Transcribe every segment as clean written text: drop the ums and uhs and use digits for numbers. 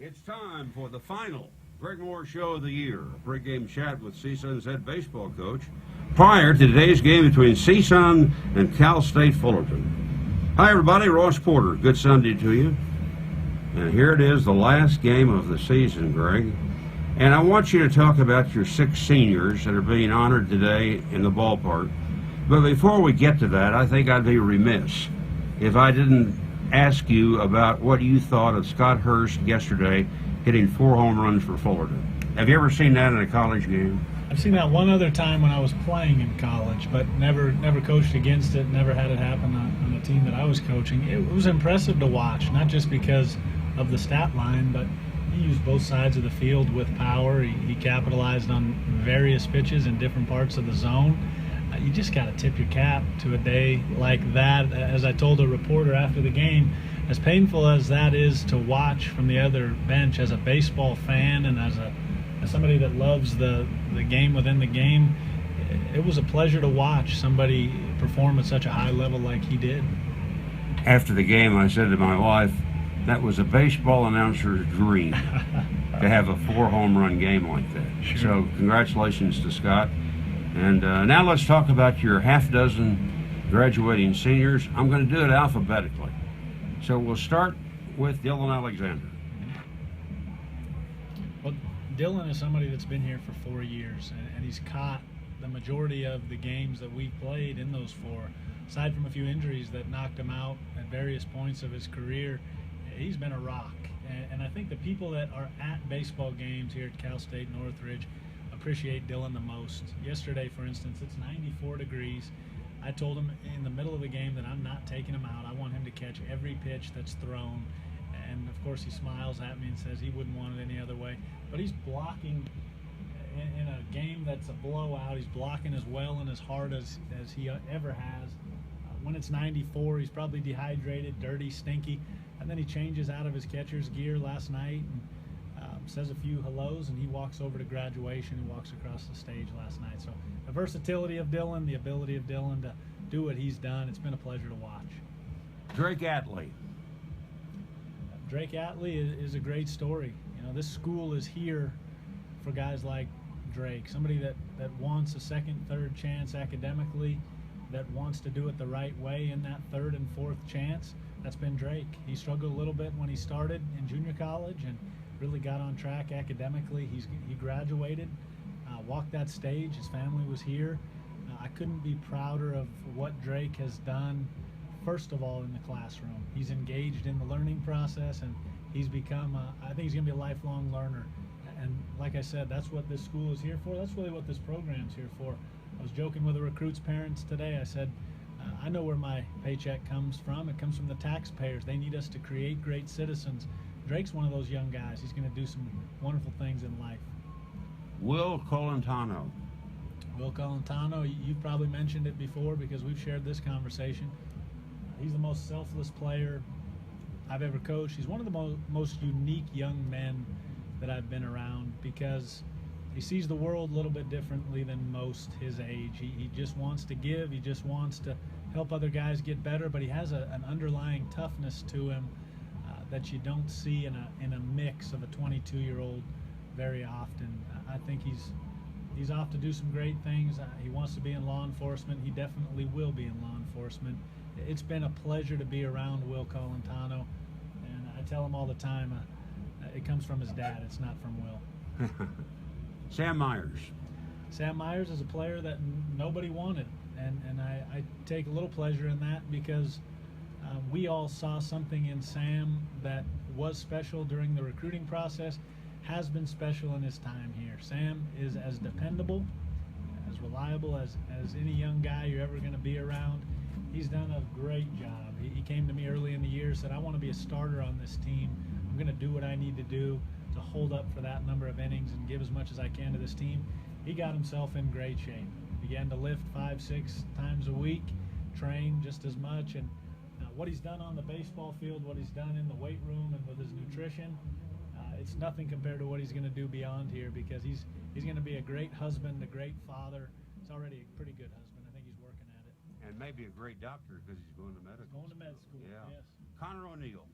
It's time for the final Greg Moore Show of the year, a pregame chat with CSUN's head baseball coach prior to today's game between CSUN and Cal State Fullerton. Hi, everybody. Ross Porter. Good Sunday to you. And here it is, the last game of the season, Greg. And I want you to talk about your 6 seniors that are being honored today in the ballpark. But before we get to that, I think I'd be remiss if I didn't ask you about what you thought of Scott Hurst yesterday hitting 4 home runs for Fullerton. Have you ever seen that in a college game? I've seen that one other time when I was playing in college, but never coached against it, never had it happen on a team that I was coaching. It was impressive to watch, not just because of the stat line, but he used both sides of the field with power. He capitalized on various pitches in different parts of the zone. You just got to tip your cap to a day like that. As I told a reporter after the game, as painful as that is to watch from the other bench, as a baseball fan and as somebody that loves the game within the game, it was a pleasure to watch somebody perform at such a high level like he did. After the game, I said to my wife, that was a baseball announcer's dream to have a 4 home run game like that. Sure. So congratulations to Scott. And now let's talk about your half dozen graduating seniors. I'm going to do it alphabetically. So we'll start with Dylan Alexander. Well, Dylan is somebody that's been here for 4 years, and he's caught the majority of the games that we played in those 4. Aside from a few injuries that knocked him out at various points of his career, he's been a rock. And I think the people that are at baseball games here at Cal State Northridge appreciate Dylan the most. Yesterday, for instance, it's 94 degrees. I told him in the middle of the game that I'm not taking him out. I want him to catch every pitch that's thrown. And of course he smiles at me and says he wouldn't want it any other way. But he's blocking in a game that's a blowout. He's blocking as well and as hard as he ever has. When it's 94, he's probably dehydrated, dirty, stinky. And then he changes out of his catcher's gear last night and says a few hellos, and he walks over to graduation. He walks across the stage last night. So the versatility of Dylan, the ability of Dylan to do what he's done, it's been a pleasure to watch. Drake Atley. Drake Atley is a great story. You know, this school is here for guys like Drake, somebody that wants a second, third chance academically, that wants to do it the right way in that 3rd and 4th chance. That's been Drake. He struggled a little bit when he started in junior college and really got on track academically. He graduated, walked that stage. His family was here. I couldn't be prouder of what Drake has done, first of all, in the classroom. He's engaged in the learning process, and he's become, I think he's going to be a lifelong learner. And like I said, that's what this school is here for. That's really what this program's here for. I was joking with a recruit's parents today. I said, I know where my paycheck comes from. It comes from the taxpayers. They need us to create great citizens. Drake's one of those young guys. He's going to do some wonderful things in life. Will Colantano. Will Colantano, you've probably mentioned it before because we've shared this conversation. He's the most selfless player I've ever coached. He's one of the most unique young men that I've been around because he sees the world a little bit differently than most his age. He just wants to give. He just wants to help other guys get better, but he has an underlying toughness to him that you don't see in a mix of a 22-year-old very often. I think he's off to do some great things. He wants to be in law enforcement. He definitely will be in law enforcement. It's been a pleasure to be around Will Colantano, and I tell him all the time, it comes from his dad. It's not from Will. Sam Myers. Sam Myers is a player that nobody wanted, and I take a little pleasure in that because we all saw something in Sam that was special during the recruiting process, has been special in his time here. Sam is as dependable, as reliable as any young guy you're ever going to be around. He's done a great job. He came to me early in the year, said, I want to be a starter on this team. I'm going to do what I need to do to hold up for that number of innings and give as much as I can to this team. He got himself in great shape. Began to lift 5-6 times a week, train just as much, and what he's done on the baseball field, what he's done in the weight room and with his nutrition, it's nothing compared to what he's going to do beyond here because he's going to be a great husband, a great father. He's already a pretty good husband. I think he's working at it. And maybe a great doctor because he's going to medical Going to med school, Yeah. yes. Connor O'Neill.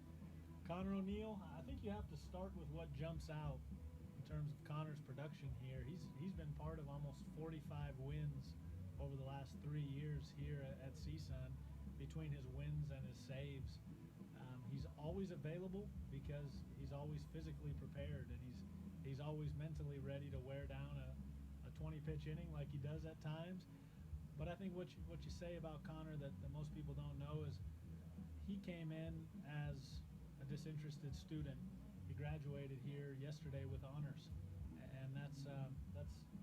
Connor O'Neill, I think you have to start with what jumps out in terms of Connor's production here. He's been part of almost 45 wins over the last 3 years here at CSUN between his wins and his saves. He's always available because he's always physically prepared, and he's always mentally ready to wear down a 20-pitch inning like he does at times. But I think what you say about Connor that most people don't know is he came in as a disinterested student. He graduated here yesterday with honors, and that's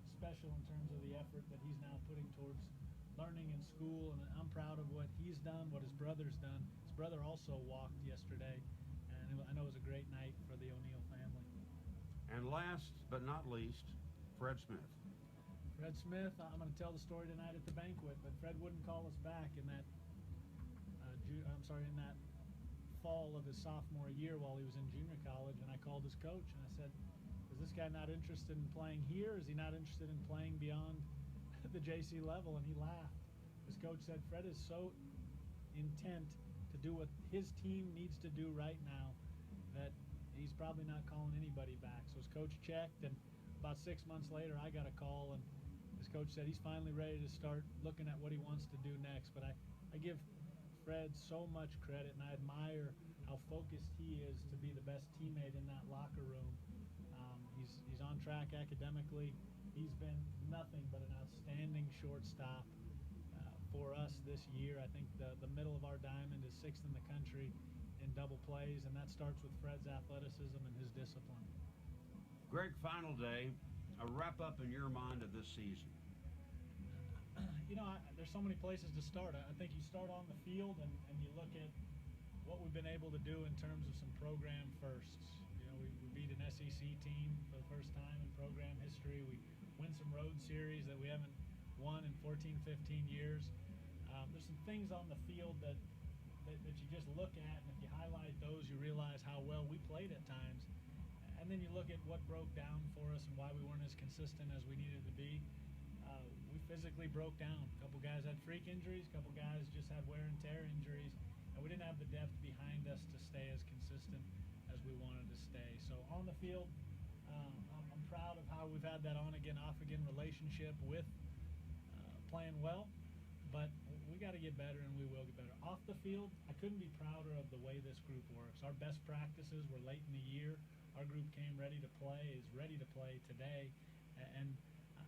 special in terms of the effort that he's now putting towards learning in school. And I'm proud of what he's done, what his brother's done. His brother also walked yesterday, and I know it was a great night for the O'Neill family. And last but not least, Fred Smith. Fred Smith, I'm going to tell the story tonight at the banquet, but Fred wouldn't call us back in that in that fall of his sophomore year while he was in junior college, and I called his coach and I said, is this guy not interested in playing here? Is he not interested in playing beyond the JC level? And he laughed. His coach said, Fred is so intent to do what his team needs to do right now that he's probably not calling anybody back. So his coach checked, and about 6 months later I got a call, and his coach said he's finally ready to start looking at what he wants to do next. But I give Fred so much credit, and I admire how focused he is to be the best teammate in that locker room. He's on track academically. He's been nothing but an outstanding shortstop for us this year. I think the middle of our diamond is 6th in the country in double plays, and that starts with Fred's athleticism and his discipline. Greg, final day, a wrap-up in your mind of this season. You know, there's so many places to start. I think you start on the field and you look at what we've been able to do in terms of some program firsts. You know, we beat an SEC team for the first time in program history. We win some road series that we haven't won in 14, 15 years. There's some things on the field that you just look at, and if you highlight those, you realize how well we played at times. And then you look at what broke down for us and why we weren't as consistent as we needed to be. We physically broke down. A couple guys had freak injuries, a couple guys just had wear and tear injuries, and we didn't have the depth behind us to stay as consistent as we wanted to stay. So on the field, I'm proud of how we've had that on-again, off-again relationship with playing well, but we got to get better, and we will get better. Off the field, I couldn't be prouder of the way this group works. Our best practices were late in the year. Our group came ready to play, is ready to play today, and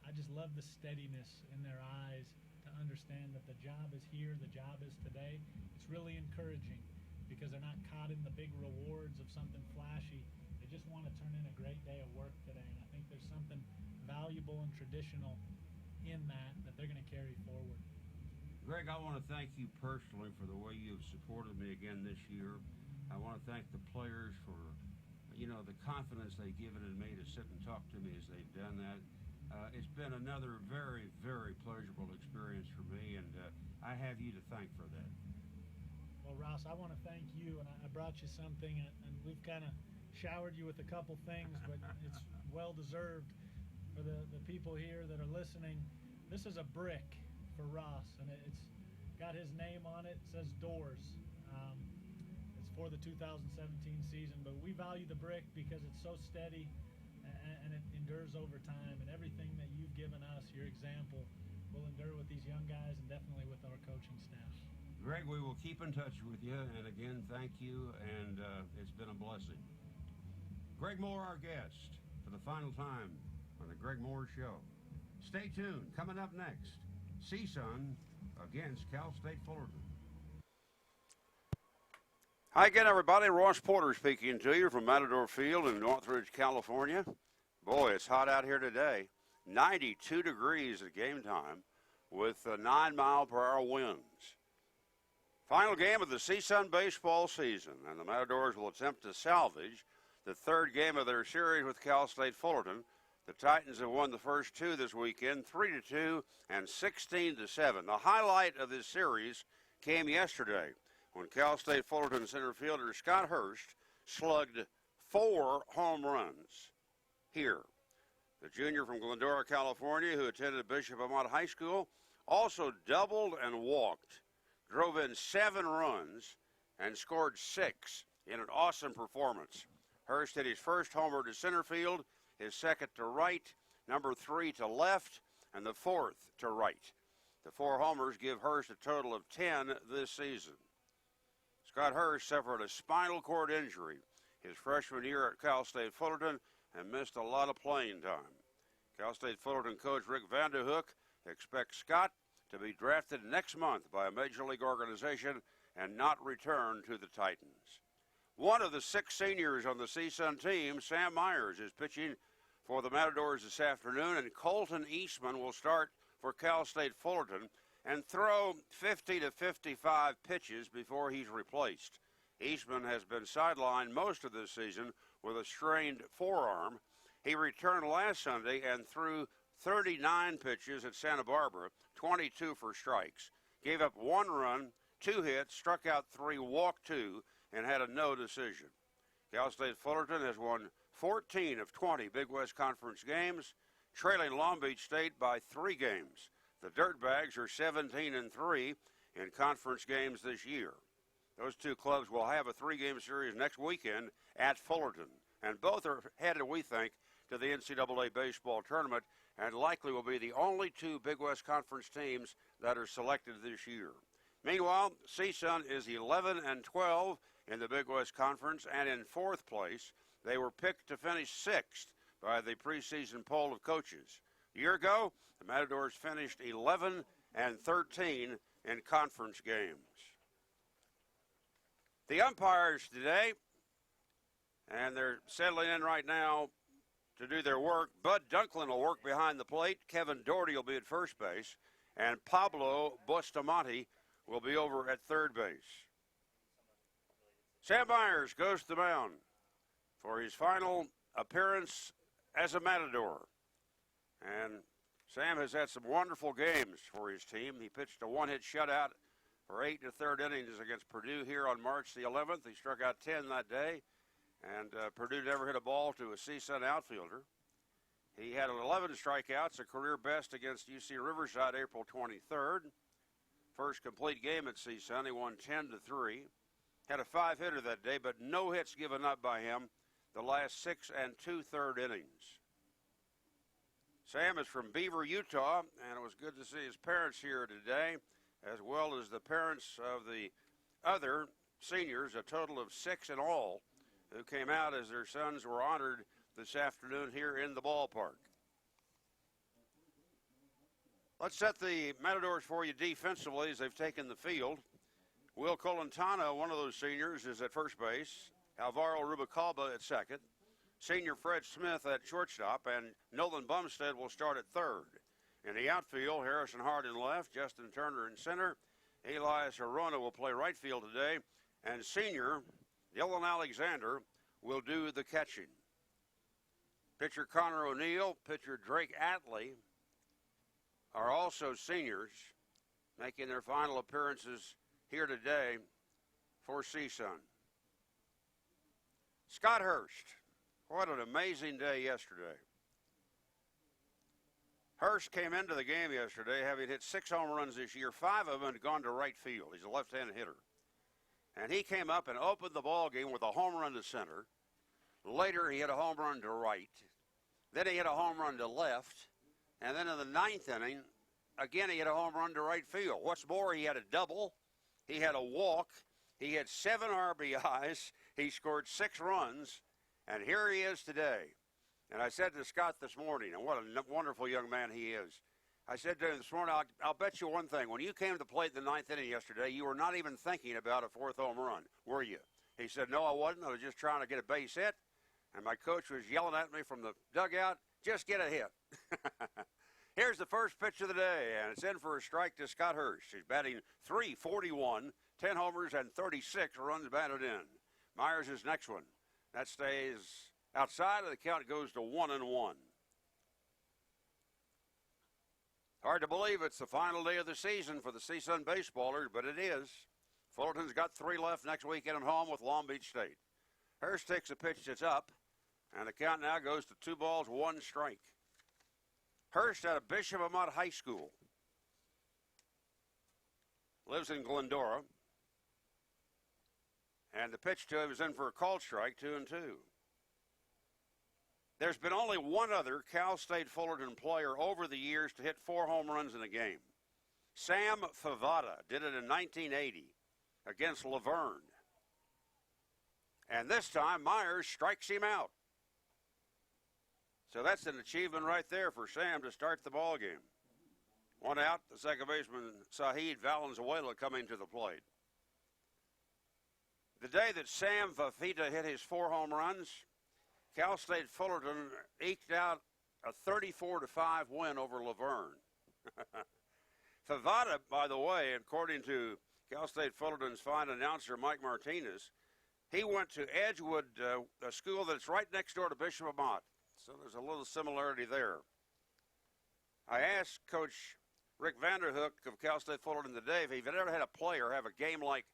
I just love the steadiness in their eyes to understand that the job is here, the job is today. It's really encouraging because they're not caught in the big rewards of something flashy. They just want to turn in a great day of work today, and I think there's something valuable and traditional in that they're going to carry forward. Greg, I want to thank you personally for the way you've supported me again this year. I want to thank the players for, you know, the confidence they've given in me to sit and talk to me as they've done that. It's been another very, very pleasurable experience for me, and I have you to thank for that. Well, Ross, I want to thank you, and I brought you something, and we've kind of showered you with a couple things, but it's well-deserved for the people here that are listening. This is a brick for Ross, and it's got his name on it. It says Doors. It's for the 2017 season, but we value the brick because it's so steady and it endures over time, and everything that you've given us, your example, will endure with these young guys and definitely with our coaching staff. Greg, we will keep in touch with you, and again, thank you, and it's been a blessing. Greg Moore, our guest, for the final time on the Greg Moore Show. Stay tuned. Coming up next, CSUN against Cal State Fullerton. Hi again, everybody. Ross Porter speaking to you from Matador Field in Northridge, California. Boy, it's hot out here today. 92 degrees at game time with 9-mile-per-hour winds. Final game of the CSUN baseball season, and the Matadors will attempt to salvage the third game of their series with Cal State Fullerton. The Titans have won the first two this weekend, 3-2 and 16-7. The highlight of this series came yesterday when Cal State Fullerton center fielder Scott Hurst slugged 4 home runs here. The junior from Glendora, California, who attended Bishop Amat High School, also doubled and walked, drove in 7 runs, and scored 6 in an awesome performance. Hurst hit his first homer to center field, his second to right, number 3 to left, and the fourth to right. The 4 homers give Hurst a total of 10 this season. Scott Hurst suffered a spinal cord injury his freshman year at Cal State Fullerton and missed a lot of playing time. Cal State Fullerton coach Rick Vanderhook expects Scott to be drafted next month by a major league organization and not return to the Titans. One of the 6 seniors on the CSUN team, Sam Myers, is pitching for the Matadors this afternoon, and Colton Eastman will start for Cal State Fullerton and throw 50 to 55 pitches before he's replaced. Eastman has been sidelined most of this season with a strained forearm. He returned last Sunday and threw 39 pitches at Santa Barbara, 22 for strikes. Gave up 1 run, 2 hits, struck out 3, walked 2, and had a no decision. Cal State Fullerton has won 14 of 20 Big West Conference games, trailing Long Beach State by 3 games. The Dirtbags are 17-3 in conference games this year. Those 2 clubs will have a 3-game series next weekend at Fullerton, and both are headed, we think, to the NCAA baseball tournament and likely will be the only 2 Big West Conference teams that are selected this year. Meanwhile, CSUN is 11-12 in the Big West Conference, and in 4th place. They were picked to finish 6th by the preseason poll of coaches. A year ago, the Matadors finished 11-13 in conference games. The umpires today, and they're settling in right now to do their work. Bud Dunklin will work behind the plate. Kevin Doherty will be at first base, and Pablo Bustamante will be over at third base. Sam Myers goes to the mound for his final appearance as a Matador. And Sam has had some wonderful games for his team. He pitched a 1-hit shutout for 8 1/3 innings against Purdue here on March the 11th. He struck out 10 that day, and Purdue never hit a ball to a CSUN outfielder. He had 11 strikeouts, a career best against UC Riverside April 23rd. First complete game at CSUN, he won 10-3. Had a 5-hitter that day, but no hits given up by him the last 6 2/3 innings. Sam is from Beaver, Utah, and it was good to see his parents here today, as well as the parents of the other seniors, a total of 6 in all, who came out as their sons were honored this afternoon here in the ballpark. Let's set the Matadors for you defensively as they've taken the field. Will Colantano, one of those seniors, is at first base. Alvaro Rubicalba at second. Senior Fred Smith at shortstop, and Nolan Bumstead will start at third. In the outfield, Harrison Hart in left, Justin Turner in center. Elias Arona will play right field today, and senior Dylan Alexander will do the catching. Pitcher Connor O'Neill, pitcher Drake Atley are also seniors, making their final appearances here today for CSUN. Scott Hurst, what an amazing day yesterday. Hurst came into the game yesterday having hit 6 home runs this year. 5 of them had gone to right field. He's a left-handed hitter. And he came up and opened the ball game with a home run to center. Later, he hit a home run to right. Then he hit a home run to left. And then in the 9th inning, again, he hit a home run to right field. What's more, he had a double. He had a walk. He had 7 RBIs. He scored 6 runs. And here he is today. And I said to Scott this morning, and what a wonderful young man he is. I said to him this morning, I'll bet you one thing. When you came to the plate in the 9th inning yesterday, you were not even thinking about a 4th home run, were you? He said, no, I wasn't. I was just trying to get a base hit. And my coach was yelling at me from the dugout, just get a hit. Here's the first pitch of the day, and it's in for a strike to Scott Hurst. He's batting .341, 10 homers and 36 runs batted in. Myers' is next one. That stays outside of the count, goes to 1-1. Hard to believe it's the final day of the season for the CSUN baseballers, but it is. Fullerton's got 3 left next weekend at home with Long Beach State. Hurst takes a pitch that's up, and the count now goes to 2 balls, 1 strike. Hurst out of Bishop Amat High School. Lives in Glendora. And the pitch to him is in for a called strike, 2-2. There's been only one other Cal State Fullerton player over the years to hit 4 home runs in a game. Sam Favada did it in 1980 against Laverne. And this time, Myers strikes him out. So that's an achievement right there for Sam to start the ball game. 1 out, the second baseman, Sahid Valenzuela, coming to the plate. The day that Sam Fafita hit his 4 home runs, Cal State Fullerton eked out a 34-5 win over Laverne. Favada, by the way, according to Cal State Fullerton's fine announcer Mike Martinez, he went to Edgewood, a school that's right next door to Bishop Amat. So there's a little similarity there. I asked Coach Rick Vanderhook of Cal State Fullerton today if he'd ever had a player have a game like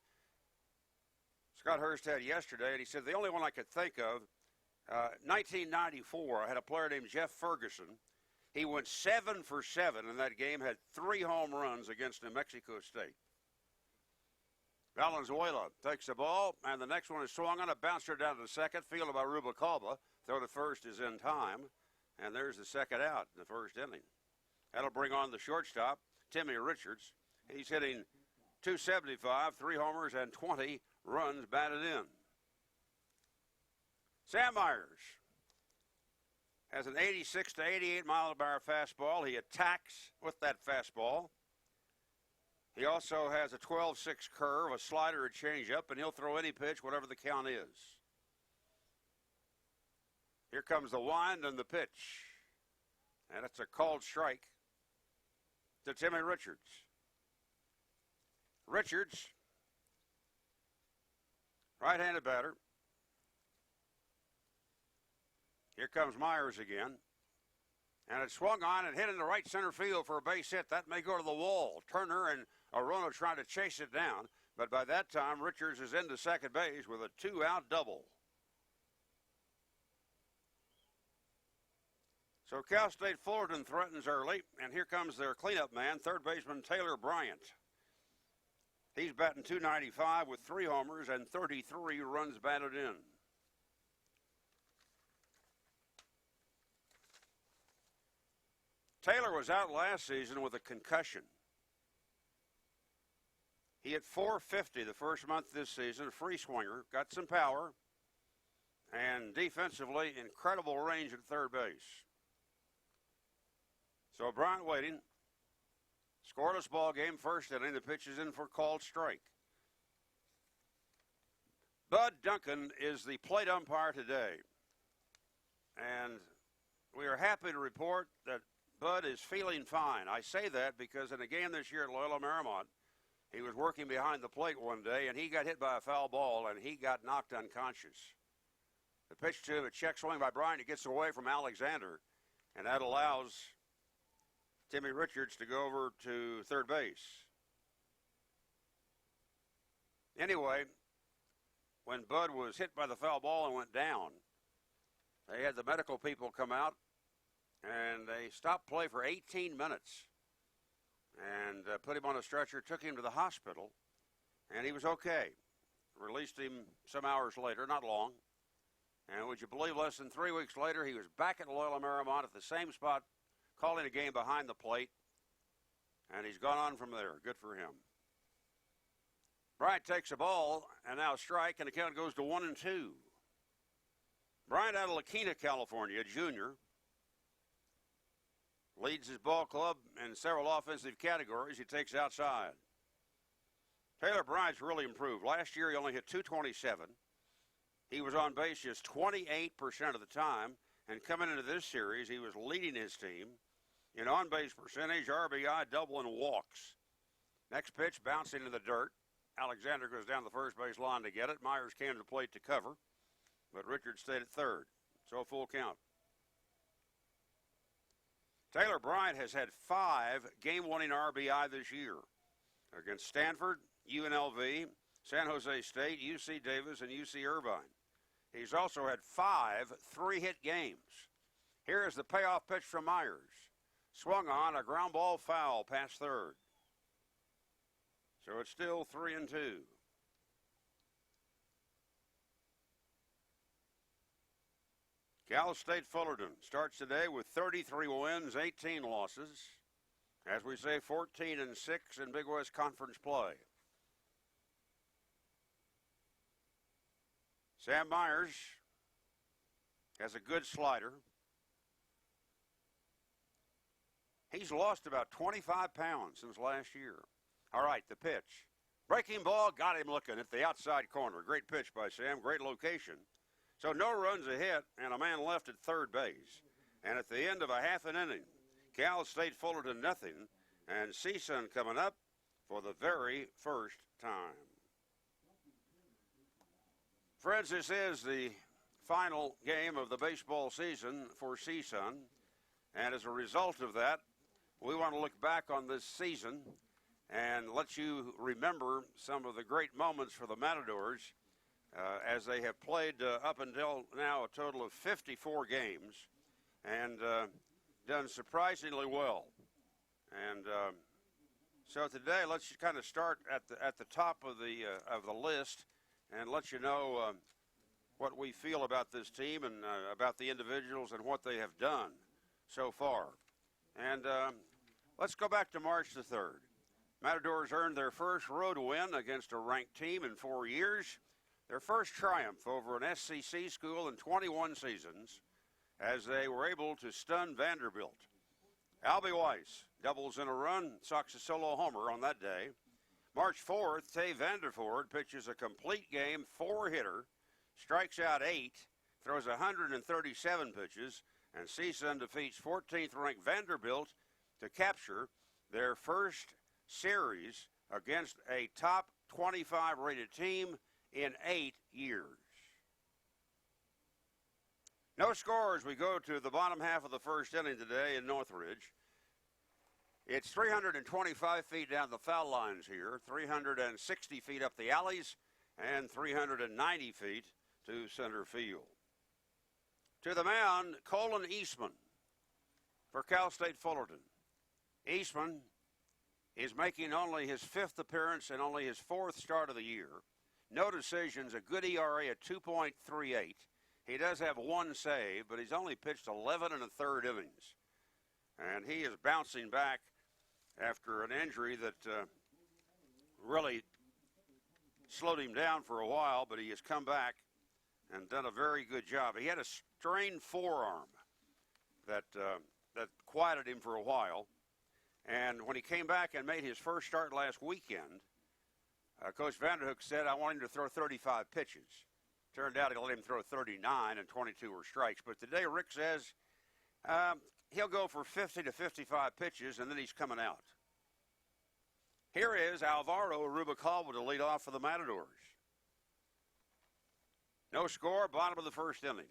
Scott Hurst had yesterday, and he said the only one I could think of, 1994, I had a player named Jeff Ferguson. He went 7 for 7 in that game, had 3 home runs against New Mexico State. Valenzuela takes the ball, and the next one is swung on. It bounced her down to the second, fielded by Rubalcaba. Throw to first is in time, and there's the second out in the first inning. That'll bring on the shortstop, Timmy Richards. He's hitting .275, 3 homers, and 20 runs batted in. Sam Myers has an 86 to 88 mile-per-hour fastball. He attacks with that fastball. He also has a 12-6 curve, a slider, a changeup, and he'll throw any pitch, whatever the count is. Here comes the wind and the pitch. And it's a called strike to Timmy Richards. Richards, right-handed batter. Here comes Myers again. And it swung on and hit in the right center field for a base hit. That may go to the wall. Turner and Arono trying to chase it down. But by that time, Richards is into second base with a 2-out double. So Cal State Fullerton threatens early, and here comes their cleanup man, third baseman Taylor Bryant. He's batting .295 with 3 homers and 33 runs batted in. Taylor was out last season with a concussion. He hit .450 the first month this season, a free swinger, got some power, and defensively, incredible range at third base. So Bryant waiting. Scoreless ball game, first inning. The pitch is in for called strike. Bud Duncan is the plate umpire today. And we are happy to report that Bud is feeling fine. I say that because in a game this year at Loyola Marymount, he was working behind the plate one day, and he got hit by a foul ball, and he got knocked unconscious. The pitch to a check swing by Bryant. It gets away from Alexander, and that allows Timmy Richards to go over to third base. Anyway, when Bud was hit by the foul ball and went down, they had the medical people come out, and they stopped play for 18 minutes and put him on a stretcher, took him to the hospital, and he was okay. Released him some hours later, not long. And would you believe, less than 3 weeks later, he was back at Loyola Marymount at the same spot, calling a game behind the plate, and he's gone on from there. Good for him. Bryant takes a ball, and now a strike, and the count goes to 1-2. Bryant out of La Quinta, California, junior. Leads his ball club in several offensive categories. He takes outside. Taylor Bryant's really improved. Last year he only hit .227. He was on base just 28% of the time, and coming into this series he was leading his team in on-base percentage, RBI, double, and walks. Next pitch, bouncing in the dirt. Alexander goes down the first base line to get it. Myers came to the plate to cover, but Richards stayed at third. So a full count. Taylor Bryant has had 5 game-winning RBI this year against Stanford, UNLV, San Jose State, UC Davis, and UC Irvine. He's also had 5 3-hit games. Here is the payoff pitch from Myers. Swung on, a ground ball foul past third. So it's still 3-2. Cal State Fullerton starts today with 33 wins, 18 losses. As we say, 14-6 in Big West Conference play. Sam Myers has a good slider. He's lost about 25 pounds since last year. All right, the pitch. Breaking ball, got him looking at the outside corner. Great pitch by Sam, great location. So no runs a hit and a man left at third base. And at the end of a half an inning, Cal State Fullerton nothing, and CSUN coming up for the very first time. Friends, this is the final game of the baseball season for CSUN, and as a result of that, we want to look back on this season and let you remember some of the great moments for the Matadors as they have played up until now a total of 54 games and done surprisingly well. And so today, let's kind of start at the top of the list and let you know what we feel about this team and about the individuals and what they have done so far. And let's go back to March the 3rd. Matadors earned their first road win against a ranked team in 4 years, their first triumph over an SCC school in 21 seasons, as they were able to stun Vanderbilt. Albie Weiss doubles in a run, socks a solo homer on that day. March 4th, Tay Vanderford pitches a complete game, 4-hitter, strikes out 8, throws 137 pitches, and CSUN defeats 14th-ranked Vanderbilt to capture their first series against a top 25 rated team in 8 years. No score as we go to the bottom half of the first inning today in Northridge. It's 325 feet down the foul lines here, 360 feet up the alleys, and 390 feet to center field. To the mound, Colin Eastman for Cal State Fullerton. Eastman is making only his 5th appearance and only his 4th start of the year. No decisions, a good ERA at 2.38. He does have 1 save, but he's only pitched 11 1/3 innings. And he is bouncing back after an injury that really slowed him down for a while, but he has come back and done a very good job. He had a strained forearm that quieted him for a while. And when he came back and made his first start last weekend, Coach Vanderhook said, I want him to throw 35 pitches. Turned out he let him throw 39 and 22 were strikes. But today Rick says he'll go for 50 to 55 pitches, and then he's coming out. Here is Alvaro Rubalcaba to lead off for the Matadors. No score, bottom of the first inning.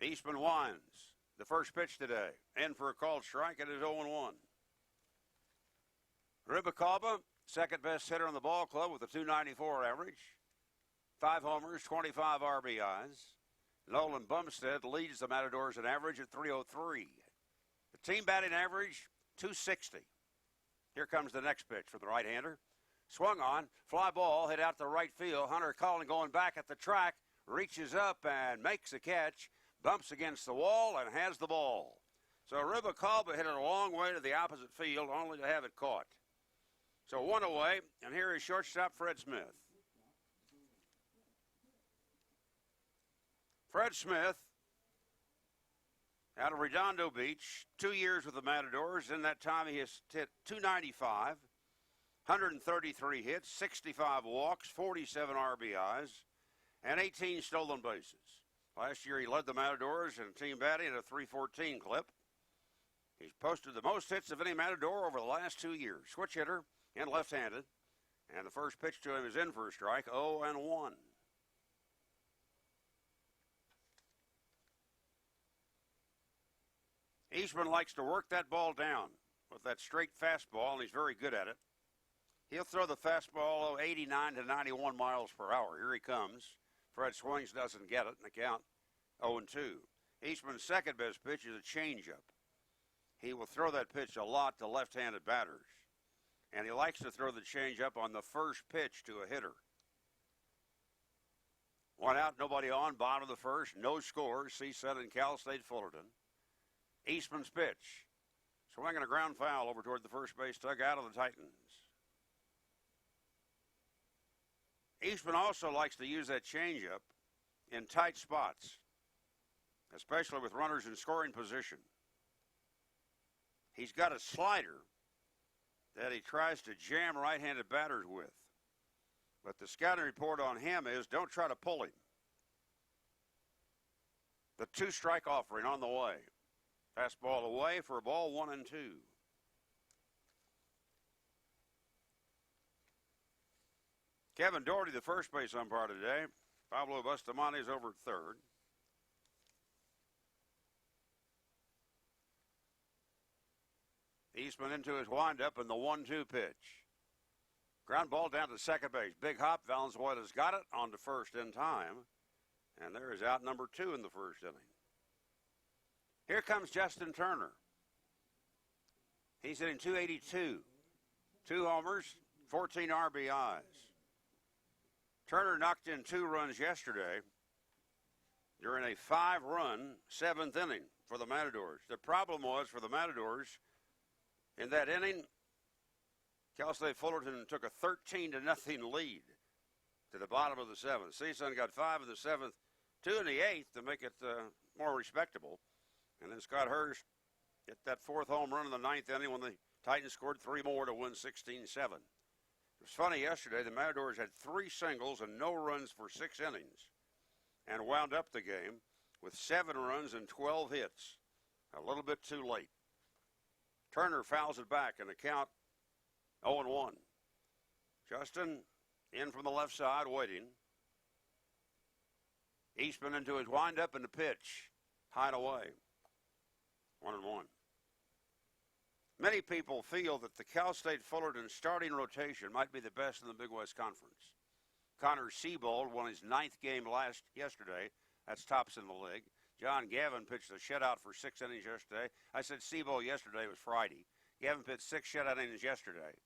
Eastman winds. The first pitch today. In for a called strike, it is 0-1. Rubalcaba, second best hitter in the ball club with a .294 average. 5 homers, 25 RBIs. Nolan Bumstead leads the Matadors in average at .303. The team batting average, .260. Here comes the next pitch from the right-hander. Swung on, fly ball, hit out to right field. Hunter Collin going back at the track, reaches up and makes the catch, bumps against the wall and has the ball. So Rubalcaba hit it a long way to the opposite field, only to have it caught. So 1 away, and here is shortstop Fred Smith. Fred Smith, out of Redondo Beach, 2 years with the Matadors. In that time, he has hit .295, 133 hits, 65 walks, 47 RBIs, and 18 stolen bases. Last year, he led the Matadors in team batting at a .314 clip. He's posted the most hits of any Matador over the last 2 years. Switch hitter and left-handed. And the first pitch to him is in for a strike, 0-1. Eastman likes to work that ball down with that straight fastball, and he's very good at it. He'll throw the fastball 89 to 91 miles per hour. Here he comes. Fred swings, doesn't get it, and the count 0-2. Eastman's second best pitch is a changeup. He will throw that pitch a lot to left-handed batters, and he likes to throw the changeup on the first pitch to a hitter. One out, nobody on, bottom of the first, no score, CSUN and Cal State Fullerton. Eastman's pitch. Swinging a ground foul over toward the first base dugout of the Titans. Eastman also likes to use that changeup in tight spots, especially with runners in scoring position. He's got a slider that he tries to jam right-handed batters with. But the scouting report on him is don't try to pull him. The 2-strike offering on the way. Fastball away for a ball 1-2. Kevin Doherty, the first base umpire today. Pablo Bustamante is over at third. Eastman into his windup and the 1-2 pitch. Ground ball down to second base. Big hop. Valenzuela's got it on to first in time. And there is out number 2 in the first inning. Here comes Justin Turner. He's hitting .282. 2 homers, 14 RBIs. Turner knocked in 2 runs yesterday during a 5-run 7th inning for the Matadors. The problem was for the Matadors, in that inning, Cal State Fullerton took a 13-0 lead to the bottom of the 7th. CSUN got 5 in the 7th, 2 in the 8th to make it more respectable. And then Scott Hurst hit that 4th home run in the 9th inning when the Titans scored 3 more to win 16-7. It was funny yesterday, the Matadors had 3 singles and no runs for 6 innings and wound up the game with 7 runs and 12 hits. A little bit too late. Turner fouls it back and the count 0-1. Justin in from the left side waiting. Eastman into his windup and the pitch. High and away. 1-1. Many people feel that the Cal State Fullerton starting rotation might be the best in the Big West Conference. Connor Seabold won his 9th game yesterday. That's tops in the league. John Gavin pitched a shutout for 6 innings yesterday. I said Seabold yesterday was Friday. Gavin pitched 6 shutout innings yesterday.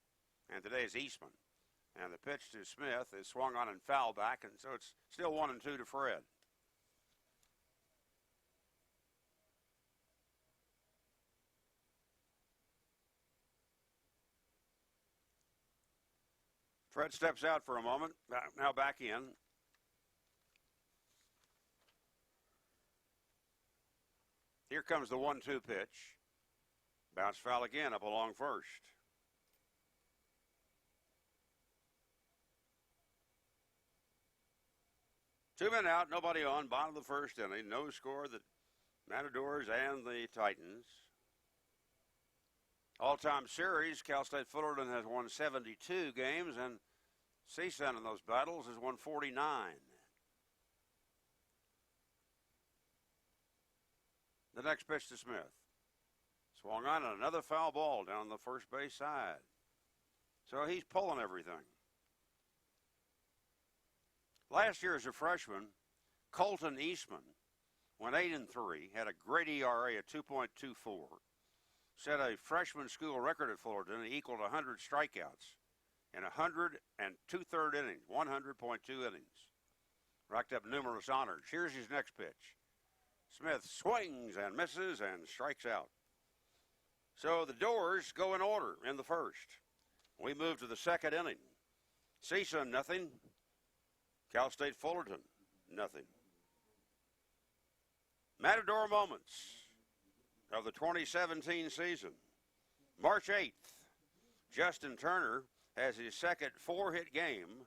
And today is Eastman. And the pitch to Smith is swung on and foul back, and so it's still 1-2 to Fred. Fred steps out for a moment, now back in. Here comes the 1-2 pitch. Bounce foul again up along first. Two men out, nobody on, bottom of the first inning. No score, the Matadors and the Titans. All-time series, Cal State Fullerton has won 72 games, and CSUN in those battles has won 49. The next pitch to Smith. Swung on and another foul ball down the first base side. So he's pulling everything. Last year as a freshman, Colton Eastman went 8-3, had a great ERA at 2.24. Set a freshman school record at Fullerton. He equaled 100 strikeouts in 100 2/3 innings, 100.2 innings. Racked up numerous honors. Here's his next pitch. Smith swings and misses and strikes out. So the doors go in order in the first. We move to the second inning. CSUN nothing. Cal State Fullerton nothing. Matador moments of the 2017 season. March 8th, Justin Turner has his second 4-hit game,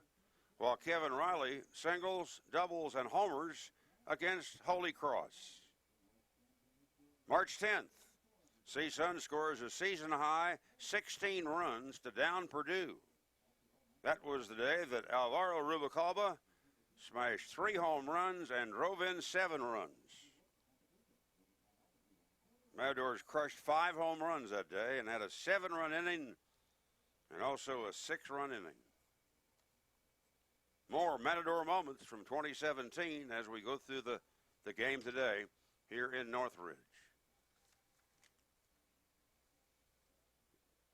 while Kevin Riley singles, doubles, and homers against Holy Cross. March 10th, CSUN scores a season-high 16 runs to down Purdue. That was the day that Alvaro Rubalcaba smashed 3 home runs and drove in 7 runs. Matadors crushed 5 home runs that day and had a 7-run inning and also a 6-run inning. More Matador moments from 2017 as we go through the game today here in Northridge.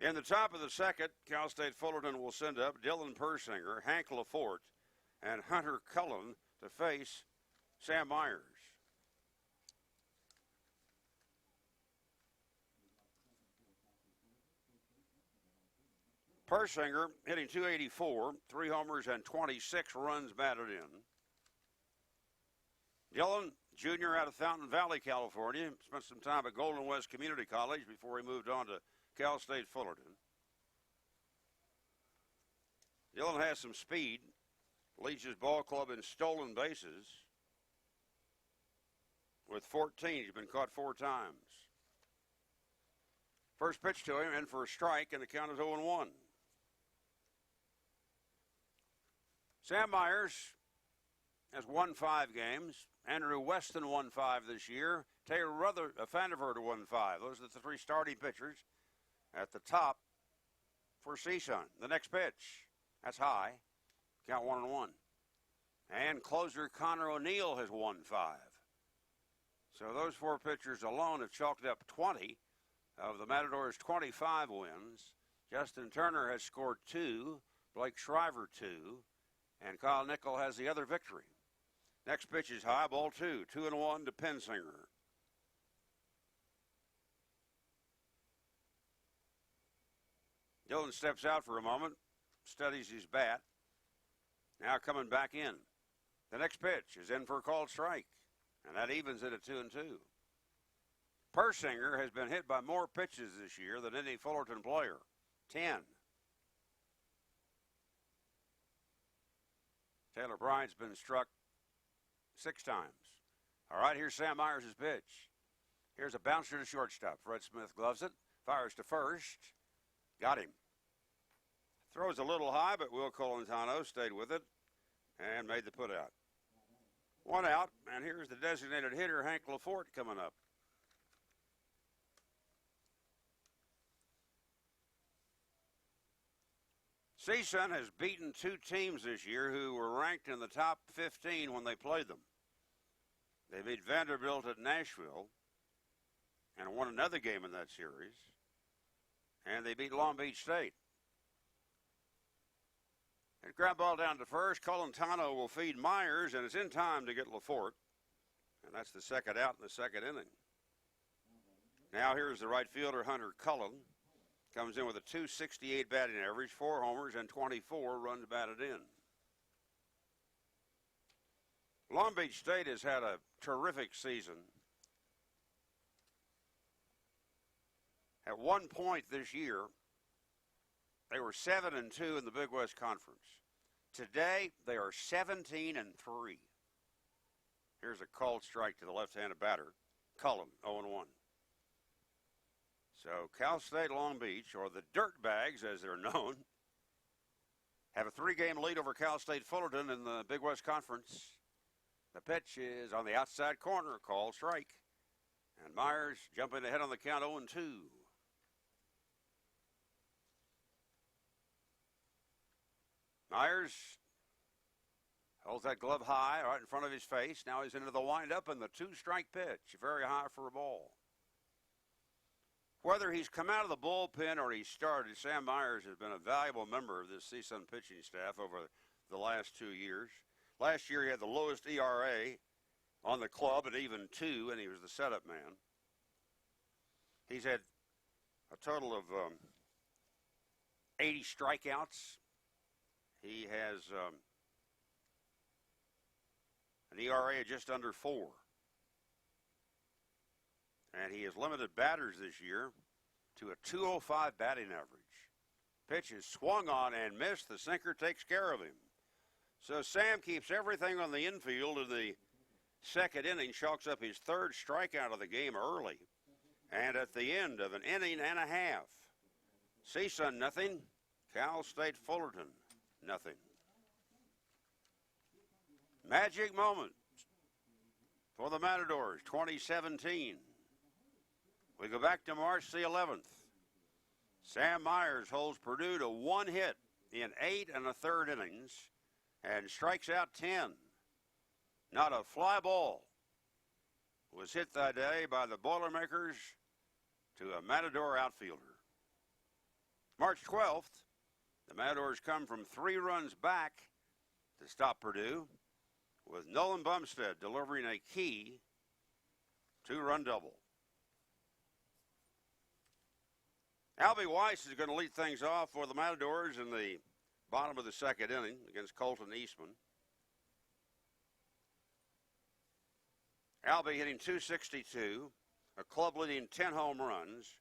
In the top of the second, Cal State Fullerton will send up Dylan Persinger, Hank Lafort, and Hunter Cullen to face Sam Myers. Persinger hitting .284, 3 homers and 26 runs batted in. Dillon, junior out of Fountain Valley, California, spent some time at Golden West Community College before he moved on to Cal State Fullerton. Dillon has some speed, leads his ball club in stolen bases with 14. He's been caught 4 times. First pitch to him, in for a strike, and the count is 0-1. Sam Myers has won 5 games. Andrew Weston won 5 this year. Taylor Vandervoort won 5. Those are the 3 starting pitchers at the top for CSUN. The next pitch, that's high. Count 1-1. And closer Connor O'Neill has won 5. So those 4 pitchers alone have chalked up 20 of the Matadors' 25 wins. Justin Turner has scored 2, Blake Shriver 2, and Kyle Nickel has the other victory. Next pitch is high, ball 2, 2-1 to Pensinger. Dillon steps out for a moment, studies his bat. Now coming back in. The next pitch is in for a called strike, and that evens it at 2-2. Persinger has been hit by more pitches this year than any Fullerton player, 10. Taylor Bryant's been struck 6 times. All right, here's Sam Myers' pitch. Here's a bouncer to shortstop. Fred Smith gloves it, fires to first. Got him. Throws a little high, but Will Colantano stayed with it and made the put out. 1 out, and here's the designated hitter, Hank Lafort, coming up. CSUN has beaten 2 teams this year who were ranked in the top 15 when they played them. They beat Vanderbilt at Nashville and won another game in that series. And they beat Long Beach State. And ground ball down to first. Colantano will feed Myers, and it's in time to get Lafort. And that's the second out in the second inning. Now here's the right fielder, Hunter Cullen. Comes in with a .268 batting average, 4 homers, and 24 runs batted in. Long Beach State has had a terrific season. At one point this year, they were 7-2 in the Big West Conference. Today, they are 17-3. Here's a called strike to the left-handed batter, Cullen, 0-1. So Cal State Long Beach, or the Dirtbags as they're known, have a 3-game lead over Cal State Fullerton in the Big West Conference. The pitch is on the outside corner, called strike. And Myers jumping ahead on the count, 0-2. Myers holds that glove high right in front of his face. Now he's into the windup and the 2-strike pitch, very high for a ball. Whether he's come out of the bullpen or he started, Sam Myers has been a valuable member of this CSUN pitching staff over the last 2 years. Last year he had the lowest ERA on the club at even 2, and he was the setup man. He's had a total of 80 strikeouts. He has an ERA of just under 4. And he has limited batters this year to a .205 batting average. Pitch is swung on and missed. The sinker takes care of him. So Sam keeps everything on the infield in the second inning, chalks up his 3rd strikeout of the game early. And at the end of an inning and a half, CSUN nothing, Cal State Fullerton nothing. Magic moment for the Matadors, 2017. We go back to March the 11th. Sam Myers holds Purdue to 1 hit in 8 1/3 innings and strikes out 10. Not a fly ball was hit that day by the Boilermakers to a Matador outfielder. March 12th, the Matadors come from 3 runs back to stop Purdue. with Nolan Bumstead delivering a key two-run double. Albie Weiss is going to lead things off for the Matadors in the bottom of the second inning against Colton Eastman. Albie hitting .262, a club-leading 10 home runs,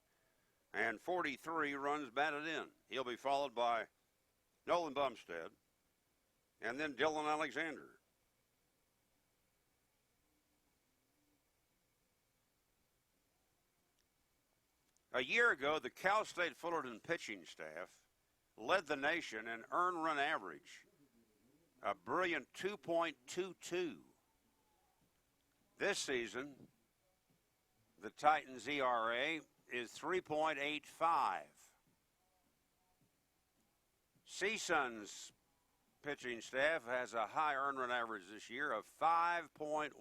and 43 runs batted in. He'll be followed by Nolan Bumstead and then Dylan Alexander. A year ago, the Cal State Fullerton pitching staff led the nation in earned run average, a brilliant 2.22. This season, the Titans' ERA is 3.85. CSUN's pitching staff has a high earned run average this year of 5.17.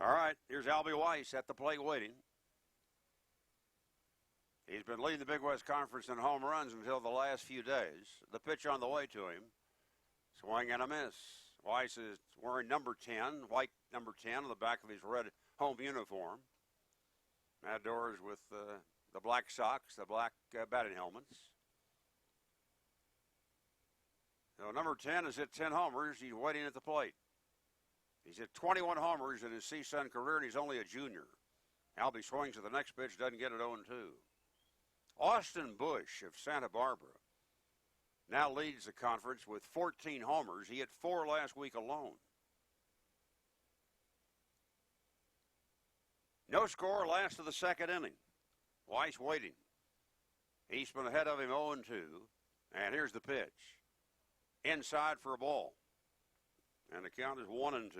All right, here's Albie Weiss at the plate waiting. He's been leading the Big West Conference in home runs until the last few days. The pitch on the way to him. Swing and a miss. Weiss is wearing number 10, white number 10 on the back of his red home uniform. Matadors with the black socks, the black batting helmets. So number 10 has hit 10 homers. He's waiting at the plate. He's hit 21 homers in his CSUN career, and he's only a junior. Albie swings to the next pitch, doesn't get it 0-2. Austin Bush of Santa Barbara now leads the conference with 14 homers. He hit 4 last week alone. No score last of the second inning. Weiss waiting. Eastman ahead of him 0-2. And here's the pitch. Inside for a ball. And the count is 1-2.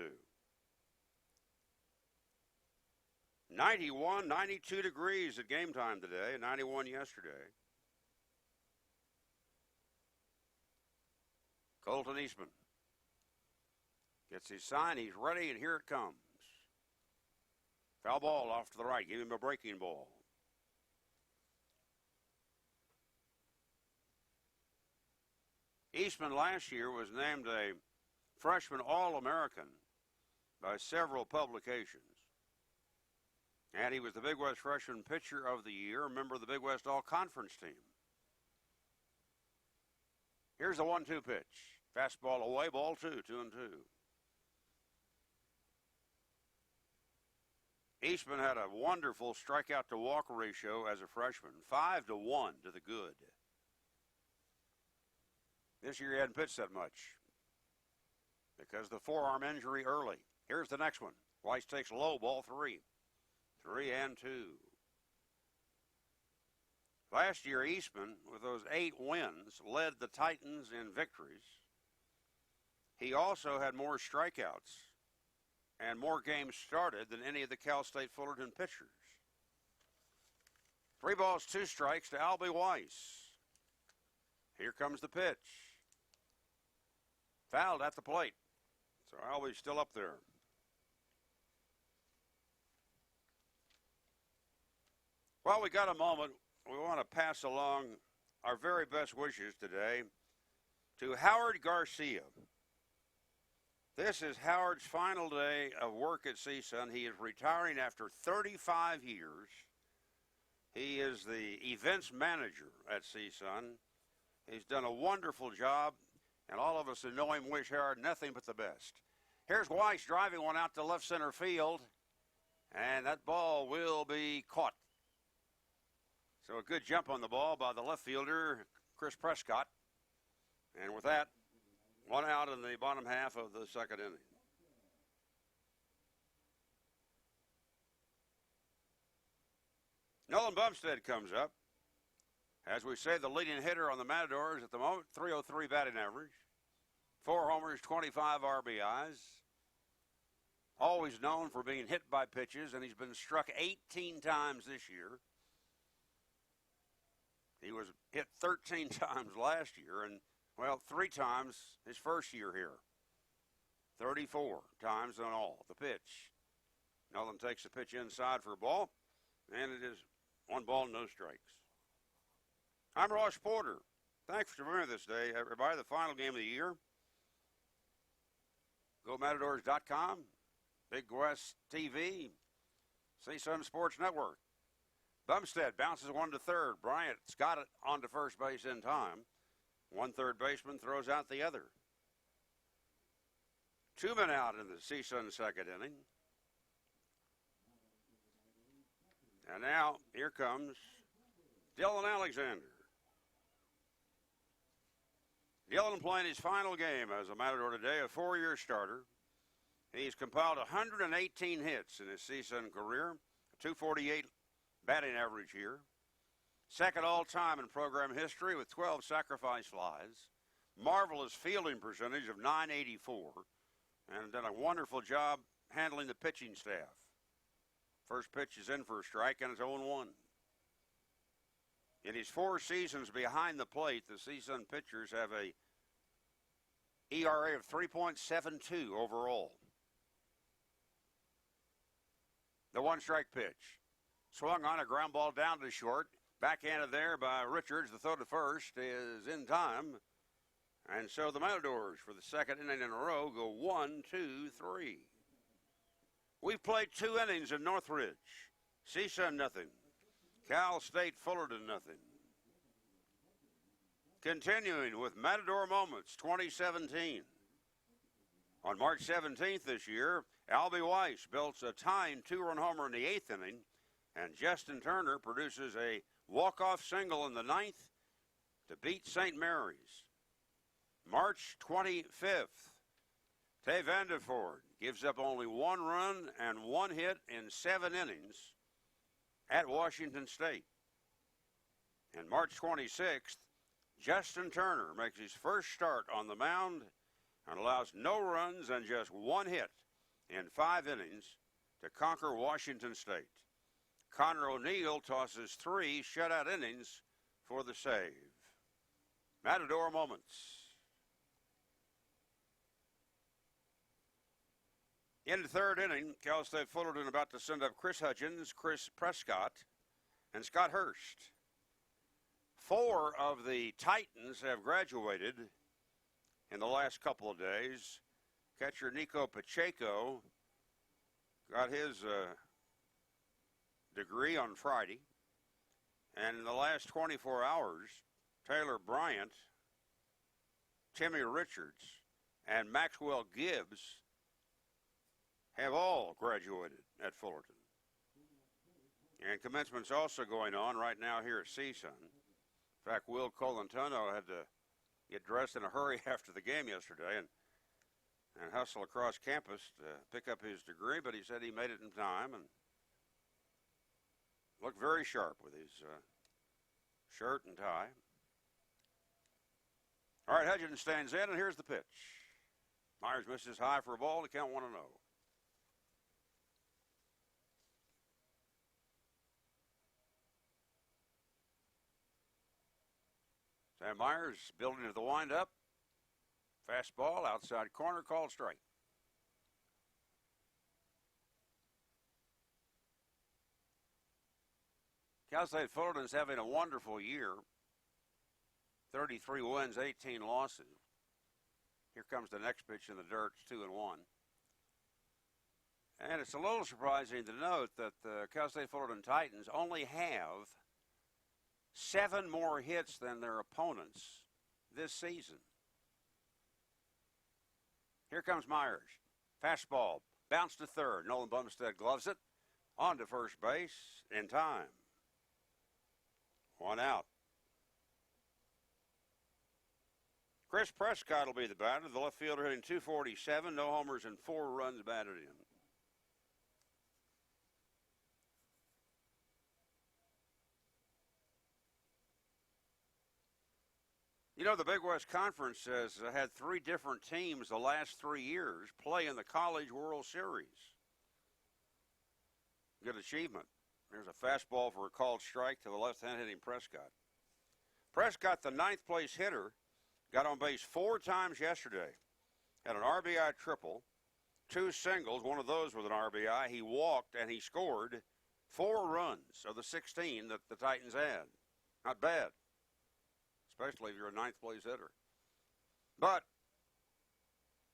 91, 92 degrees at game time today, 91 yesterday. Colton Eastman gets his sign, he's ready, and here it comes. Foul ball off to the right, give him a breaking ball. Eastman last year was named a freshman All-American by several publications. And he was the Big West Freshman Pitcher of the Year, a member of the Big West All-Conference team. Here's the 1-2 pitch. Fastball away, ball 2, 2-2. Eastman had a wonderful strikeout-to-walk ratio as a freshman, 5-1 to the good. This year he hadn't pitched that much because of the forearm injury early. Here's the next one. Weiss takes low, ball 3. 3-2. Last year, Eastman, with those 8 wins, led the Titans in victories. He also had more strikeouts and more games started than any of the Cal State Fullerton pitchers. 3 balls, 2 strikes to Albie Weiss. Here comes the pitch. Fouled at the plate. So Albie's still up there. Well, we got a moment. We want to pass along our very best wishes today to Howard Garcia. This is Howard's final day of work at CSUN. He is retiring after 35 years. He is the events manager at CSUN. He's done a wonderful job, and all of us who know him wish Howard nothing but the best. Here's Weiss driving one out to left center field, and that ball will be caught. So a good jump on the ball by the left fielder, Chris Prescott. And with that, 1 out in the bottom half of the second inning. Nolan Bumstead comes up. As we say, the leading hitter on the Matadors at the moment, 303 batting average, 4 homers, 25 RBIs. Always known for being hit by pitches, and he's been struck 18 times this year. He was hit 13 times last year, and, well, 3 times his first year here. 34 times in all. The pitch. Nolan takes the pitch inside for a ball, and it is 1 ball, no strikes. I'm Ross Porter. Thanks for joining us this day, everybody. The final game of the year. GoMatadors.com, Big West TV, CSUN Sports Network. Bumstead bounces one to third. Bryant's got it onto first base in time. One third baseman throws out the other. 2 men out in the CSUN second inning. And now here comes Dylan Alexander. Dylan playing his final game as a Matador today, a 4-year starter. He's compiled 118 hits in his CSUN career, a 248 batting average here. Second all-time in program history with 12 sacrifice flies. Marvelous fielding percentage of .984. And done a wonderful job handling the pitching staff. First pitch is in for a strike, and it's 0-1. In his 4 seasons behind the plate, the CSUN pitchers have a ERA of 3.72 overall. The one-strike pitch. Swung on a ground ball down to short. Backhanded there by Richards. The throw to first is in time. And so the Matadors, for the second inning in a row, go 1, 2, 3. We've played 2 innings in Northridge. CSUN nothing. Cal State Fullerton nothing. Continuing with Matador Moments 2017. On March 17th this year, Albie Weiss builds a tying 2-run homer in the 8th inning, and Justin Turner produces a walk-off single in the 9th to beat St. Mary's. March 25th, Tay Vandeford gives up only 1 run and 1 hit in 7 innings at Washington State. And March 26th, Justin Turner makes his first start on the mound and allows no runs and just 1 hit in 5 innings to conquer Washington State. Connor O'Neill tosses 3 shutout innings for the save. Matador Moments. In the 3rd inning, Cal State Fullerton about to send up Chris Hudgens, Chris Prescott, and Scott Hurst. 4 of the Titans have graduated in the last couple of days. Catcher Nico Pacheco got his degree on Friday. And in the last 24 hours, Taylor Bryant, Timmy Richards, and Maxwell Gibbs have all graduated at Fullerton. And commencement's also going on right now here at CSUN. In fact, Will Colantuno had to get dressed in a hurry after the game yesterday and hustle across campus to pick up his degree, but he said he made it in time and looked very sharp with his shirt and tie. All right, Hudgens stands in, and here's the pitch. Myers misses high for a ball to count 1-0. Sam Myers building to the windup. Fastball, outside corner, called strike. Cal State Fullerton's having a wonderful year. 33 wins, 18 losses. Here comes the next pitch in the dirt. It's 2-1. And it's a little surprising to note that the Cal State Fullerton Titans only have 7 more hits than their opponents this season. Here comes Myers. Fastball. Bounce to third. Nolan Bumstead gloves it. On to first base in time. 1 out. Chris Prescott will be the batter. The left fielder hitting .247. No homers and 4 runs batted in. You know, the Big West Conference has had 3 different teams the last 3 years play in the College World Series. Good achievement. There's a fastball for a called strike to the left-hand hitting Prescott. Prescott, the 9th place hitter, got on base 4 times yesterday. Had an RBI triple, 2 singles, one of those with an RBI. He walked and he scored 4 runs of the 16 that the Titans had. Not bad, especially if you're a ninth place hitter. But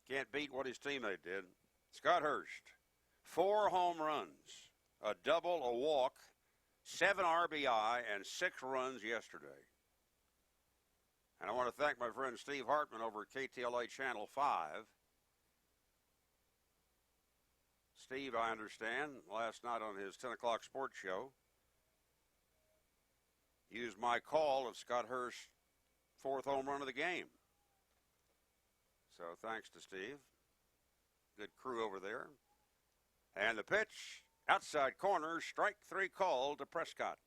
can't beat what his teammate did. Scott Hurst, 4 home runs, a double, a walk, 7 RBI, and 6 runs yesterday. And I want to thank my friend Steve Hartman over at KTLA Channel 5. Steve, I understand, last night on his 10 o'clock sports show, used my call of Scott Hurst's 4th home run of the game. So thanks to Steve. Good crew over there. And the pitch, outside corner, strike 3 called to Prescott.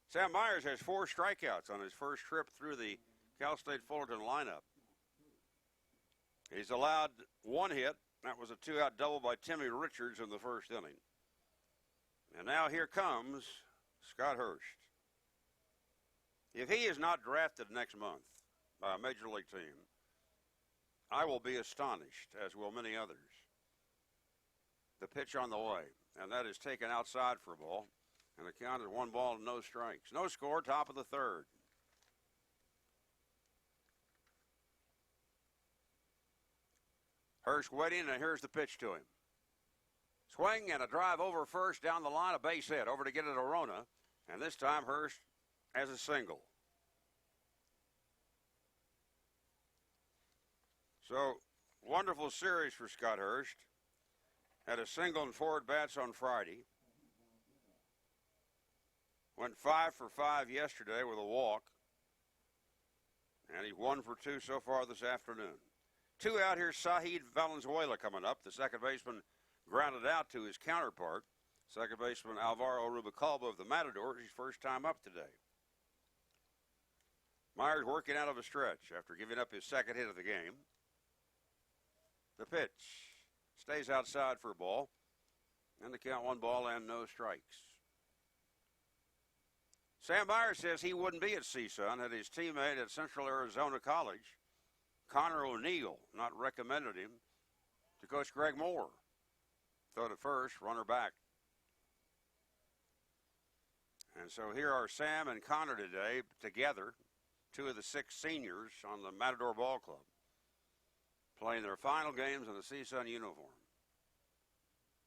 Sam Myers has 4 strikeouts on his first trip through the Cal State Fullerton lineup. He's allowed 1 hit. That was a 2-out double by Timmy Richards in the first inning. And now here comes Scott Hurst. If he is not drafted next month by a major league team, I will be astonished, as will many others. The pitch on the way, and that is taken outside for a ball, and the count is 1 ball and no strikes. No score, top of the 3rd. Hurst waiting, and here's the pitch to him. Swing and a drive over first, down the line, a base hit, over to get it to Rona, and this time Hurst has a single. So, wonderful series for Scott Hurst. Had a single and 4 at-bats on Friday. Went 5 for 5 yesterday with a walk. And he's 1 for 2 so far this afternoon. 2 out here, Sahid Valenzuela coming up. The second baseman grounded out to his counterpart. Second baseman Alvaro Rubalcaba of the Matadors, his first time up today. Myers working out of a stretch after giving up his second hit of the game. The pitch stays outside for a ball. And the count 1 ball and no strikes. Sam Myers says he wouldn't be at CSUN had his teammate at Central Arizona College, Connor O'Neill, not recommended him to Coach Greg Moore. Throw to first, runner back. And so here are Sam and Connor today together, 2 of the 6 seniors on the Matador Ball Club, playing their final games in the CSUN uniform.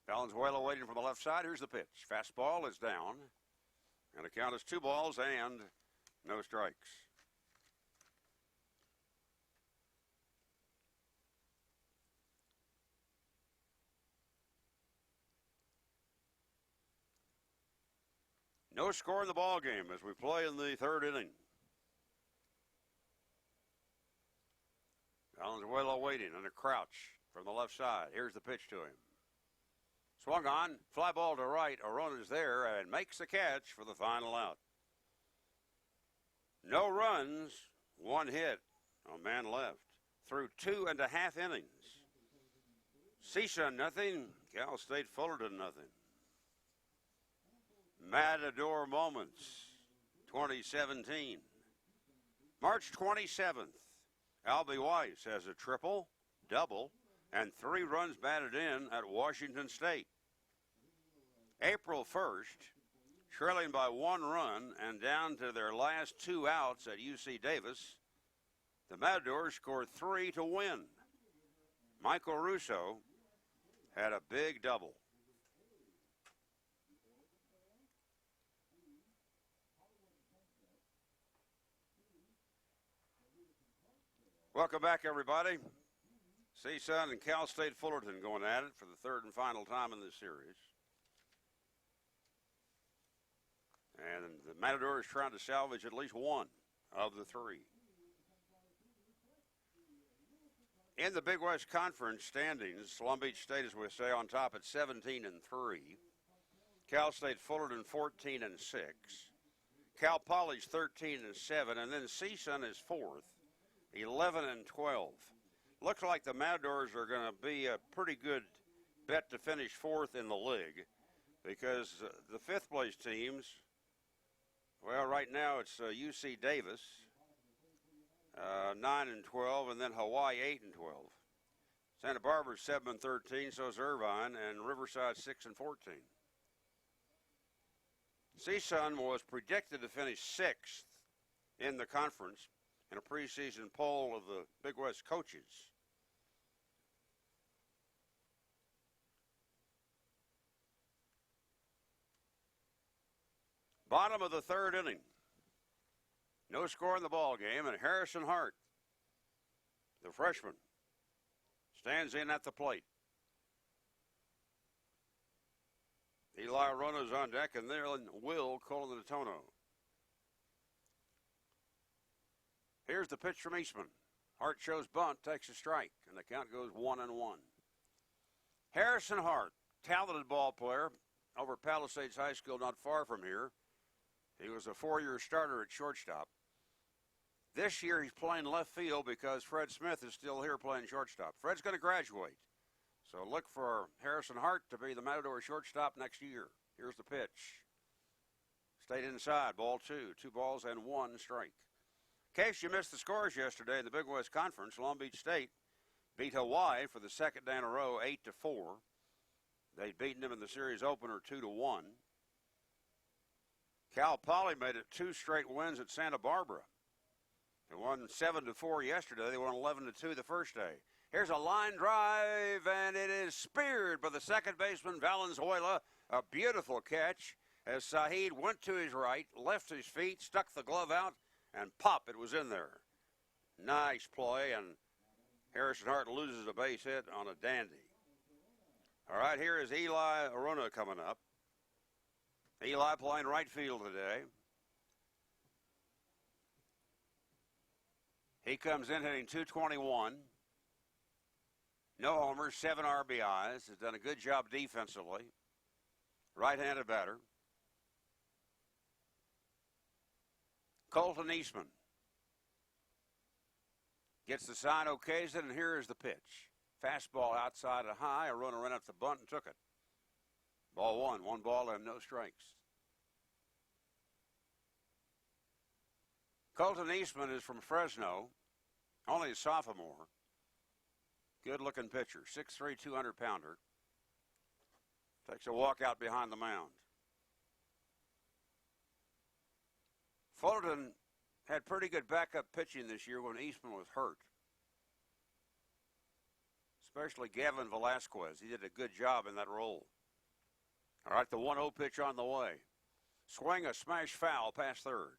Valenzuela waiting from the left side. Here's the pitch. Fastball is down. And the count is 2 balls and no strikes. No score in the ball game as we play in the 3rd inning. Valenzuela waiting on a crouch from the left side. Here's the pitch to him. Swung on, fly ball to right. Arona's there and makes the catch for the final out. No runs, 1 hit, a man left through 2.5 innings. CSUN nothing, Cal State Fullerton nothing. Matador Moments 2017. March 27th, Albie Weiss has a triple, double, and 3 runs batted in at Washington State. April 1st, trailing by 1 run and down to their last 2 outs at UC Davis, the Matadors scored 3 to win. Michael Russo had a big double. Welcome back, everybody. CSUN and Cal State Fullerton going at it for the 3rd and final time in this series. And the Matadors trying to salvage at least 1 of the 3. In the Big West Conference standings, Long Beach State, as we say, on top at 17-3. Cal State Fullerton 14-6. Cal Poly's 13-7, and then CSUN is 4th, 11-12. Looks like the Matadors are going to be a pretty good bet to finish 4th in the league, because the 5th place teams, well, right now it's UC Davis, 9-12, and then Hawaii 8-12. Santa Barbara's 7-13, so is Irvine, and Riverside 6-14. CSUN was predicted to finish 6th in the conference in a preseason poll of the Big West coaches. Bottom of the third inning. No score in the ball game, and Harrison Hart, the freshman, stands in at the plate. Eli Arona's on deck, and then Will Colantonio. Here's the pitch from Eastman. Hart shows bunt, takes a strike, and the count goes 1-1. Harrison Hart, talented ball player over at Palisades High School, not far from here. He was a 4-year starter at shortstop. This year he's playing left field because Fred Smith is still here playing shortstop. Fred's going to graduate. So look for Harrison Hart to be the Matador shortstop next year. Here's the pitch. Stayed inside, ball 2. 2 balls and 1 strike. In case you missed the scores yesterday in the Big West Conference, Long Beach State beat Hawaii for the second day in a row, 8-4. They'd beaten them in the series opener 2-1. Cal Poly made it 2 straight wins at Santa Barbara. They won 7-4 yesterday. They won 11-2 the first day. Here's a line drive, and it is speared by the second baseman, Valenzuela. A beautiful catch as Saeed went to his right, left his feet, stuck the glove out, and pop, it was in there. Nice play, and Harrison Hart loses a base hit on a dandy. All right, here is Eli Arona coming up. Eli playing right field today. He comes in hitting .221. No homers, 7 RBIs. Has done a good job defensively. Right-handed batter. Colton Eastman gets the sign, okays it, and here is the pitch. Fastball outside of high. Arona ran up the bunt and took it. Ball 1, 1 ball and no strikes. Colton Eastman is from Fresno, only a sophomore. Good-looking pitcher, 6'3", 200-pounder. Takes a walk out behind the mound. Fullerton had pretty good backup pitching this year when Eastman was hurt. Especially Gavin Velasquez. He did a good job in that role. All right, the 1-0 pitch on the way. Swing, a smash foul past third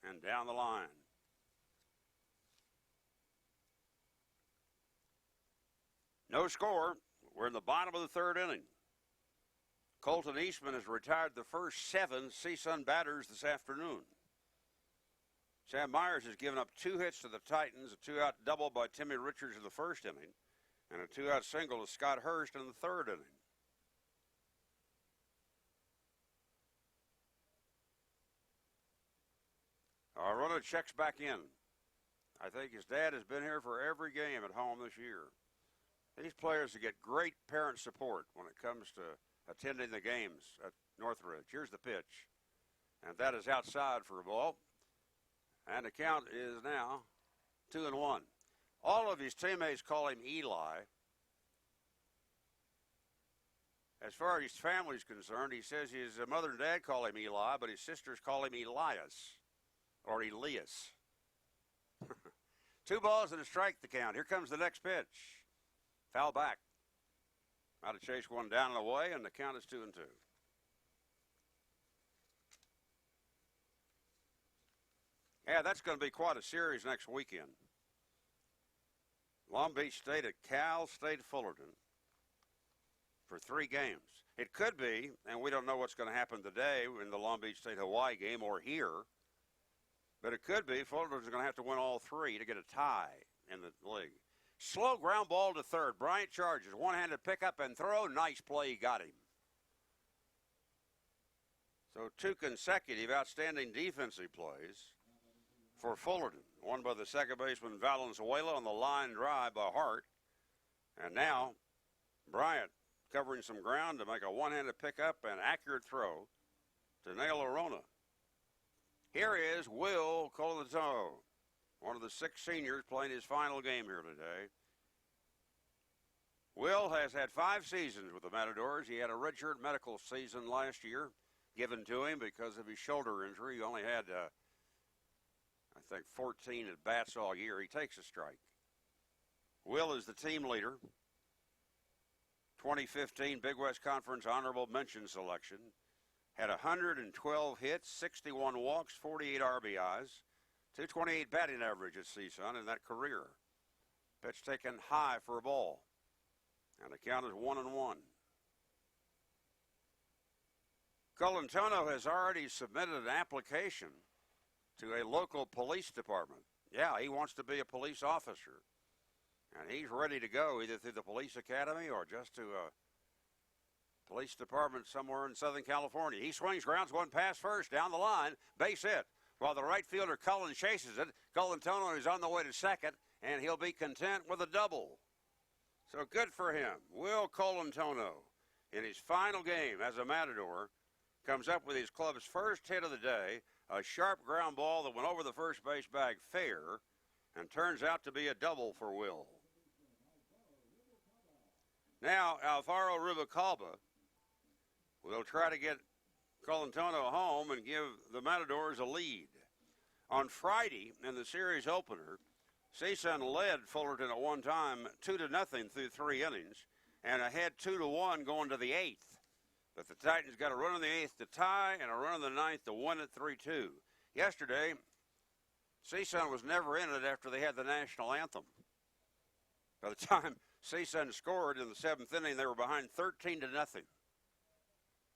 and down the line. No score. We're in the bottom of the third inning. Colton Eastman has retired the first 7 CSUN batters this afternoon. Sam Myers has given up 2 hits to the Titans, a 2-out double by Timmy Richards in the first inning, and a 2-out single to Scott Hurst in the third inning. Arona checks back in. I think his dad has been here for every game at home this year. These players get great parent support when it comes to attending the games at Northridge. Here's the pitch, and that is outside for a ball. And the count is now 2-1. All of his teammates call him Eli. As far as his family is concerned, he says his mother and dad call him Eli, but his sisters call him Elias or Elias. 2 balls and a strike the count. Here comes the next pitch. Foul back. Out of chase one down and away, and the count is 2-2. Yeah, that's going to be quite a series next weekend. Long Beach State at Cal State Fullerton for 3 games. It could be, and we don't know what's going to happen today in the Long Beach State-Hawaii game or here, but it could be Fullerton's going to have to win all 3 to get a tie in the league. Slow ground ball to third. Bryant charges. One-handed pickup and throw. Nice play. He got him. So 2 consecutive outstanding defensive plays for Fullerton. One by the second baseman Valenzuela on the line drive by Hart. And now Bryant covering some ground to make a one-handed pickup and accurate throw to nail Arona. Here is Will Colantonio, one of the 6 seniors playing his final game here today. Will has had 5 seasons with the Matadors. He had a redshirt medical season last year given to him because of his shoulder injury. He only had, I I think 14 at bats all year. He takes a strike. Will is the team leader. 2015 Big West Conference honorable mention selection. Had 112 hits, 61 walks, 48 RBIs, 228 batting average at CSUN in that career. Pitch taken high for a ball. And the count is 1-1. Colantonio has already submitted an application to a local police department. Yeah, he wants to be a police officer. And he's ready to go either through the police academy or just to a police department somewhere in Southern California. He swings, grounds one pass first, down the line, base hit. While the right fielder Cullen chases it, Colantonio is on the way to second, and he'll be content with a double. So good for him. Will Colantonio, in his final game as a Matador, comes up with his club's first hit of the day, a sharp ground ball that went over the first base bag fair, and turns out to be a double for Will. Now, Alvaro Rubalcaba will try to get Colantonio home and give the Matadors a lead. On Friday, in the series opener, CSUN led Fullerton at one time 2-0 through 3 innings and ahead 2-1 going to the 8th. But the Titans got a run in the 8th to tie and a run in the 9th to win it 3-2. Yesterday, CSUN was never in it after they had the national anthem. By the time CSUN scored in the 7th inning, they were behind 13-0.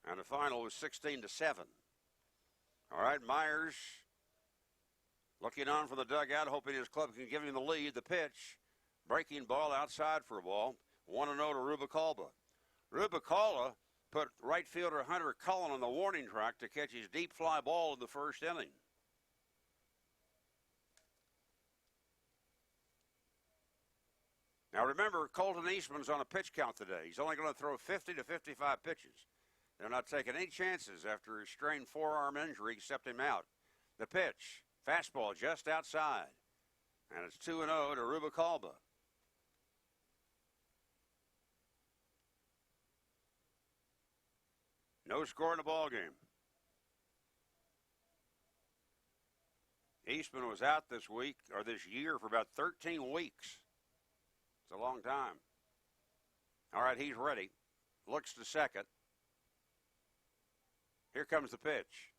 And the final was 16-7. All right, Myers looking on from the dugout, hoping his club can give him the lead. The pitch, breaking ball outside for a ball. 1-0 to Rubalcaba. Rubalcaba put right fielder Hunter Cullen on the warning track to catch his deep fly ball in the first inning. Now remember, Colton Eastman's on a pitch count today. He's only going to throw 50 to 55 pitches. They're not taking any chances after his strained forearm injury kept him out. The pitch, fastball just outside. And it's 2-0 to Rubalcaba. No score in the ball game. Eastman was out this week, or this year, for about 13 weeks. It's a long time. All right, he's ready. Looks to second. Here comes the pitch.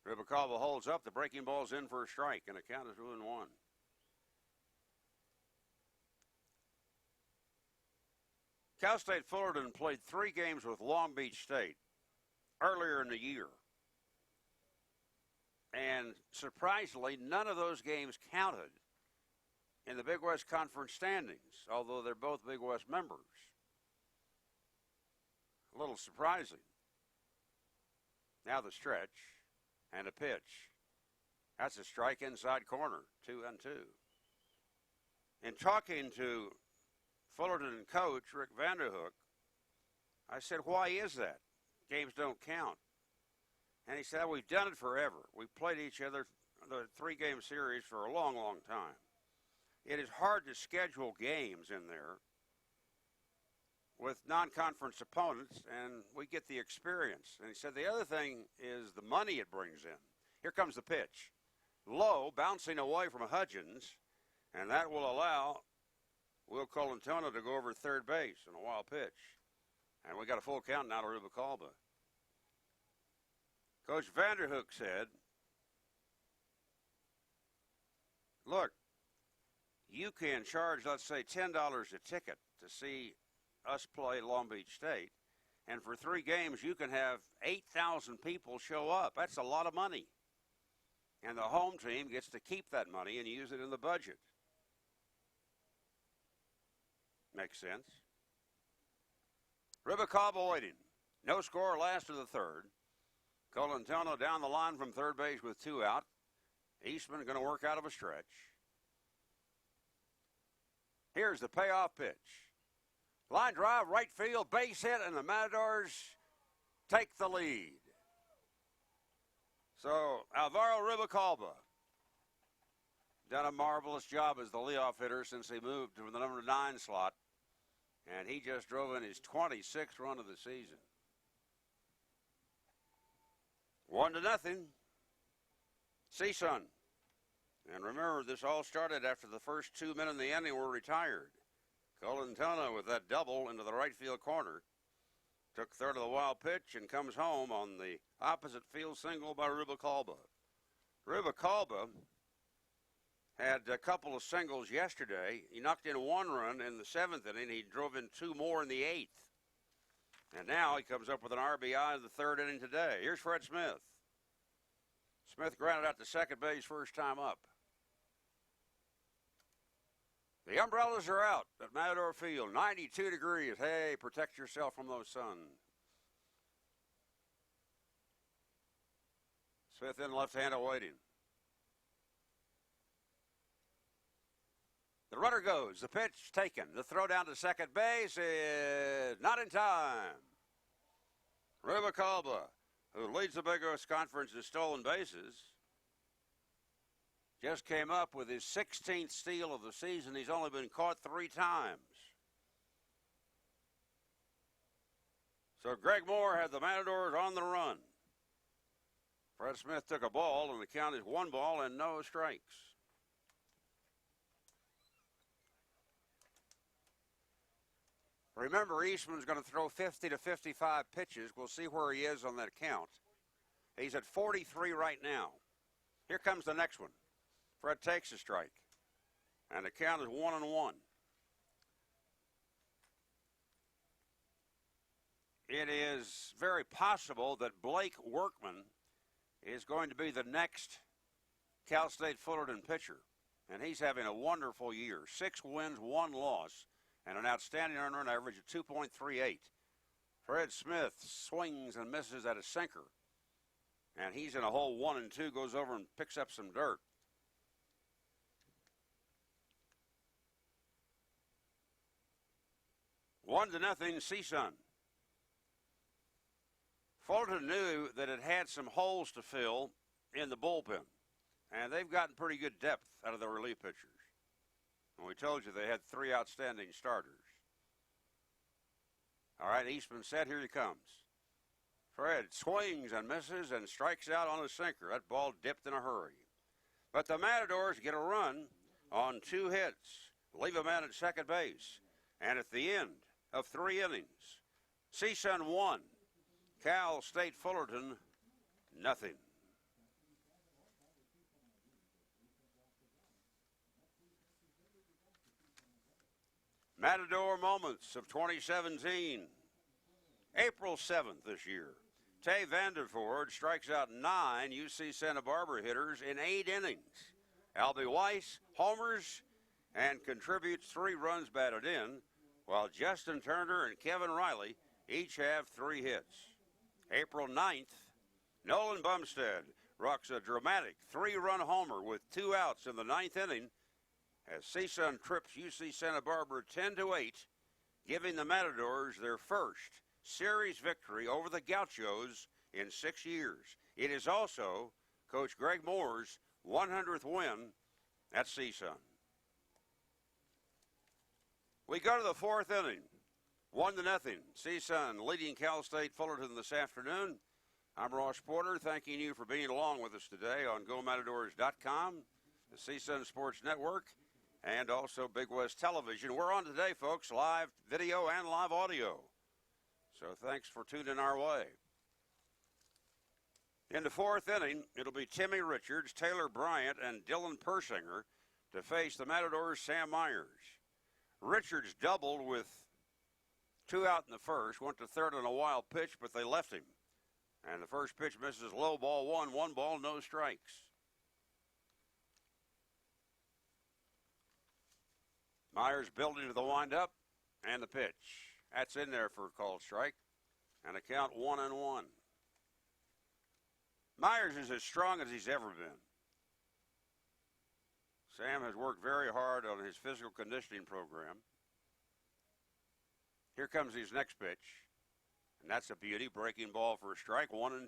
Rubalcaba holds up. The breaking ball's in for a strike, and the count is 2-1. Cal State Fullerton played 3 games with Long Beach State earlier in the year. And surprisingly, none of those games counted in the Big West Conference standings, although they're both Big West members. A little surprising. Now the stretch and a pitch. That's a strike inside corner, 2-2. In talking to Fullerton coach Rick Vanderhook, I said, why is that? Games don't count. And he said, we've done it forever. We've played each other the 3-game series for a long, long time. It is hard to schedule games in there with non-conference opponents, and we get the experience. And he said the other thing is the money it brings in. Here comes the pitch. Low, bouncing away from Hudgens, and that will allow Will Colantonio to go over third base in a wild pitch. And we got a full count now to Rubalcaba. Coach Vanderhook said, look, you can charge, let's say, $10 a ticket to see us play Long Beach State, and for 3 games you can have 8,000 people show up. That's a lot of money. And the home team gets to keep that money and use it in the budget. Makes sense. Rubalcaba waiting. No score, last of the third. Colantonio down the line from third base with 2 out. Eastman going to work out of a stretch. Here's the payoff pitch. Line drive, right field, base hit, and the Matadors take the lead. So Alvaro Rubalcaba done a marvelous job as the leadoff hitter since he moved to the number 9 slot, and he just drove in his 26th run of the season. 1-0. CSUN. And remember, this all started after the first 2 men in the inning were retired. Colantona with that double into the right field corner. Took third of the wild pitch and comes home on the opposite field single by Rubalcaba. Rubalcaba had a couple of singles yesterday. He knocked in 1 run in the 7th inning. He drove in 2 more in the 8th. And now he comes up with an RBI in the 3rd inning today. Here's Fred Smith. Smith grounded out to second base first time up. The umbrellas are out at Matador Field. 92 degrees. Hey, protect yourself from those sun. Smith in left-handed waiting. The runner goes. The pitch taken. The throw down to second base is not in time. Rubalcaba, who leads the Big West Conference in stolen bases, just came up with his 16th steal of the season. He's only been caught 3 times. So Greg Moore had the Matadors on the run. Fred Smith took a ball, and the count is 1 ball and no strikes. Remember, Eastman's going to throw 50 to 55 pitches. We'll see where he is on that count. He's at 43 right now. Here comes the next one. Fred takes a strike, and the count is 1-1. It is very possible that Blake Workman is going to be the next Cal State Fullerton pitcher, and he's having a wonderful year. 6 wins, 1 loss, and an outstanding earned run average of 2.38. Fred Smith swings and misses at a sinker, and he's in a hole 1 and 2, goes over and picks up some dirt. One to nothing, CSUN. Fullerton knew that it had some holes to fill in the bullpen, and they've gotten pretty good depth out of the relief pitchers. And we told you they had 3 outstanding starters. All right, Eastman said, here he comes. Fred swings and misses and strikes out on a sinker. That ball dipped in a hurry. But the Matadors get a run on 2 hits, leave a man at second base, and at the end of 3 innings, CSUN 1, Cal State Fullerton nothing. Matador moments of 2017. April 7th this year. Tay Vanderford strikes out 9 UC Santa Barbara hitters in 8 innings. Albie Weiss homers and contributes 3 runs batted in, while Justin Turner and Kevin Riley each have 3 hits. April 9th, Nolan Bumstead rocks a dramatic 3-run homer with 2 outs in the 9th inning as CSUN trips UC Santa Barbara 10-8, giving the Matadors their first series victory over the Gauchos in 6 years. It is also Coach Greg Moore's 100th win at CSUN. We go to the 4th inning, 1-0. CSUN leading Cal State Fullerton this afternoon. I'm Ross Porter, thanking you for being along with us today on GoMatadors.com, the CSUN Sports Network, and also Big West Television. We're on today, folks, live video and live audio. So thanks for tuning our way. In the 4th inning, it'll be Timmy Richards, Taylor Bryant, and Dylan Persinger to face the Matadors' Sam Myers. Richards doubled with 2 out in the first, went to third on a wild pitch, but they left him. And the first pitch misses low, ball 1 ball, no strikes. Myers building to the windup and the pitch. That's in there for a called strike. And a count 1-1. Myers is as strong as he's ever been. Sam has worked very hard on his physical conditioning program. Here comes his next pitch. And that's a beauty. Breaking ball for a strike, 1-2.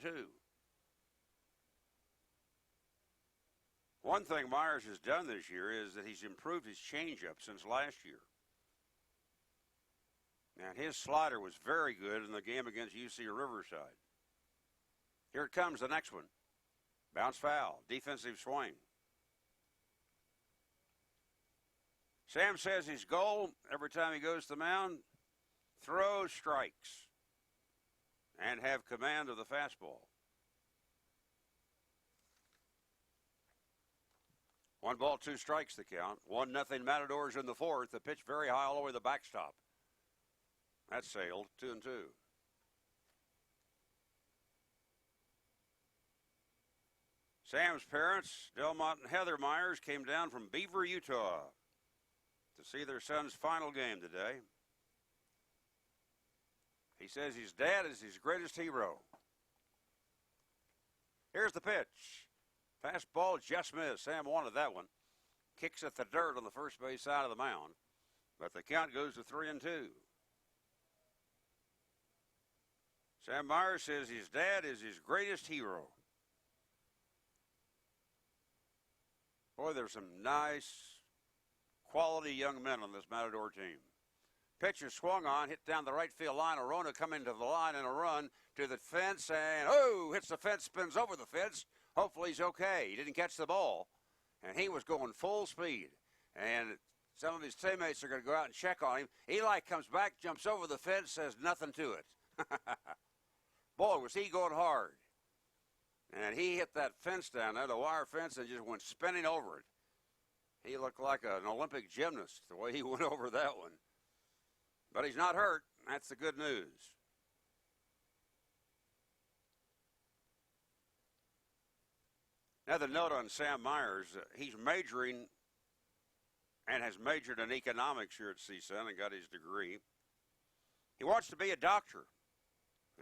One thing Myers has done this year is that he's improved his changeup since last year. And his slider was very good in the game against UC Riverside. Here it comes, the next one. Bounce foul, defensive swing. Sam says his goal every time he goes to the mound, throw strikes and have command of the fastball. 1 ball, 2 strikes the count. 1-0 Matadors in the fourth. The pitch very high all the way to the backstop. That sailed 2-2. Sam's parents, Delmont and Heather Myers, came down from Beaver, Utah to see their son's final game today. He says his dad is his greatest hero. Here's the pitch. Fastball just missed. Sam wanted that one. Kicks at the dirt on the first base side of the mound. But the count goes to 3-2. Sam Myers says his dad is his greatest hero. Boy, there's some nice, quality young men on this Matador team. Pitch is swung on, hit down the right field line. Arona come into the line and a run to the fence, and hits the fence, spins over the fence. Hopefully he's okay. He didn't catch the ball, and he was going full speed. And some of his teammates are going to go out and check on him. Eli comes back, jumps over the fence, says nothing to it. Boy, was he going hard. And he hit that fence down there, the wire fence, and just went spinning over it. He looked like an Olympic gymnast the way he went over that one. But he's not hurt. That's the good news. Another note on Sam Myers. He's majoring and has majored in economics here at CSUN and got his degree. He wants to be a doctor.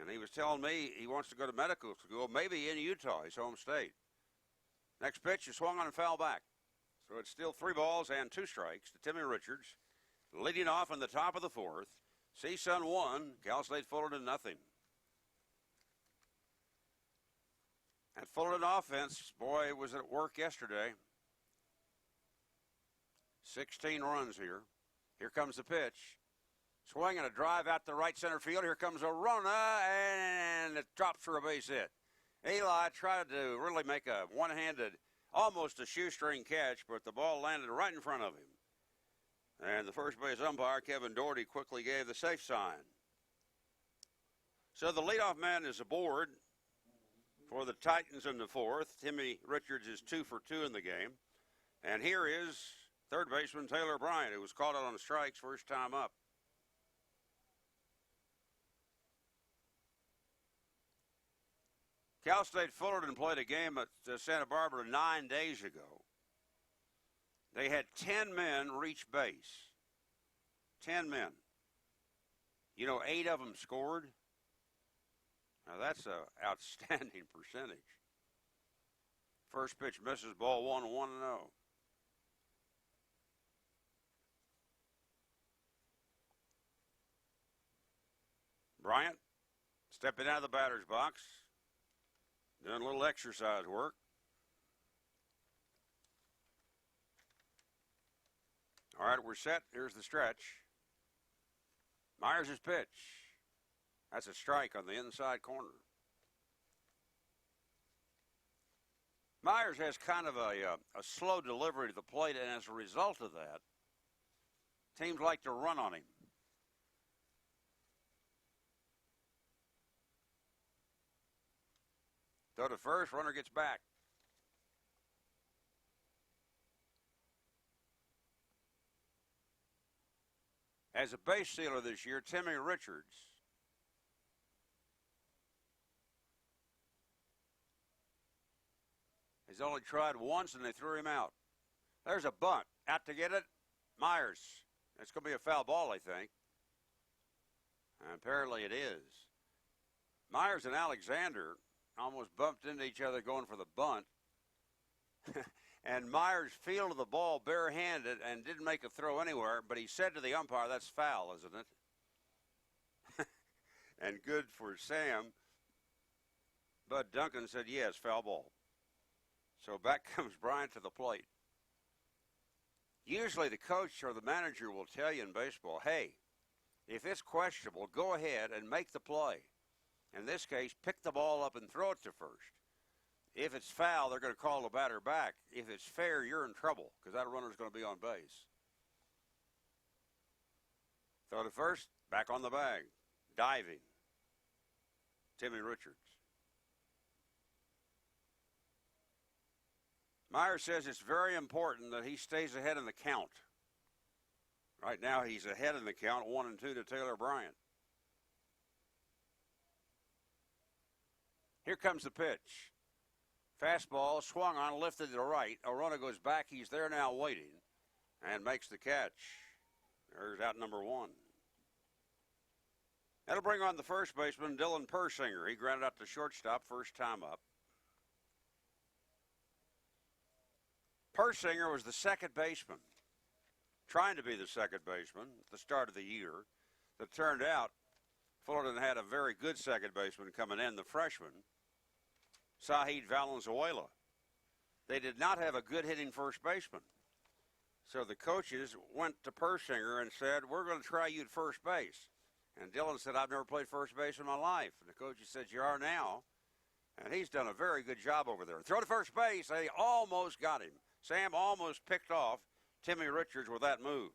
And he was telling me he wants to go to medical school, maybe in Utah, his home state. Next pitch is swung on and foul back. So it's still 3 balls and 2 strikes to Timmy Richards. Leading off in the top of the fourth. CSUN 1, Cal State Fullerton 0. That Fullerton offense, boy, was at work yesterday. 16 runs here. Here comes the pitch. Swing and a drive out to right center field. Here comes a runner, and it drops for a base hit. Eli tried to really make a one-handed, almost a shoestring catch, but the ball landed right in front of him. And the first base umpire, Kevin Doherty, quickly gave the safe sign. So the leadoff man is aboard for the Titans in the fourth. Timmy Richards is 2 for 2 in the game. And here is third baseman Taylor Bryant, who was caught out on strikes first time up. Cal State Fullerton played a game at Santa Barbara 9 days ago. They had 10 men reach base. 10 men. 8 of them scored. Now that's an outstanding percentage. First pitch misses, ball 1-0. Bryant stepping out of the batter's box. Doing a little exercise work. All right, we're set. Here's the stretch. Myers' pitch. That's a strike on the inside corner. Myers has kind of a slow delivery to the plate, and as a result of that, teams like to run on him. Throw to first, runner gets back. As a base stealer this year, Timmy Richards has only tried once and they threw him out. There's a bunt. Out to get it, Myers. It's going to be a foul ball, I think. And apparently it is. Myers and Alexander almost bumped into each other going for the bunt. And Myers fielded the ball barehanded and didn't make a throw anywhere, but he said to the umpire, that's foul, isn't it? And good for Sam. Bud Duncan said, yes, foul ball. So back comes Bryant to the plate. Usually the coach or the manager will tell you in baseball, hey, if it's questionable, go ahead and make the play. In this case, pick the ball up and throw it to first. If it's foul, they're going to call the batter back. If it's fair, you're in trouble because that runner's going to be on base. Throw to first, back on the bag, diving. Timmy Richards. Myers says it's very important that he stays ahead in the count. Right now he's ahead in the count, 1-2 to Taylor Bryant. Here comes the pitch. Fastball swung on, lifted to the right. Arona goes back. He's there now waiting and makes the catch. There's out number 1. That'll bring on the first baseman, Dylan Persinger. He grounded out to shortstop first time up. Persinger was the second baseman, trying to be the second baseman at the start of the year. It turned out Fullerton had a very good second baseman coming in, the freshman, Sahid Valenzuela. They did not have a good hitting first baseman. So the coaches went to Persinger and said, we're going to try you at first base. And Dylan said, I've never played first base in my life. And the coaches said, you are now. And he's done a very good job over there. Throw to first base. They almost got him. Sam almost picked off Timmy Richards with that move.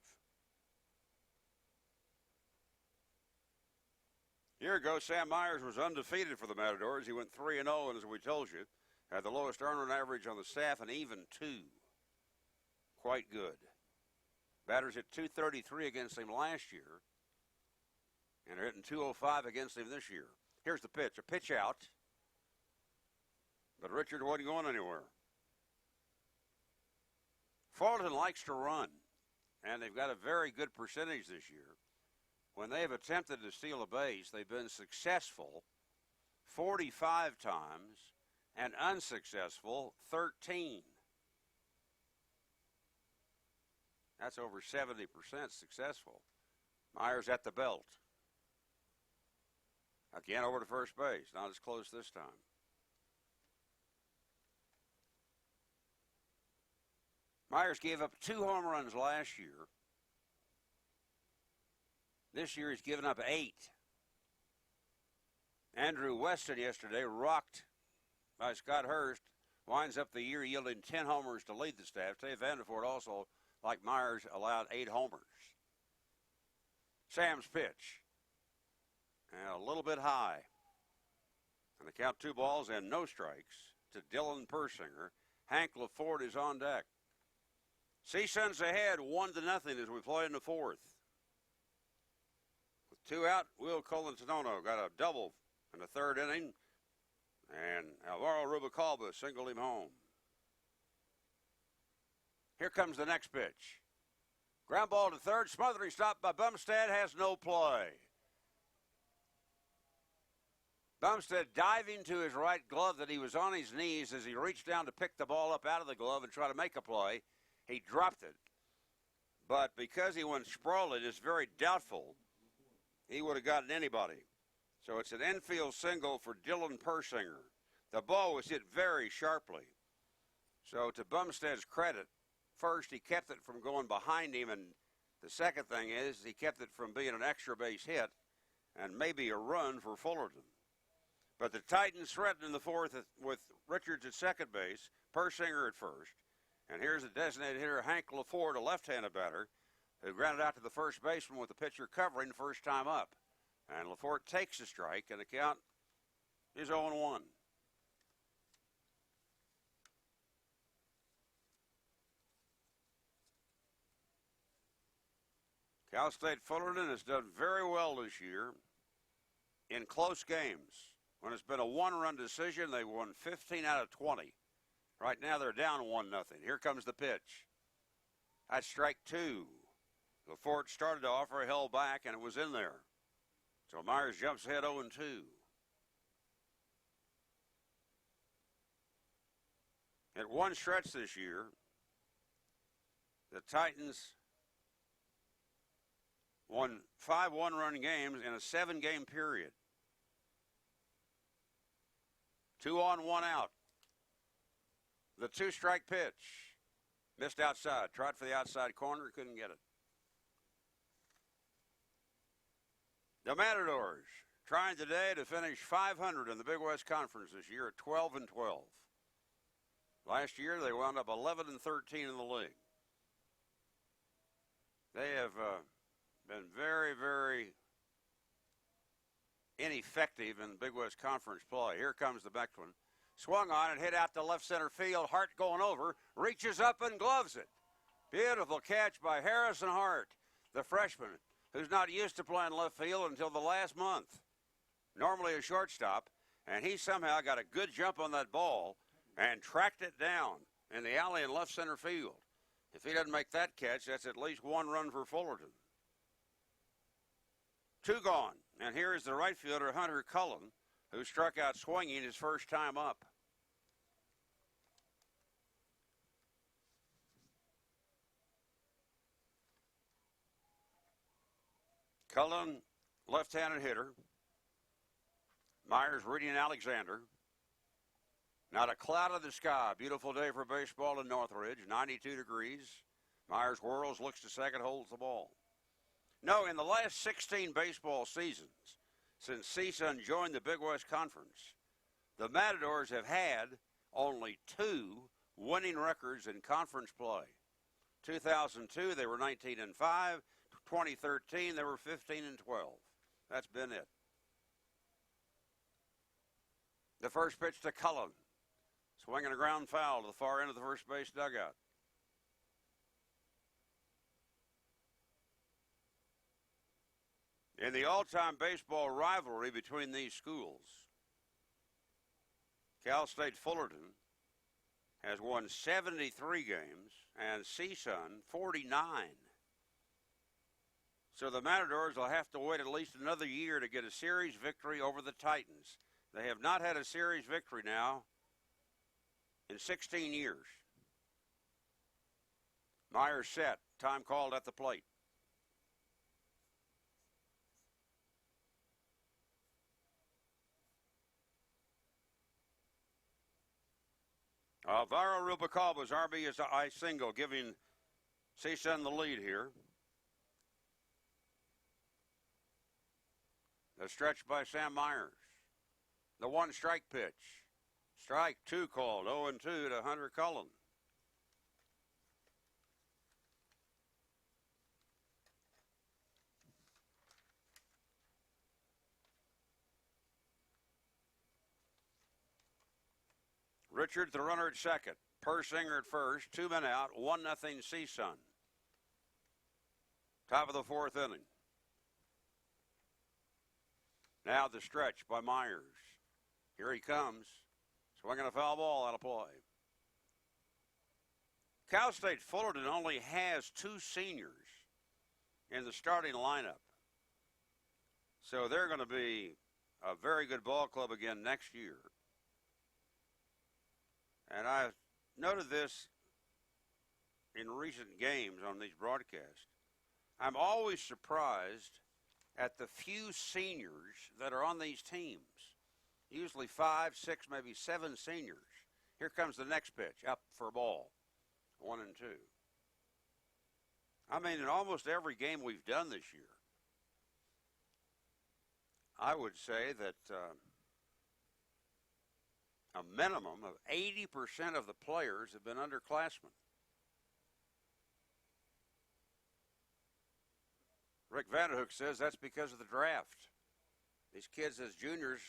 A year ago, Sam Myers was undefeated for the Matadors. He went 3-0, and as we told you, had the lowest earner average on the staff, and even 2. Quite good. Batters hit .233 against him last year, and they're hitting .205 against him this year. Here's the pitch, a pitch out, but Richard wasn't going anywhere. Fullerton likes to run, and they've got a very good percentage this year. When they've attempted to steal a base, they've been successful 45 times and unsuccessful 13. That's over 70% successful. Myers at the belt. Again over to first base. Not as close this time. Myers gave up 2 home runs last year. This year he's given up 8. Andrew Weston yesterday, rocked by Scott Hurst, winds up the year yielding 10 homers to lead the staff. Dave Vanderford also, like Myers, allowed 8 homers. Sam's pitch. And a little bit high. And the count 2 balls and no strikes to Dylan Persinger. Hank LaFord is on deck. CSUN's ahead 1-0 as we play in the 4th. With 2 out, Will Colantinono got a double in the 3rd inning. And Alvaro Rubalcaba singled him home. Here comes the next pitch. Ground ball to 3rd. Smothering stop by Bumstead has no play. Bumstead diving to his right glove that he was on his knees as he reached down to pick the ball up out of the glove and try to make a play. He dropped it. But because he went sprawling, it's very doubtful he would have gotten anybody. So it's an infield single for Dylan Persinger. The ball was hit very sharply. So to Bumstead's credit, first he kept it from going behind him, and the second thing is he kept it from being an extra base hit and maybe a run for Fullerton. But the Titans threatened in the 4th with Richards at second base, Persinger at first. And here's the designated hitter, Hank LaFord, a left-handed batter, who grounded out to the first baseman with the pitcher covering first time up. And LaFord takes the strike, and the count is 0-1. Cal State Fullerton has done very well this year in close games. When it's been a 1-run decision, they won 15 out of 20. Right now they're down 1-0. Here comes the pitch. That's strike 2. LaFort started to offer, held back, and it was in there. So Myers jumps ahead 0-2. At one stretch this year, the Titans won 5 one-run games in a 7-game period. 2 on, 1 out. The 2-strike pitch. Missed outside. Tried for the outside corner. Couldn't get it. The Matadors trying today to finish 500 in the Big West Conference this year at 12-12. Last year they wound up 11-13 in the league. They have been very, very ineffective in Big West Conference play. Here comes the next one. Swung on and hit out to left center field. Hart going over, reaches up and gloves it. Beautiful catch by Harrison Hart, the freshman, who's not used to playing left field until the last month. Normally a shortstop, and he somehow got a good jump on that ball and tracked it down in the alley in left center field. If he doesn't make that catch, that's at least one run for Fullerton. 2 gone, and here is the right fielder, Hunter Cullen, who struck out swinging his first time up. Cullen, left-handed hitter. Myers reading Alexander. Not a cloud in the sky. Beautiful day for baseball in Northridge, 92 degrees. Myers whirls, looks to second, holds the ball. No, in the last 16 baseball seasons, since CSUN joined the Big West Conference, the Matadors have had only 2 winning records in conference play. 2002, they were 19-5. 2013, they were 15-12. That's been it. The first pitch to Cullen. Swinging a ground foul to the far end of the first base dugout. In the all-time baseball rivalry between these schools, Cal State Fullerton has won 73 games and CSUN 49. So the Matadors will have to wait at least another year to get a series victory over the Titans. They have not had a series victory now in 16 years. Myers set. Time called at the plate. Alvaro Rubalcaba's RBI single, giving CSUN the lead here. The stretch by Sam Myers. The 1-strike pitch. Strike 2 called, 0-2 to Hunter Cullen. Richard, the runner at second. Persinger at first. 2 men out. 1-0 CSUN. Top of the 4th inning. Now the stretch by Myers. Here he comes. Swinging a foul ball out of play. Cal State Fullerton only has 2 seniors in the starting lineup. So they're going to be a very good ball club again next year. And I've noted this in recent games on these broadcasts. I'm always surprised at the few seniors that are on these teams. Usually 5, 6, maybe 7 seniors. Here comes the next pitch, up for a ball, 1-2. I mean, in almost every game we've done this year, I would say that a minimum of 80% of the players have been underclassmen. Rick Vanderhook says that's because of the draft. These kids as juniors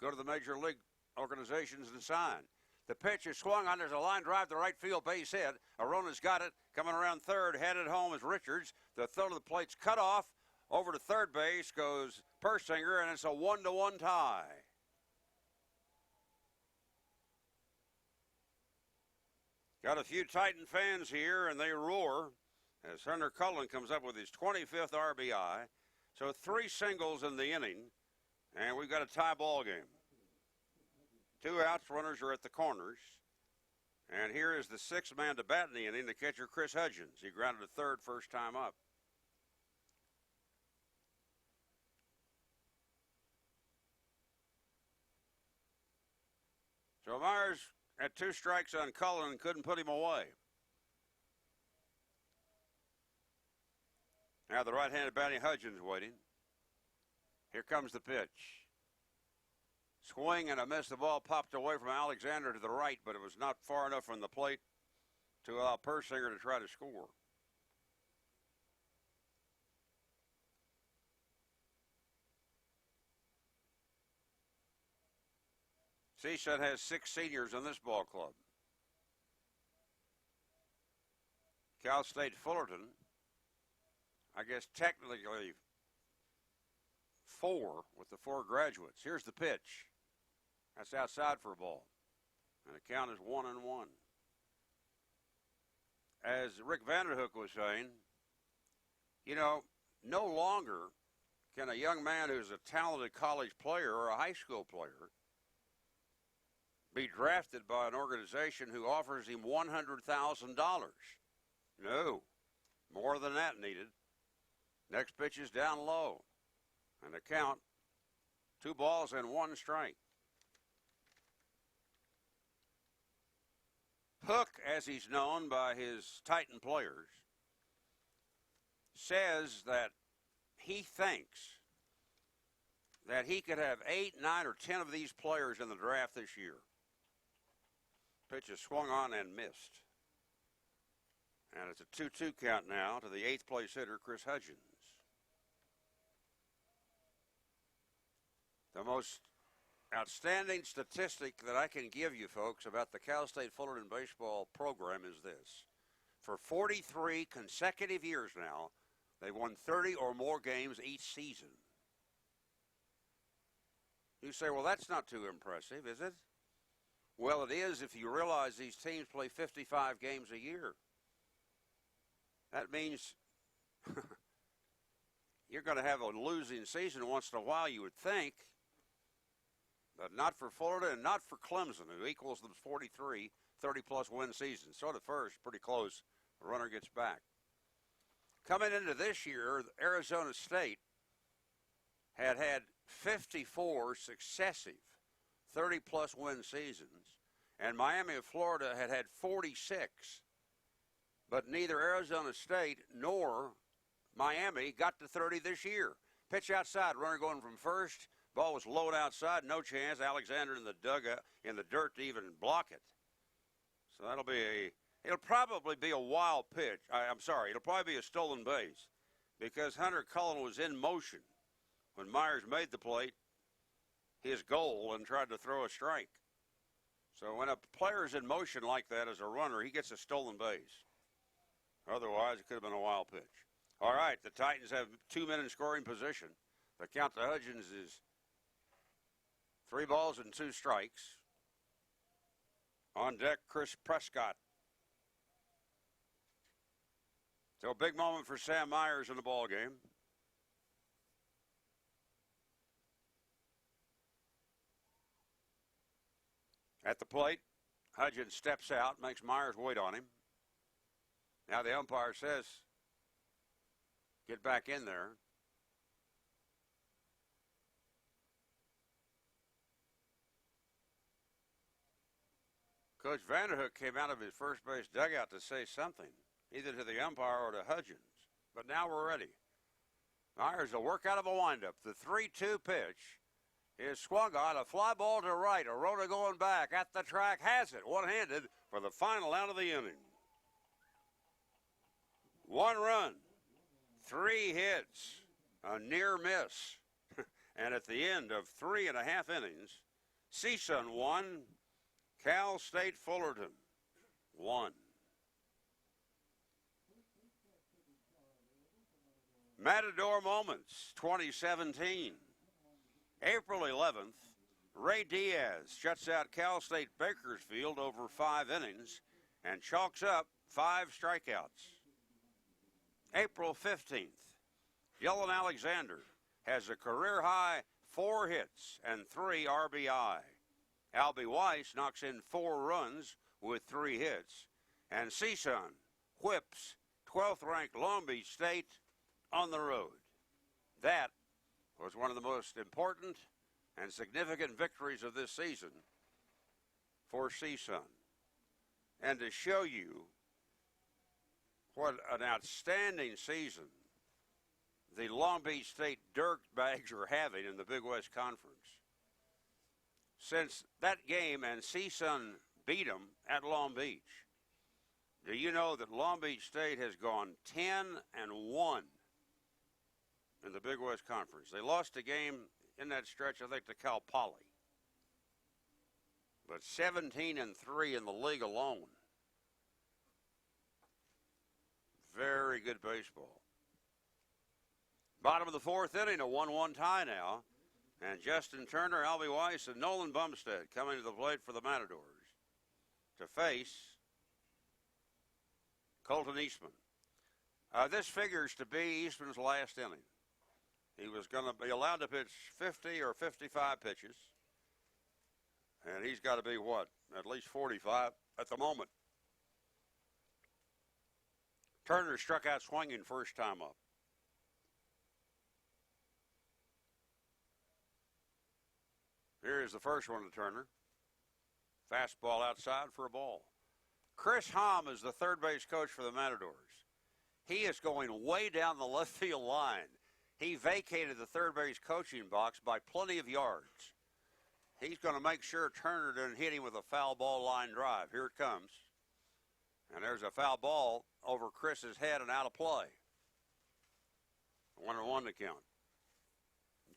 go to the major league organizations and sign. The pitch is swung on. There's a line drive to right field, base hit. Arona's got it. Coming around third, headed home is Richards. The throw to the plate's cut off. Over to third base goes Persinger, and it's a 1-1 tie. Got a few Titan fans here, and they roar as Hunter Cullen comes up with his 25th RBI. So 3 singles in the inning, and we've got a tie ball game. 2 outs, runners are at the corners. And here is the 6th man to bat in the inning, the catcher Chris Hudgens. He grounded to third first time up. So Myers at 2 strikes on Cullen and couldn't put him away. Now the right-handed batting Hudgens waiting. Here comes the pitch. Swing and a miss. The ball popped away from Alexander to the right, but it was not far enough from the plate to allow Persinger to try to score. CSUN has 6 seniors in this ball club. Cal State Fullerton, I guess technically 4 with the 4 graduates. Here's the pitch. That's outside for a ball. And the count is 1-1. As Rick Vanderhook was saying, no longer can a young man who's a talented college player or a high school player be drafted by an organization who offers him $100,000. No, more than that needed. Next pitch is down low. And the count, 2 balls and 1 strike. Hook, as he's known by his Titan players, says that he thinks that he could have 8, 9, or 10 of these players in the draft this year. Pitch is swung on and missed. And it's a 2-2 count now to the 8th place hitter, Chris Hudgens. The most outstanding statistic that I can give you folks about the Cal State Fullerton baseball program is this. For 43 consecutive years now, they've won 30 or more games each season. You say, well, that's not too impressive, is it? Well, it is if you realize these teams play 55 games a year. That means you're going to have a losing season once in a while, you would think. But not for Florida and not for Clemson, who equals the 43 30-plus win season. So the first, pretty close. The runner gets back. Coming into this year, Arizona State had 54 successive 30-plus win seasons, and Miami of Florida had 46. But neither Arizona State nor Miami got to 30 this year. Pitch outside, runner going from first. Ball was low outside, no chance. Alexander in the dugout, in the dirt to even block it. So it'll probably be a wild pitch. It'll probably be a stolen base because Hunter Cullen was in motion when Myers made the plate his goal and tried to throw a strike. So when a player's in motion like that as a runner, he gets a stolen base. Otherwise, it could have been a wild pitch. All right, the Titans have 2 men in scoring position. The count to Hudgens is 3 balls and 2 strikes. On deck, Chris Prescott. So a big moment for Sam Myers in the ball game. At the plate, Hudgens steps out, makes Myers wait on him. Now the umpire says, get back in there. Coach Vanderhook came out of his first base dugout to say something, either to the umpire or to Hudgens. But now we're ready. Myers will work out of a windup. The 3-2 pitch is swung on, a fly ball to right. Arona going back at the track, has it one-handed for the final out of the inning. 1 run, 3 hits, a near miss. And at the end of 3.5 innings, CSUN 1, Cal State Fullerton 1. Matador Moments 2017. April 11th, Ray Diaz shuts out Cal State Bakersfield over 5 innings and chalks up 5 strikeouts. April 15th, Dylan Alexander has a career-high 4 hits and 3 RBI. Albie Weiss knocks in 4 runs with 3 hits. And CSUN whips 12th-ranked Long Beach State on the road. That was one of the most important and significant victories of this season for CSUN. And to show you what an outstanding season the Long Beach State Dirtbags are having in the Big West Conference. Since that game and CSUN beat them at Long Beach, do you know that Long Beach State has gone 10-1 in the Big West Conference? They lost a game in that stretch, I think, to Cal Poly. but 17-3 in the league alone. Very good baseball. Bottom of the fourth inning, a 1-1 tie now. And Justin Turner, Albie Weiss, and Nolan Bumstead coming to the plate for the Matadors to face Colton Eastman. This figures to be Eastman's last inning. He was going to be allowed to pitch 50 or 55 pitches. And he's got to be, what, at least 45 at the moment. Turner struck out swinging first time up. Here is the first one to Turner. Fastball outside for a ball. Chris Hom is the third base coach for the Matadors. He is going way down the left field line. He vacated the third base coaching box by plenty of yards. He's going to make sure Turner doesn't hit him with a foul ball line drive. Here it comes. And there's a foul ball over Chris's head and out of play. 1-1 to count.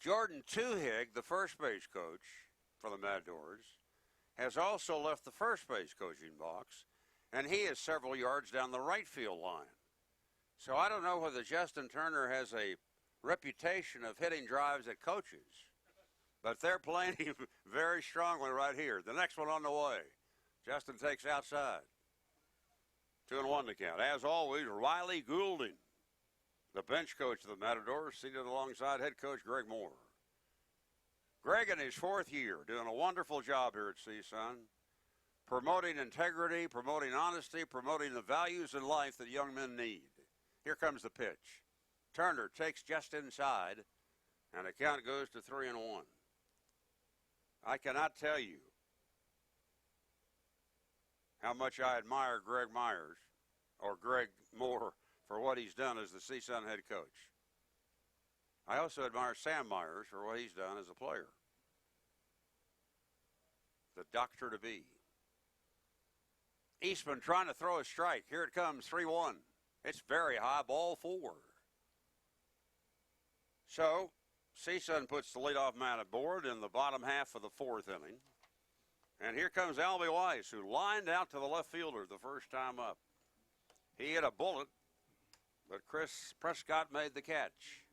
Jordan Tuhig, the first base coach for the Matadors, has also left the first base coaching box, and he is several yards down the right field line. So I don't know whether Justin Turner has a reputation of hitting drives at coaches, but they're playing him very strongly right here. The next one on the way. Justin takes outside. 2-1 to count. As always, Riley Goulding, the bench coach of the Matadors, seated alongside head coach Greg Moore. Greg, in his fourth year, doing a wonderful job here at CSUN, promoting integrity, promoting honesty, promoting the values in life that young men need. Here comes the pitch. Turner takes just inside, and the count goes to 3-1. I cannot tell you how much I admire Greg Myers, or Greg Moore, for what he's done as the CSUN head coach. I also admire Sam Myers for what he's done as a player. The doctor to be. Eastman trying to throw a strike. Here it comes, 3-1. It's very high, ball 4. So, CSUN puts the leadoff man aboard in the bottom half of the fourth inning. And here comes Albie Weiss, who lined out to the left fielder the first time up. He hit a bullet, but Chris Prescott made the catch.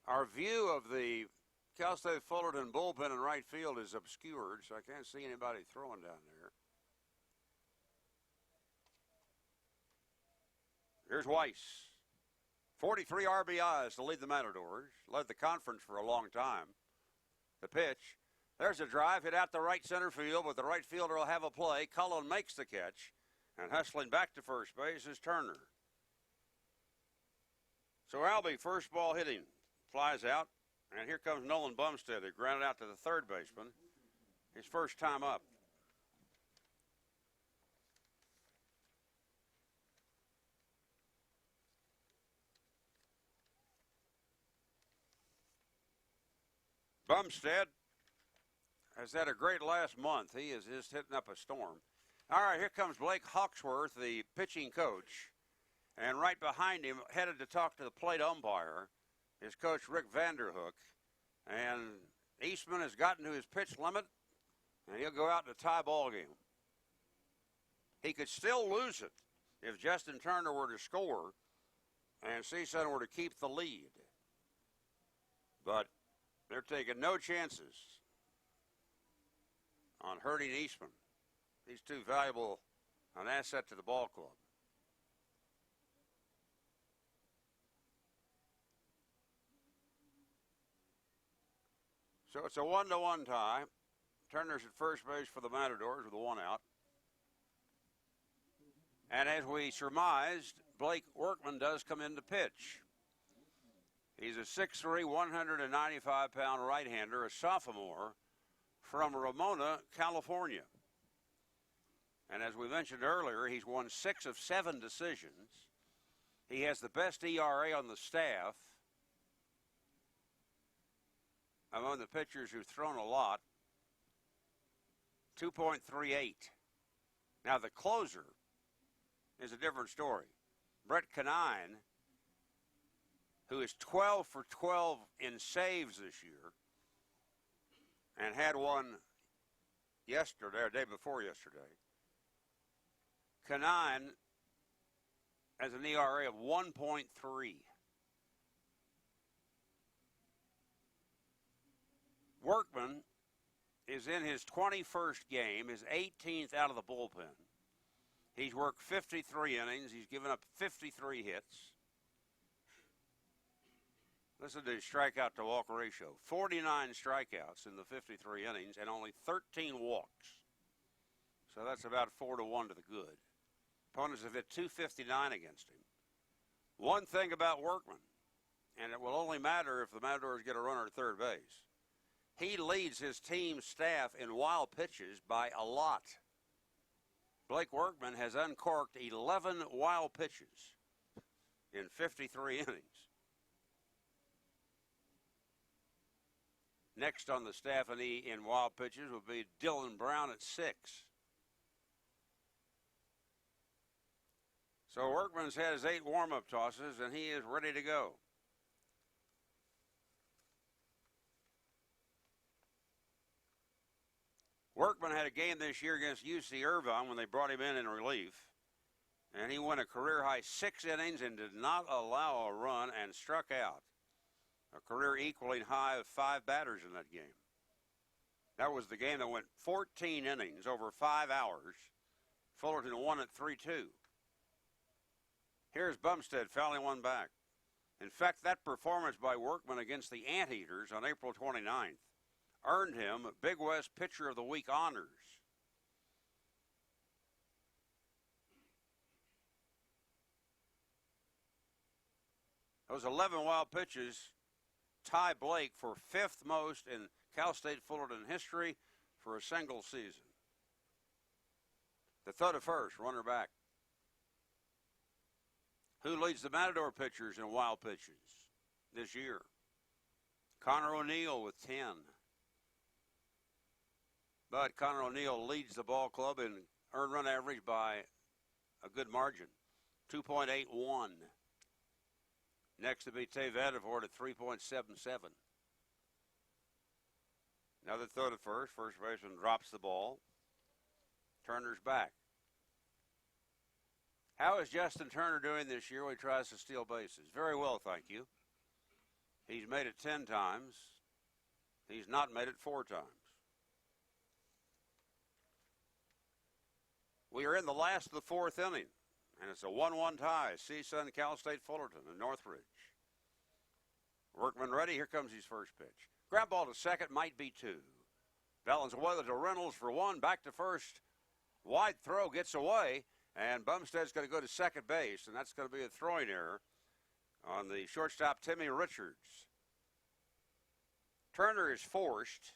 Our view of the Cal State Fullerton bullpen in right field is obscured, so I can't see anybody throwing down there. Here's Weiss. 43 RBIs to lead the Matadors. Led the conference for a long time. The pitch. There's a drive hit out to right center field, but the right fielder will have a play. Cullen makes the catch. And hustling back to first base is Turner. So Albie, first ball hitting, flies out. And here comes Nolan Bumstead, who grounded out to the third baseman. His first time up. Bumstead has had a great last month. He is just hitting up a storm. All right, here comes Blake Hawksworth, the pitching coach. And right behind him, headed to talk to the plate umpire, is Coach Rick Vanderhook. And Eastman has gotten to his pitch limit, and he'll go out in a tie ball game. He could still lose it if Justin Turner were to score and CSUN were to keep the lead. But they're taking no chances on hurting Eastman. He's too valuable an asset to the ball club. So it's a 1-1 tie. Turner's at first base for the Matadors with a 1 out. And as we surmised, Blake Workman does come in to pitch. He's a 6'3", 195-pound right-hander, a sophomore from Ramona, California. And as we mentioned earlier, he's won 6 of 7 decisions. He has the best ERA on the staff among the pitchers who've thrown a lot, 2.38. Now, the closer is a different story. Brett Canine, who is 12 for 12 in saves this year and had one yesterday or day before yesterday. Kanine has an ERA of 1.3. Workman is in his 21st game, his 18th out of the bullpen. He's worked 53 innings. He's given up 53 hits. Listen to his strikeout to walk ratio. 49 strikeouts in the 53 innings and only 13 walks. So that's about 4-1 to the good. Opponents have hit 259 against him. One thing about Workman, and it will only matter if the Matadors get a runner at third base, he leads his team staff in wild pitches by a lot. Blake Workman has uncorked 11 wild pitches in 53 innings. Next on the staff in wild pitches will be Dylan Brown at 6. So Workman's had his 8 warm-up tosses, and he is ready to go. Workman had a game this year against UC Irvine when they brought him in relief. And he went a career-high 6 innings and did not allow a run and struck out. A career equaling high of 5 batters in that game. That was the game that went 14 innings over 5 hours. Fullerton won at 3-2. Here's Bumstead fouling one back. In fact, that performance by Workman against the Anteaters on April 29th earned him Big West Pitcher of the Week honors. Those 11 wild pitches tie Blake for 5th most in Cal State Fullerton history for a single season. The throw to first, runner back. Who leads the Matador pitchers in wild pitches this year? Connor O'Neill with 10. But Connor O'Neill leads the ball club in earned run average by a good margin, 2.81. Next to be Tave Ediford at 3.77. Another throw to first. First baseman drops the ball. Turner's back. How is Justin Turner doing this year when he tries to steal bases? Very well, thank you. He's made it 10 times. He's not made it 4 times. We are in the last of the 4th inning, and it's a 1-1 tie. CSUN, Cal State Fullerton in Northridge. Workman ready. Here comes his first pitch. Ground ball to second, might be 2. Valenzuela to Reynolds for 1. Back to first. Wide throw gets away, and Bumstead's going to go to second base, and that's going to be a throwing error on the shortstop, Timmy Richards. Turner is forced.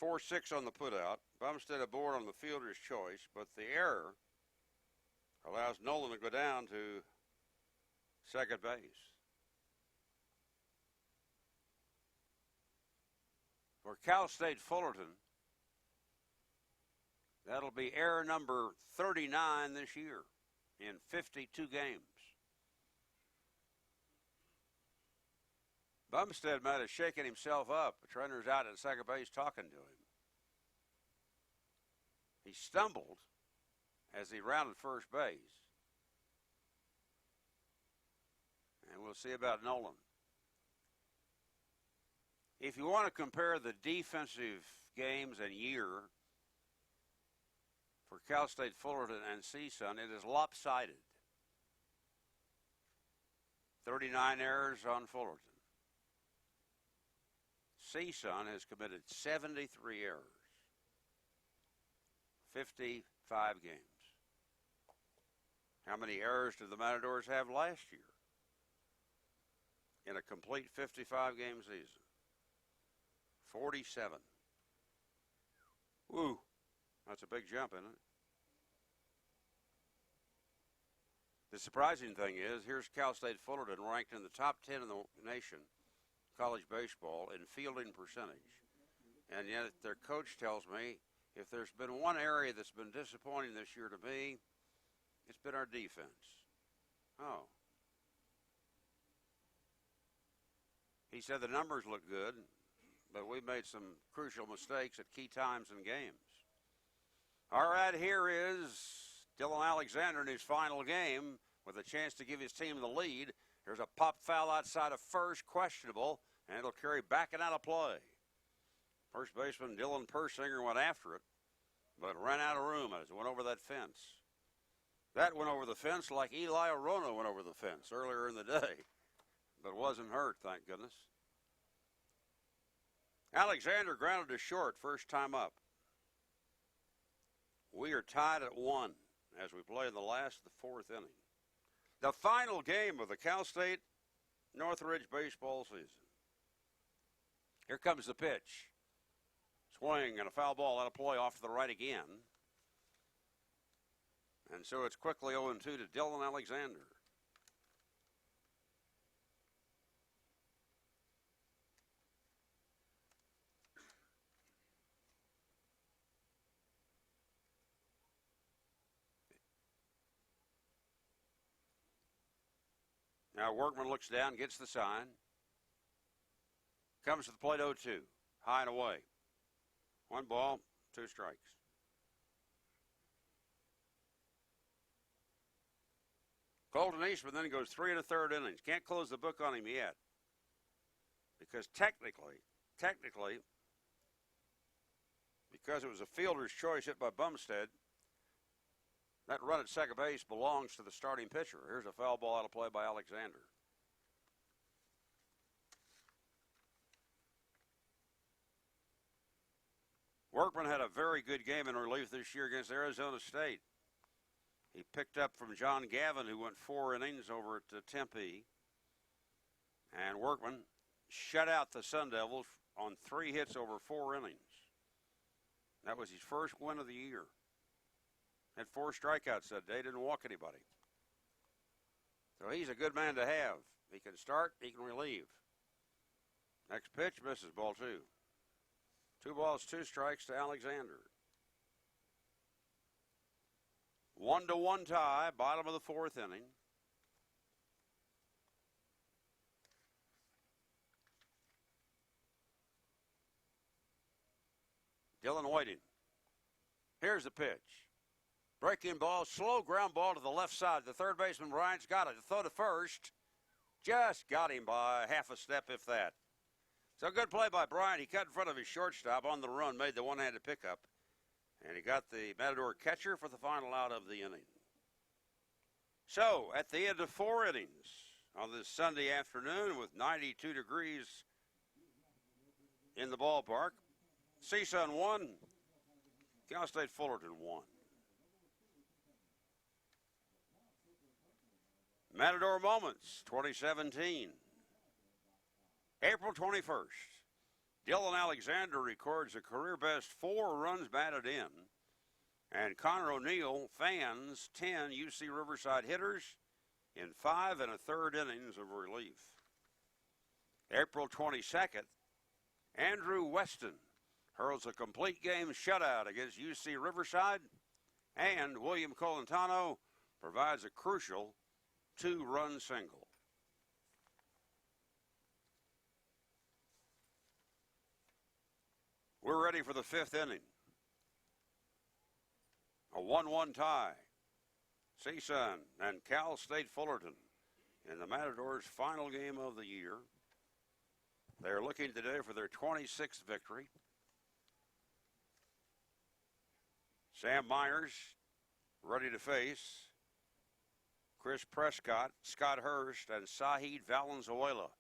4-6 on the putout. Bumstead aboard on the fielder's choice, but the error allows Nolan to go down to second base. For Cal State Fullerton, that'll be error number 39 this year in 52 games. Bumstead might have shaken himself up. The trainer's out at second base talking to him. He stumbled as he rounded first base. And we'll see about Nolan. If you want to compare the defensive games and year for Cal State Fullerton and CSUN, it is lopsided. 39 errors on Fullerton. CSUN has committed 73 errors. 55 games. How many errors did the Matadors have last year in a complete 55-game season? 47. Woo, that's a big jump, isn't it? The surprising thing is, here's Cal State Fullerton ranked in the top 10 in the nation, college baseball, in fielding percentage. And yet their coach tells me, if there's been one area that's been disappointing this year to me, it's been our defense. Oh. He said the numbers look good, but we made some crucial mistakes at key times in games. All right, here is Dylan Alexander in his final game with a chance to give his team the lead. There's a pop foul outside of first, questionable, and it'll carry back and out of play. First baseman Dylan Persinger went after it, but ran out of room as it went over that fence. That went over the fence like Eli Arona went over the fence earlier in the day, but wasn't hurt, thank goodness. Alexander grounded to short first time up. We are tied at 1 as we play in the last of the fourth inning. The final game of the Cal State Northridge baseball season. Here comes the pitch. Swing and a foul ball out of play off to the right again. And so it's quickly 0-2 to Dylan Alexander. Now Workman looks down, gets the sign. Comes to the plate 0-2. High and away. 1 ball, 2 strikes. Colton Eastman then goes 3 1/3 innings. Can't close the book on him yet. Because technically, because it was a fielder's choice hit by Bumstead, that run at second base belongs to the starting pitcher. Here's a foul ball out of play by Alexander. Workman had a very good game in relief this year against Arizona State. He picked up from John Gavin, who went 4 innings over at Tempe. And Workman shut out the Sun Devils on 3 hits over 4 innings. That was his first win of the year. Had 4 strikeouts that day, didn't walk anybody. So he's a good man to have. He can start, he can relieve. Next pitch, misses, ball 2. 2 balls, 2 strikes to Alexander. 1-1 tie, bottom of the 4th inning. Dylan waiting. Here's the pitch. Breaking ball, slow ground ball to the left side. The third baseman, Bryant's got it. The throw to first. Just got him by half a step, if that. So good play by Bryant. He cut in front of his shortstop on the run, made the one-handed pickup. And he got the Matador catcher for the final out of the inning. So, at the end of 4 innings on this Sunday afternoon with 92 degrees in the ballpark, CSUN 1, Cal State Fullerton 1. Matador Moments 2017. April 21st. Dylan Alexander records a career-best 4 runs batted in, and Connor O'Neill fans 10 UC Riverside hitters in 5 1/3 innings of relief. April 22nd, Andrew Weston hurls a complete game shutout against UC Riverside, and William Colantano provides a crucial 2-run single. We're ready for the 5th inning. A 1-1 tie. CSUN and Cal State Fullerton in the Matadors' final game of the year. They're looking today for their 26th victory. Sam Myers ready to face Chris Prescott, Scott Hurst, and Sahid Valenzuela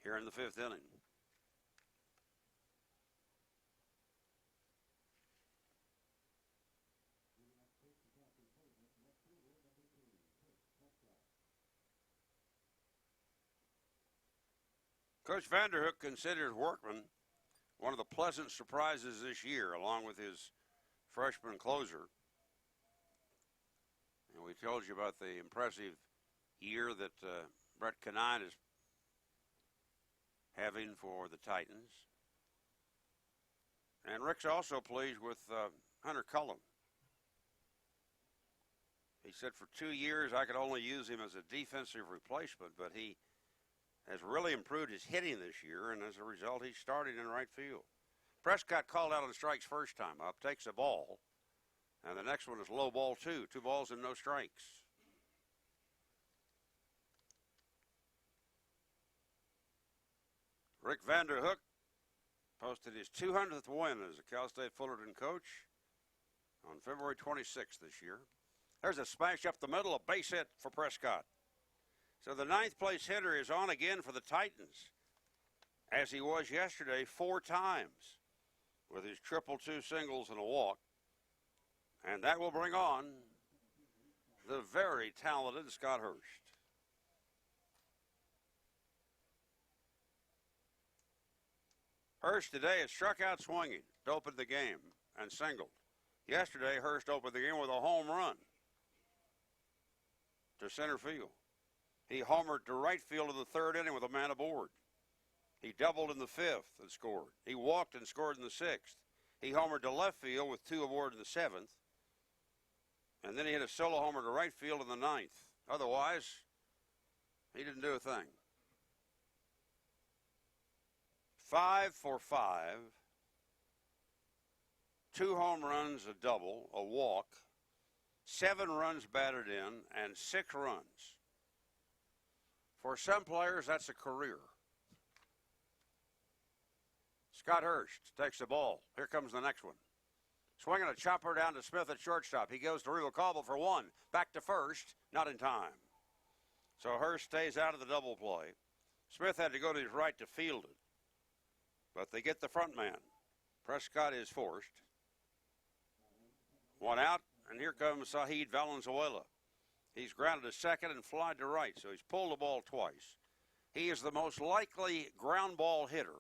here in the 5th inning. Coach Vanderhook considered Workman one of the pleasant surprises this year, along with his freshman closer. And we told you about the impressive year that Brett Canine is having for the Titans. And Rick's also pleased with Hunter Cullen. He said for 2 years I could only use him as a defensive replacement, but he has really improved his hitting this year, and as a result, he's starting in right field. Prescott called out on strikes first time up, takes a ball, and the next one is low ball two. 2 balls and no strikes. Rick Vanderhook posted his 200th win as a Cal State Fullerton coach on February 26th this year. There's a smash up the middle, a base hit for Prescott. So the 9th place hitter is on again for the Titans, as he was yesterday 4 times with his 2-2 singles and a walk. And that will bring on the very talented Scott Hurst. Hurst today has struck out swinging to open the game and singled. Yesterday, Hurst opened the game with a home run to center field. He homered to right field in the 3rd inning with a man aboard. He doubled in the 5th and scored. He walked and scored in the 6th. He homered to left field with 2 aboard in the 7th. And then he hit a solo homer to right field in the 9th. Otherwise, he didn't do a thing. 5 for 5. 2 home runs, a double, a walk, 7 runs batted in, and 6 runs. For some players, that's a career. Scott Hurst takes the ball. Here comes the next one. Swinging a chopper down to Smith at shortstop. He goes to Regal Cobble for 1. Back to first, not in time. So Hurst stays out of the double play. Smith had to go to his right to field it. But they get the front man. Prescott is forced. 1 out, and here comes Sahid Valenzuela. He's grounded to second and flied to right, so he's pulled the ball twice. He is the most likely ground ball hitter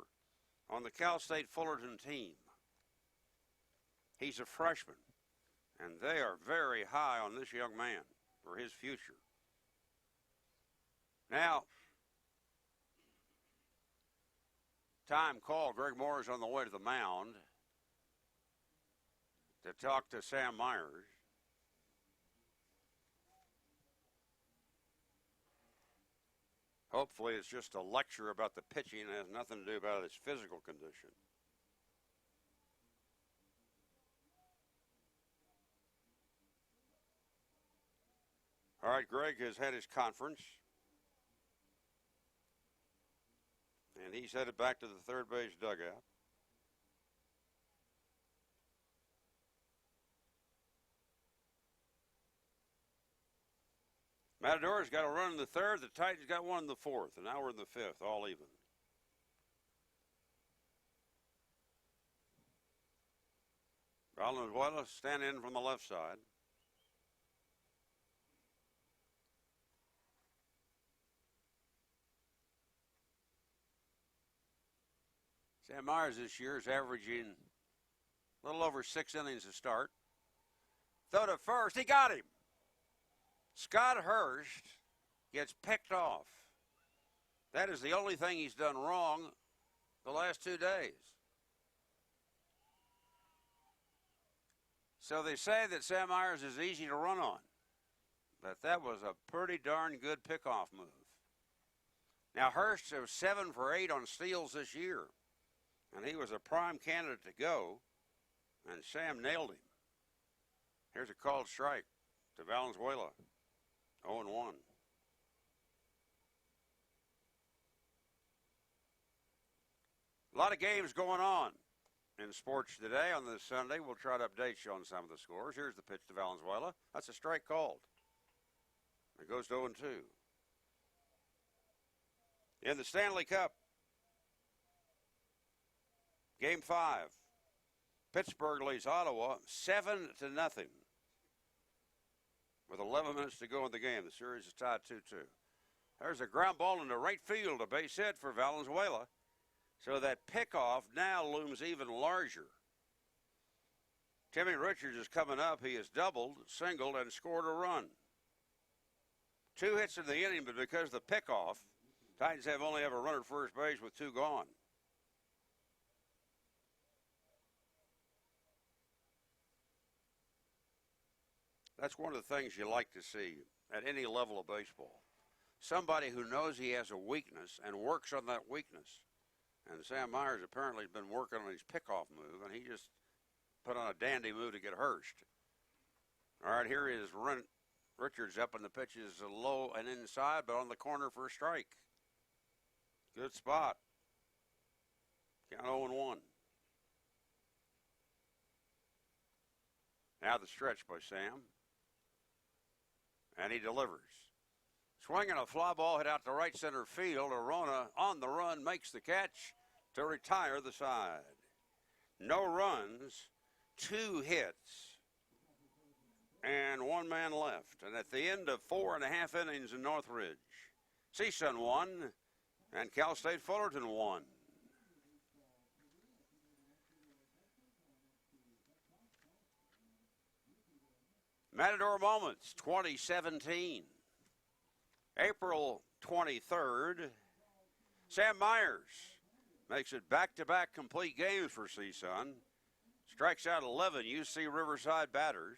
on the Cal State Fullerton team. He's a freshman, and they are very high on this young man for his future. Now, time called. Greg Moore is on the way to the mound to talk to Sam Myers. Hopefully it's just a lecture about the pitching and has nothing to do about his physical condition. All right, Greg has had his conference. And he's headed back to the 3rd base dugout. Matador's got a run in the 3rd. The Titans got 1 in the 4th. And now we're in the 5th, all even. Valenzuela stand in from the left side. Sam Myers this year is averaging a little over 6 innings to start. Throw to first. He got him. Scott Hurst gets picked off. That is the only thing he's done wrong the last 2 days. So they say that Sam Myers is easy to run on. But that was a pretty darn good pickoff move. Now Hurst was 7 for 8 on steals this year. And he was a prime candidate to go. And Sam nailed him. Here's a called strike to Valenzuela. 0-1. A lot of games going on in sports today. On this Sunday, we'll try to update you on some of the scores. Here's the pitch to Valenzuela. That's a strike called. It goes to 0-2. In the Stanley Cup, Game 5. Pittsburgh leads Ottawa 7-0. With 11 minutes to go in the game, the series is tied 2-2. There's a ground ball into right field, a base hit for Valenzuela. So that pickoff now looms even larger. Timmy Richards is coming up. He has doubled, singled, and scored a run. 2 hits in the inning, but because of the pickoff, Titans only have a runner at first base with 2 gone. That's one of the things you like to see at any level of baseball. somebody who knows he has a weakness and works on that weakness. And Sam Myers apparently has been working on his pickoff move, and he just put on a dandy move to get Hurst. All right, here is Richards up, and the pitch is low and inside, but on the corner for a strike. Good spot. Count 0-1. Now the stretch by Sam. And he delivers. Swinging a fly ball hit out to right center field. Arona on the run makes the catch to retire the side. No runs, 2 hits, and 1 man left. And at the end of 4.5 innings in Northridge, CSUN won and Cal State Fullerton won. Matador Moments 2017. April 23rd, Sam Myers makes it back-to-back complete games for CSUN. Strikes out 11 UC Riverside batters.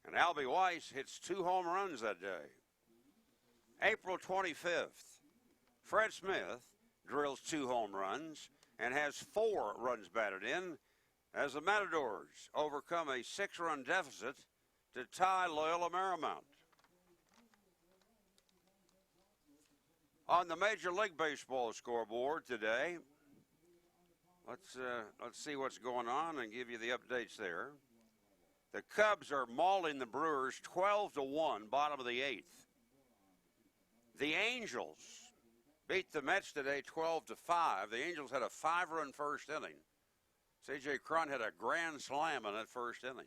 And Albie Weiss hits 2 home runs that day. April 25th, Fred Smith drills 2 home runs and has 4 runs batted in as the Matadors overcome a 6-run deficit to tie Loyola Marymount. On the Major League Baseball scoreboard today, let's see what's going on and give you the updates there. The Cubs are mauling the Brewers 12-1, bottom of the 8th. The Angels beat the Mets today 12-5. The Angels had a 5-run first inning. C.J. Cron had a grand slam in that first inning.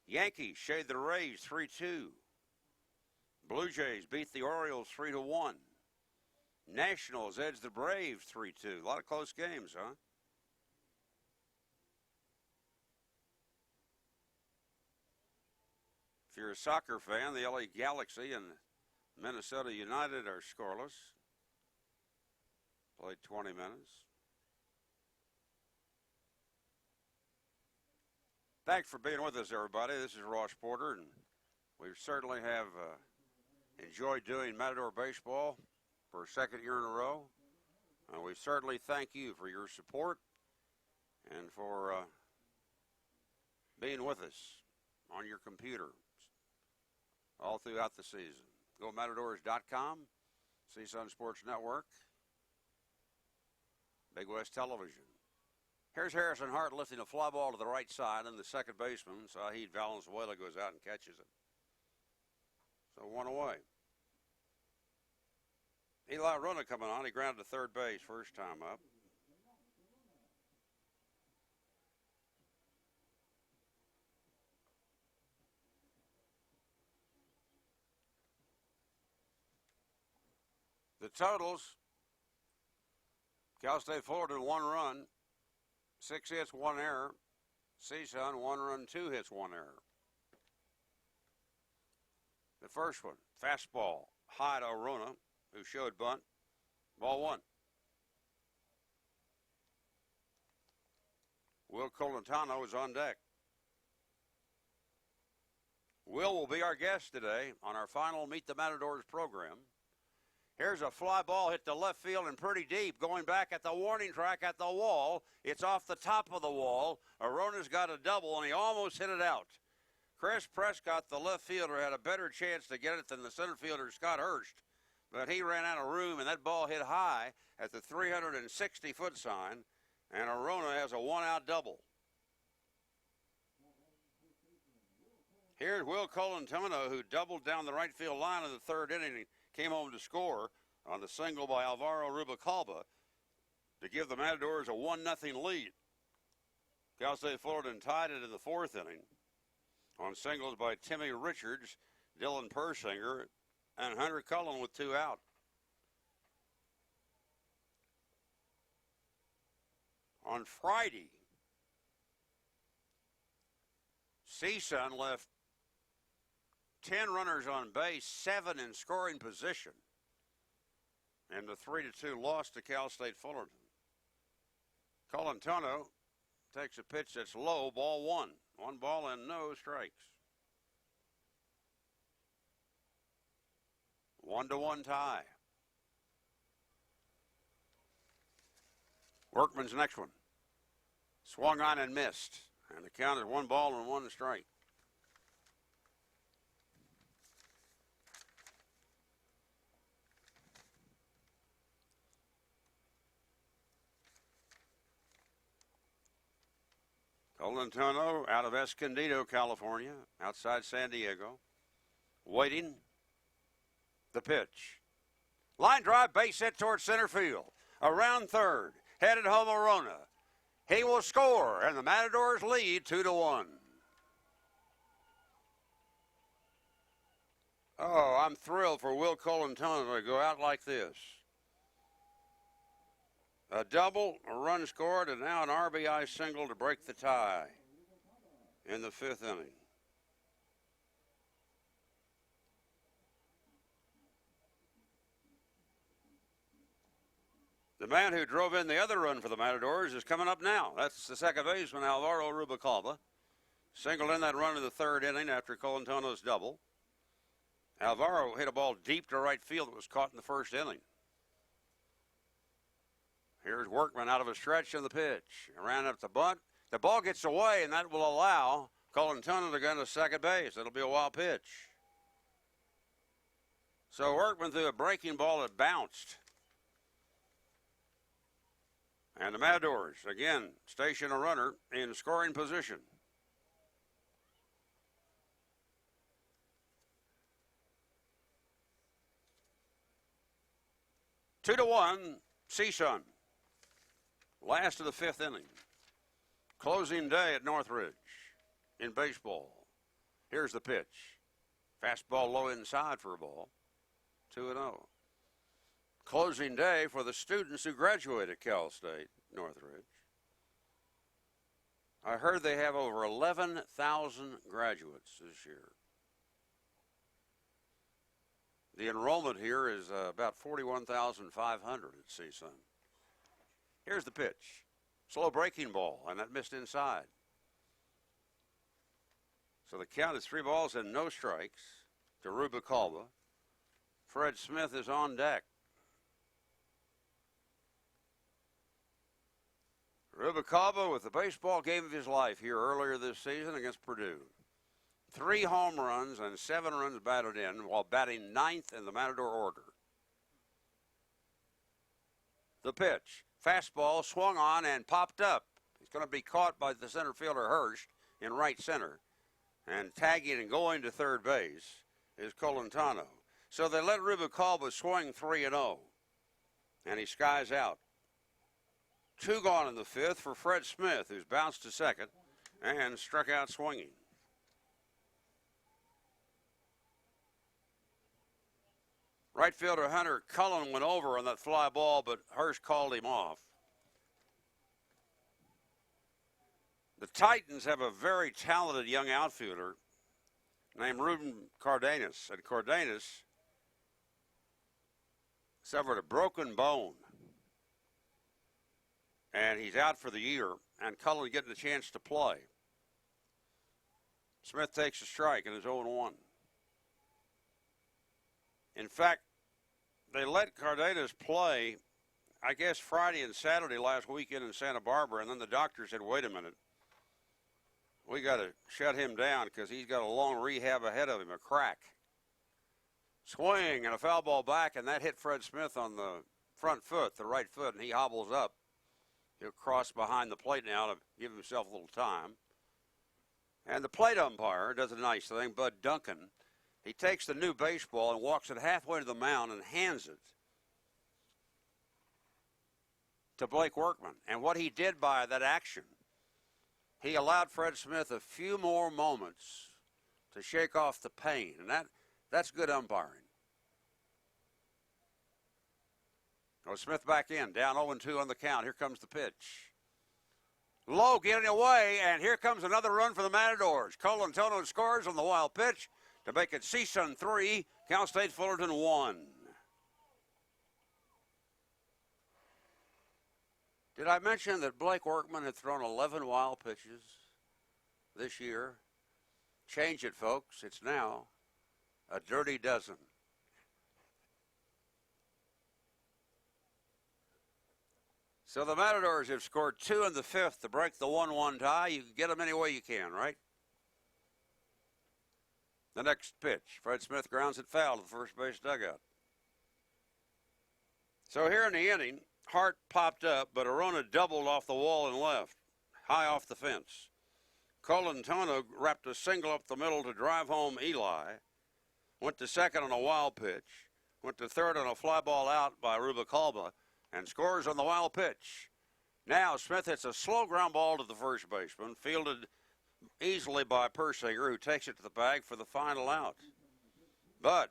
Yankees shade the Rays 3-2. Blue Jays beat the Orioles 3-1. Nationals edged the Braves 3-2. A lot of close games, huh? If you're a soccer fan, the LA Galaxy and Minnesota United are scoreless. Played 20 minutes. Thanks for being with us, everybody. This is Ross Porter, and we certainly have enjoyed doing Matador Baseball for a 2nd year in a row. We certainly thank you for your support and for being with us on your computer all throughout the season. Go Matadors.com, CSUN Sports Network, Big West Television. Here's Harrison Hart lifting a fly ball to the right side, and the second baseman, Sahid Valenzuela, goes out and catches it. So 1 away. Eli Runa coming on. He grounded to third base first time up. The totals: Cal State Fullerton 1 run, 6 hits, 1 error. CSUN 1 run, 2 hits, 1 error. The first one, fastball, high to Arona, who showed bunt. Ball 1. Will Colantano is on deck. Will be our guest today on our final Meet the Matadors program. Here's a fly ball hit to left field and pretty deep, going back at the warning track at the wall. It's off the top of the wall. Arona's got a double, and he almost hit it out. Chris Prescott, the left fielder, had a better chance to get it than the center fielder, Scott Hurst. But he ran out of room, and that ball hit high at the 360-foot sign, and Arona has a 1-out double. Here's Will Colantano, who doubled down the right field line in the 3rd inning and came home to score on the single by Alvaro Rubalcaba to give the Matadors a 1-0 lead. Cal State Fullerton tied it in the 4th inning on singles by Timmy Richards, Dylan Persinger, and Hunter Cullen with 2 out. On Friday, CSUN left 10 runners on base, 7 in scoring position, and the 3-2 loss to Cal State Fullerton. Colantano takes a pitch that's low, ball 1. 1 ball and no strikes. 1-1 tie. Workman's next one. Swung on and missed. And the count is 1 ball and 1 strike. Colantano out of Escondido, California, outside San Diego. Waiting. The pitch. Line drive, base hit towards center field. Around third. Headed home Arona. He will score, and the Matadors lead 2-1. Oh, I'm thrilled for Will Colantano to go out like this. A double, a run scored, and now an RBI single to break the tie in the 5th inning. The man who drove in the other run for the Matadors is coming up now. That's the second baseman, Alvaro Rubalcaba. Singled in that run in the 3rd inning after Colantano's double. Alvaro hit a ball deep to right field that was caught in the 1st inning. Here's Workman out of a stretch in the pitch. Ran up the bunt. The ball gets away, and that will allow Colantano to go to second base. That'll be a wild pitch. So Workman threw a breaking ball that bounced. And the Matadors, again, station a runner in scoring position. Two to one, CSUN. Last of the 5th inning. Closing day at Northridge in baseball. Here's the pitch. Fastball low inside for a ball. 2-0. Closing day for the students who graduated Cal State Northridge. I heard they have over 11,000 graduates this year. The enrollment here is about 41,500 at CSUN. Here's the pitch. Slow breaking ball, and that missed inside. So the count is 3 balls and no strikes to Rubalcaba. Fred Smith is on deck. Rubalcaba with the baseball game of his life here earlier this season against Purdue. 3 home runs and 7 runs batted in while batting 9th in the Matador order. The pitch. Fastball swung on and popped up. It's going to be caught by the center fielder Hirsch in right center. And tagging and going to third base is Colantano. So they let Rubalcaba swing 3-0. And he skies out. 2 gone in the 5th for Fred Smith, who's bounced to second and struck out swinging. Right fielder Hunter Cullen went over on that fly ball, but Hirsch called him off. The Titans have a very talented young outfielder named Ruben Cardenas, and Cardenas suffered a broken bone. And he's out for the year, and Cullen getting a chance to play. Smith takes a strike and is 0-1. In fact, they let Cardenas play, I guess, Friday and Saturday last weekend in Santa Barbara, and then the doctor said, wait a minute, we got to shut him down because he's got a long rehab ahead of him, a crack. Swing and a foul ball back, and that hit Fred Smith on the front foot, the right foot, and he hobbles up. He'll cross behind the plate now to give himself a little time. And the plate umpire does a nice thing, Bud Duncan. He takes the new baseball and walks it halfway to the mound and hands it to Blake Workman. And what he did by that action, he allowed Fred Smith a few more moments to shake off the pain. And that's good umpiring. Oh, Smith back in, down 0-2 on the count. Here comes the pitch. Low getting away, and here comes another run for the Matadors. Colantano scores on the wild pitch to make it CSUN 3, Cal State Fullerton 1. Did I mention that Blake Workman had thrown 11 wild pitches this year? Change it, folks. It's now a dirty dozen. So the Matadors have scored 2 in the 5th to break the 1-1 tie. You can get them any way you can, right? The next pitch, Fred Smith grounds it foul to the first base dugout. So here in the inning, Hart popped up, but Arona doubled off the wall and left, high off the fence. Colantano wrapped a single up the middle to drive home Eli. Went to second on a wild pitch. Went to third on a fly ball out by Rubalcaba and scores on the wild pitch. Now Smith hits a slow ground ball to the first baseman, fielded easily by Persinger, who takes it to the bag for the final out. But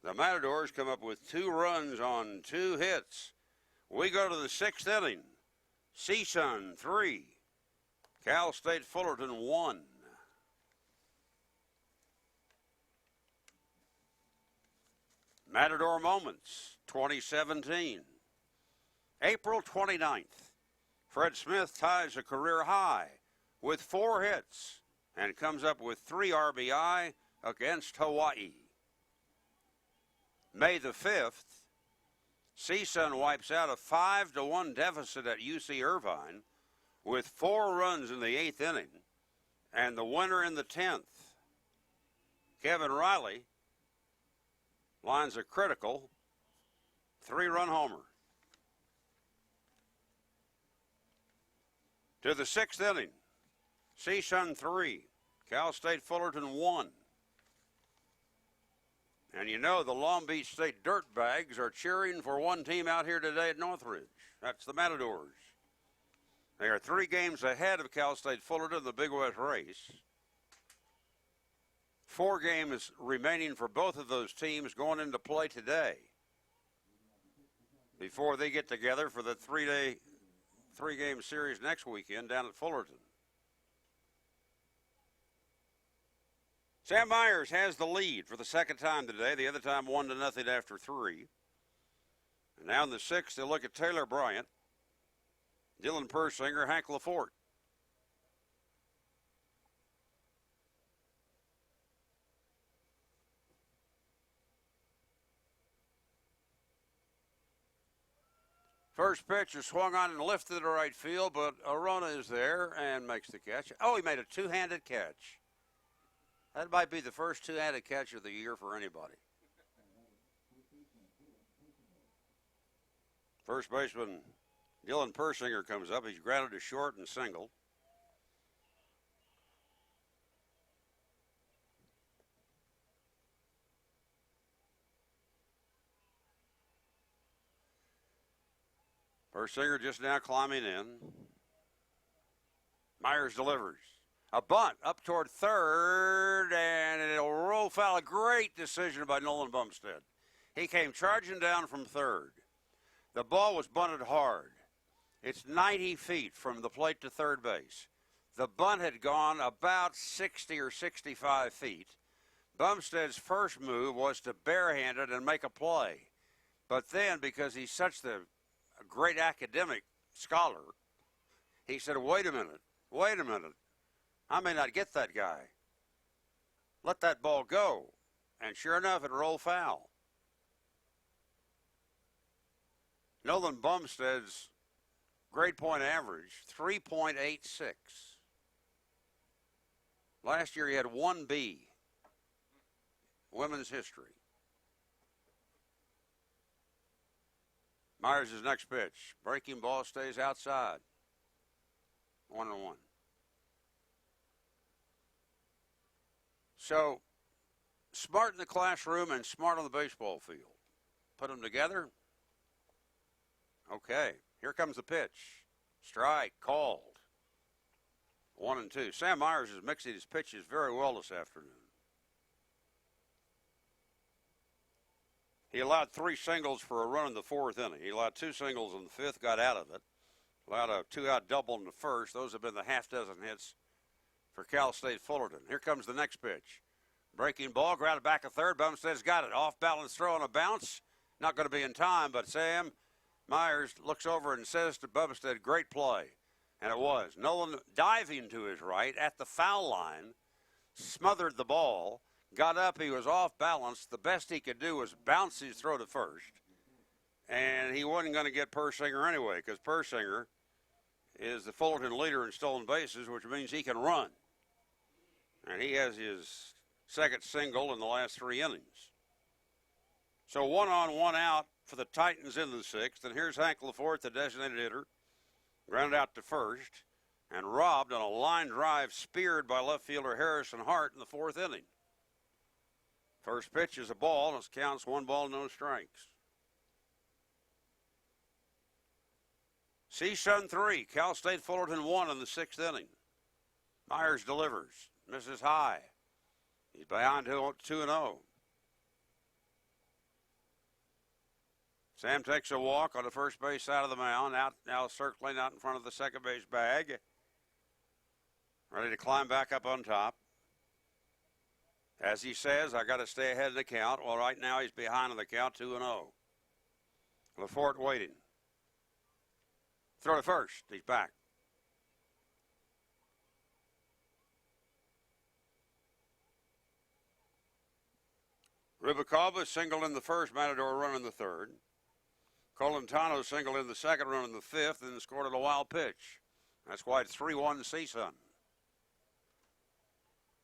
the Matadors come up with 2 runs on 2 hits. We go to the 6th inning. CSUN 3, Cal State Fullerton 1. Matador Moments 2017. April 29th. Fred Smith ties a career high with 4 hits and comes up with 3 RBI against Hawaii. May the 5th, CSUN wipes out a 5-1 deficit at UC Irvine with 4 runs in the 8th inning and the winner in the 10th. Kevin Riley lines a critical 3-run homer. To the 6th inning, CSUN 3, Cal State Fullerton 1. And you know the Long Beach State Dirtbags are cheering for one team out here today at Northridge. That's the Matadors. They are 3 games ahead of Cal State Fullerton in the Big West race. 4 games remaining for both of those teams going into play today before they get together for the 3-game series next weekend down at Fullerton. Sam Myers has the lead for the second time today, the other time 1-0 after 3. And now in the 6th, they look at Taylor Bryant, Dylan Persinger, Hank LaForte. First pitch is swung on and lifted to right field, but Arona is there and makes the catch. Oh, he made a 2-handed catch. That might be the first 2-handed catch of the year for anybody. First baseman Dylan Persinger comes up. He's grounded to short and single. Persinger just now climbing in. Myers delivers. A bunt up toward third, and it'll roll foul. A great decision by Nolan Bumstead. He came charging down from third. The ball was bunted hard. It's 90 feet from the plate to third base. The bunt had gone about 60 or 65 feet. Bumstead's first move was to barehand it and make a play. But then, because he's such a great academic scholar, he said, wait a minute. I may not get that guy. Let that ball go. And sure enough, it rolled foul. Nolan Bumstead's grade point average, 3.86. Last year he had 1B, women's history. Myers' next pitch. Breaking ball stays outside. 1-1. So, smart in the classroom and smart on the baseball field. Put them together. Okay, here comes the pitch. Strike called. 1-2. Sam Myers is mixing his pitches very well this afternoon. He allowed 3 singles for a run in the 4th inning. He allowed 2 singles in the 5th, got out of it. Allowed a 2-out double in the 1st. Those have been the half-dozen hits for Cal State Fullerton. Here comes the next pitch. Breaking ball, grounded back at third. Bumstead's got it. Off-balance throw on a bounce. Not going to be in time, but Sam Myers looks over and says to Bumstead, great play. And it was. Nolan diving to his right at the foul line, smothered the ball, got up, he was off balance. The best he could do was bounce his throw to first. And he wasn't going to get Persinger anyway, because Persinger is the Fullerton leader in stolen bases, which means he can run. And he has his second single in the last 3 innings. So 1 on, 1 out for the Titans in the 6th. And here's Hank LaForte, the designated hitter, grounded out to first and robbed on a line drive speared by left fielder Harrison Hart in the 4th inning. First pitch is a ball, and it counts 1 ball, no strikes. CSUN 3, Cal State Fullerton 1 in the 6th inning. Myers delivers, misses high. He's behind 2-0. Sam takes a walk on the first base side of the mound, out now circling out in front of the second base bag. Ready to climb back up on top. As he says, I got to stay ahead of the count. Well, right now he's behind on the count, 2-0. LaForte waiting. Throw to first. He's back. Rubicava singled in the first, Matador run in the third. Colantano singled in the second, run in the 5th, and scored a wild pitch. That's why it's 3-1 CSUN.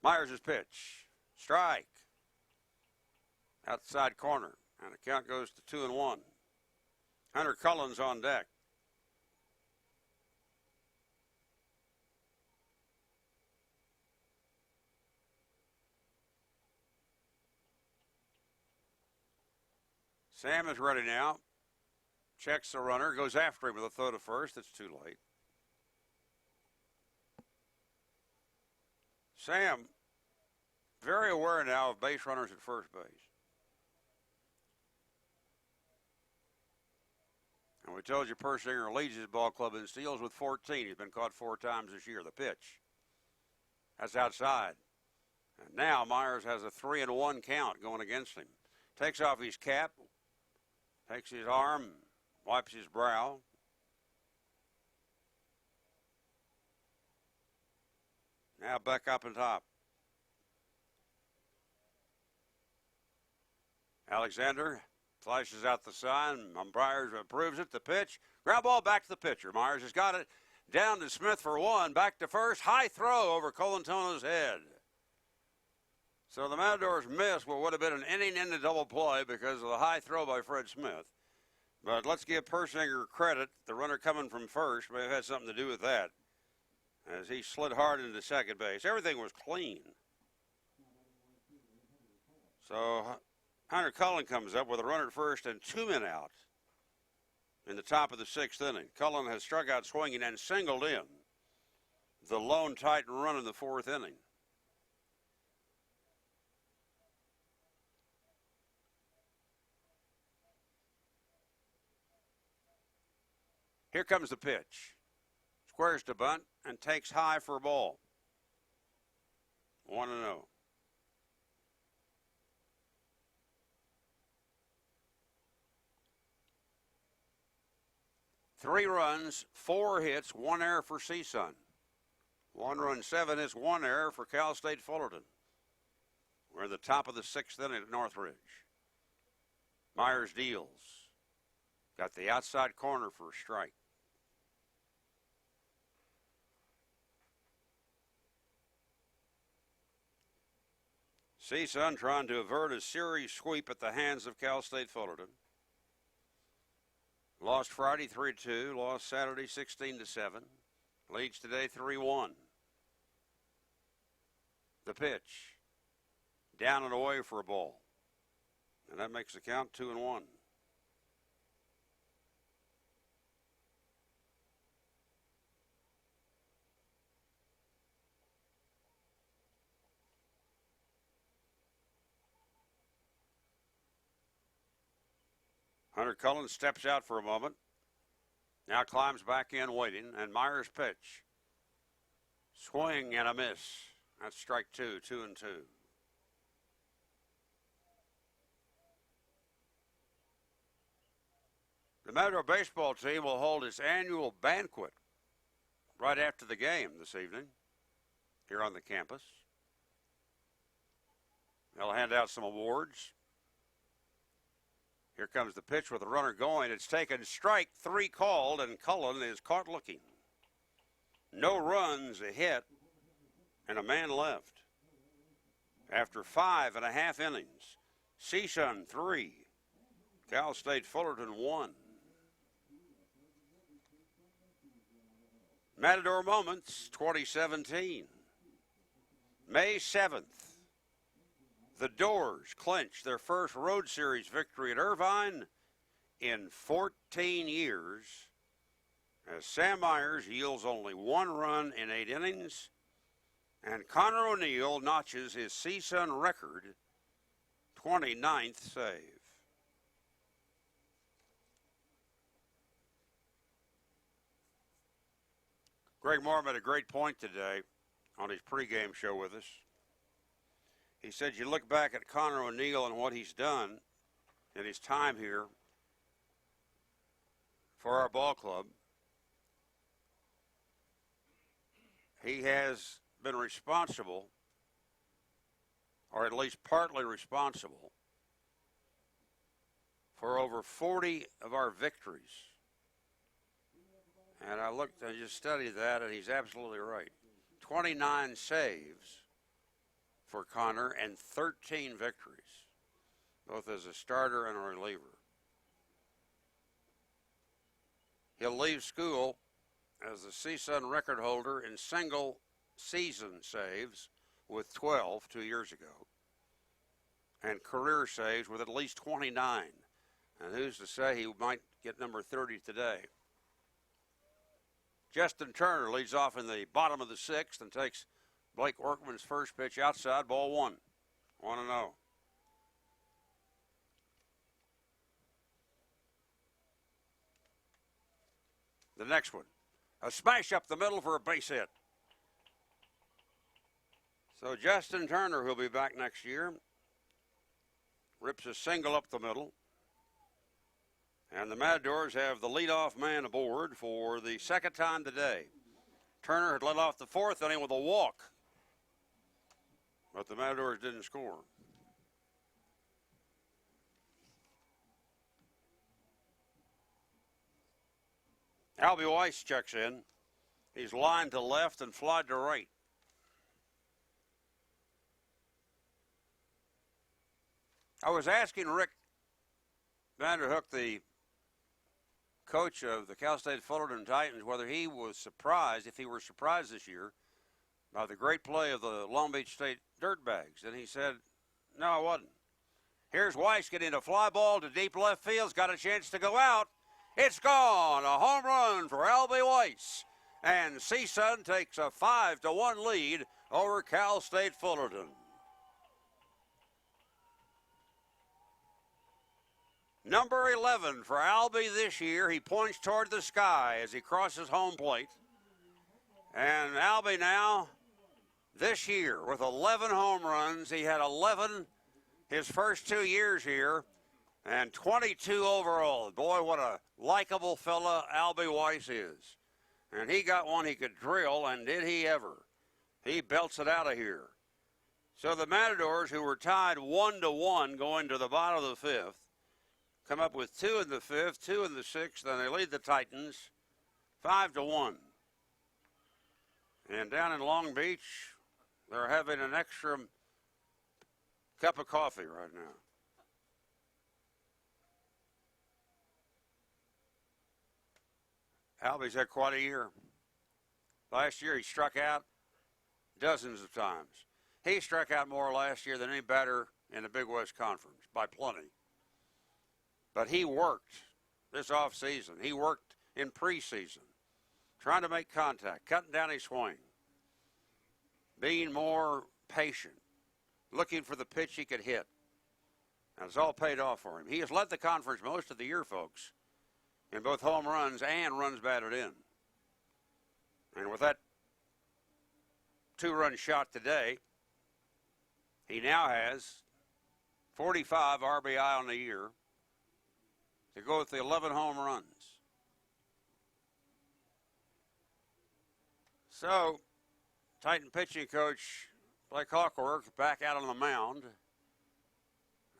Myers' pitch. Strike. Outside corner. And the count goes to 2-1. Hunter Cullen's on deck. Sam is ready now. Checks the runner, goes after him with a throw to first. It's too late. Sam, very aware now of base runners at first base. And we told you Persinger leads his ball club in steals with 14. He's been caught 4 times this year. The pitch. That's outside. And now Myers has a 3-1 count going against him. Takes off his cap, takes his arm, wipes his brow. Now back up on top. Alexander flashes out the sign. Myers approves it. The pitch. Ground ball back to the pitcher. Myers has got it. Down to Smith for 1. Back to first. High throw over Colantano's head. So the Matadors missed what would have been an inning-ending double play because of the high throw by Fred Smith. But let's give Persinger credit. The runner coming from first may have had something to do with that, as he slid hard into second base. Everything was clean. So Hunter Cullen comes up with a runner at first and 2 men out in the top of the 6th inning. Cullen has struck out swinging and singled in the lone Titan run in the 4th inning. Here comes the pitch. Squares to bunt and takes high for a ball. 1-0. Three runs, 4 hits, 1 error for CSUN. 1 run, 7 hits, 1 error for Cal State Fullerton. We're at the top of the 6th inning at Northridge. Myers deals. Got the outside corner for a strike. CSUN trying to avert a series sweep at the hands of Cal State Fullerton. Lost Friday 3-2, lost Saturday 16-7. Leads today 3-1. The pitch. Down and away for a ball. And that makes the count 2-1. Hunter Cullen steps out for a moment. Now climbs back in waiting, and Myers' pitch. Swing and a miss. That's strike 2, 2-2. The Matador baseball team will hold its annual banquet right after the game this evening here on the campus. They'll hand out some awards. Here comes the pitch with the runner going. It's taken, strike 3 called, and Cullen is caught looking. No runs, a hit, and a man left. After 5.5 innings, CSUN 3, Cal State Fullerton 1. Matador Moments 2017. May 7th, the Doors clinch their first Road Series victory at Irvine in 14 years as Sam Myers yields only 1 run in 8 innings and Connor O'Neill notches his CSUN record 29th save. Greg Moore made a great point today on his pregame show with us. He said you look back at Connor O'Neill and what he's done in his time here for our ball club. He has been responsible, or at least partly responsible, for over 40 of our victories. And I just studied that, and he's absolutely right. 29 saves for Connor and 13 victories, both as a starter and a reliever. He'll leave school as the CSUN record holder in single season saves with 12 2 years ago, and career saves with at least 29. And who's to say he might get number 30 today? Justin Turner leads off in the bottom of the 6th and takes Blake Workman's first pitch outside, ball 1. 1-0. The next one, a smash up the middle for a base hit. So Justin Turner, who'll be back next year, rips a single up the middle. And the Matadors have the leadoff man aboard for the second time today. Turner had led off the 4th inning with a walk, but the Matadors didn't score. Albie Weiss checks in. He's lined to left and flied to right. I was asking Rick Vanderhook, the coach of the Cal State Fullerton Titans, whether he was surprised, if he were surprised this year, by the great play of the Long Beach State Dirtbags. And he said, no, I wasn't. Here's Weiss getting a fly ball to deep left field. He's got a chance to go out. It's gone. A home run for Albie Weiss. And CSUN takes a 5-1 lead over Cal State Fullerton. Number 11 for Albie this year. He points toward the sky as he crosses home plate. And Albie now, this year, with 11 home runs. He had 11 his first 2 years here, and 22 overall. Boy, what a likable fella Albie Weiss is. And he got one he could drill, and did he ever. He belts it out of here. So the Matadors, who were tied 1-1 going to the bottom of the 5th, come up with 2 in the 5th, 2 in the 6th, and they lead the Titans 5-1. And down in Long Beach, they're having an extra cup of coffee right now. Albie's had quite a year. Last year he struck out dozens of times. He struck out more last year than any batter in the Big West Conference, by plenty. But he worked this offseason. He worked in preseason, trying to make contact, cutting down his swing, being more patient, looking for the pitch he could hit. And it's all paid off for him. He has led the conference most of the year, folks, in both home runs and runs batted in. And with that 2-run shot today, he now has 45 RBI on the year to go with the 11 home runs. So, Titan pitching coach Blake Hawkworth back out on the mound.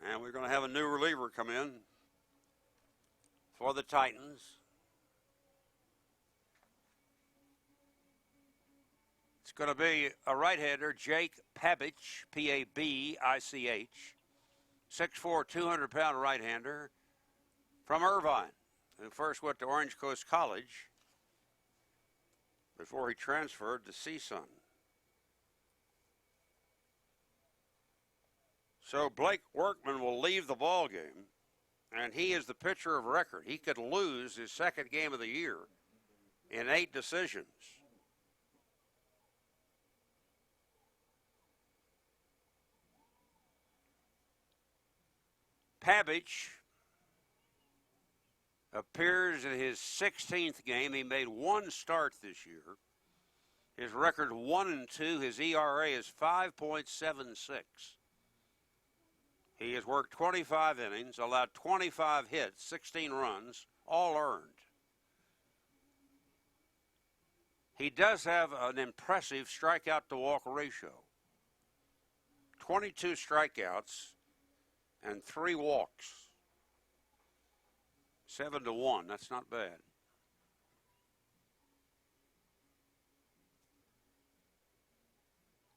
And we're going to have a new reliever come in. for the Titans. It's going to be a right-hander, Jake Pabich, Pabich, 6'4", 200-pound right-hander from Irvine, who first went to Orange Coast College before he transferred to CSUN. So Blake Workman will leave the ball game, and he is the pitcher of record. He could lose his second game of the year in 8 decisions. Pabich appears in his 16th game. He made 1 start this year. His record 1-2. His ERA is 5.76. He has worked 25 innings, allowed 25 hits, 16 runs, all earned. He does have an impressive strikeout to walk ratio. 22 strikeouts and 3 walks. 7-1, that's not bad.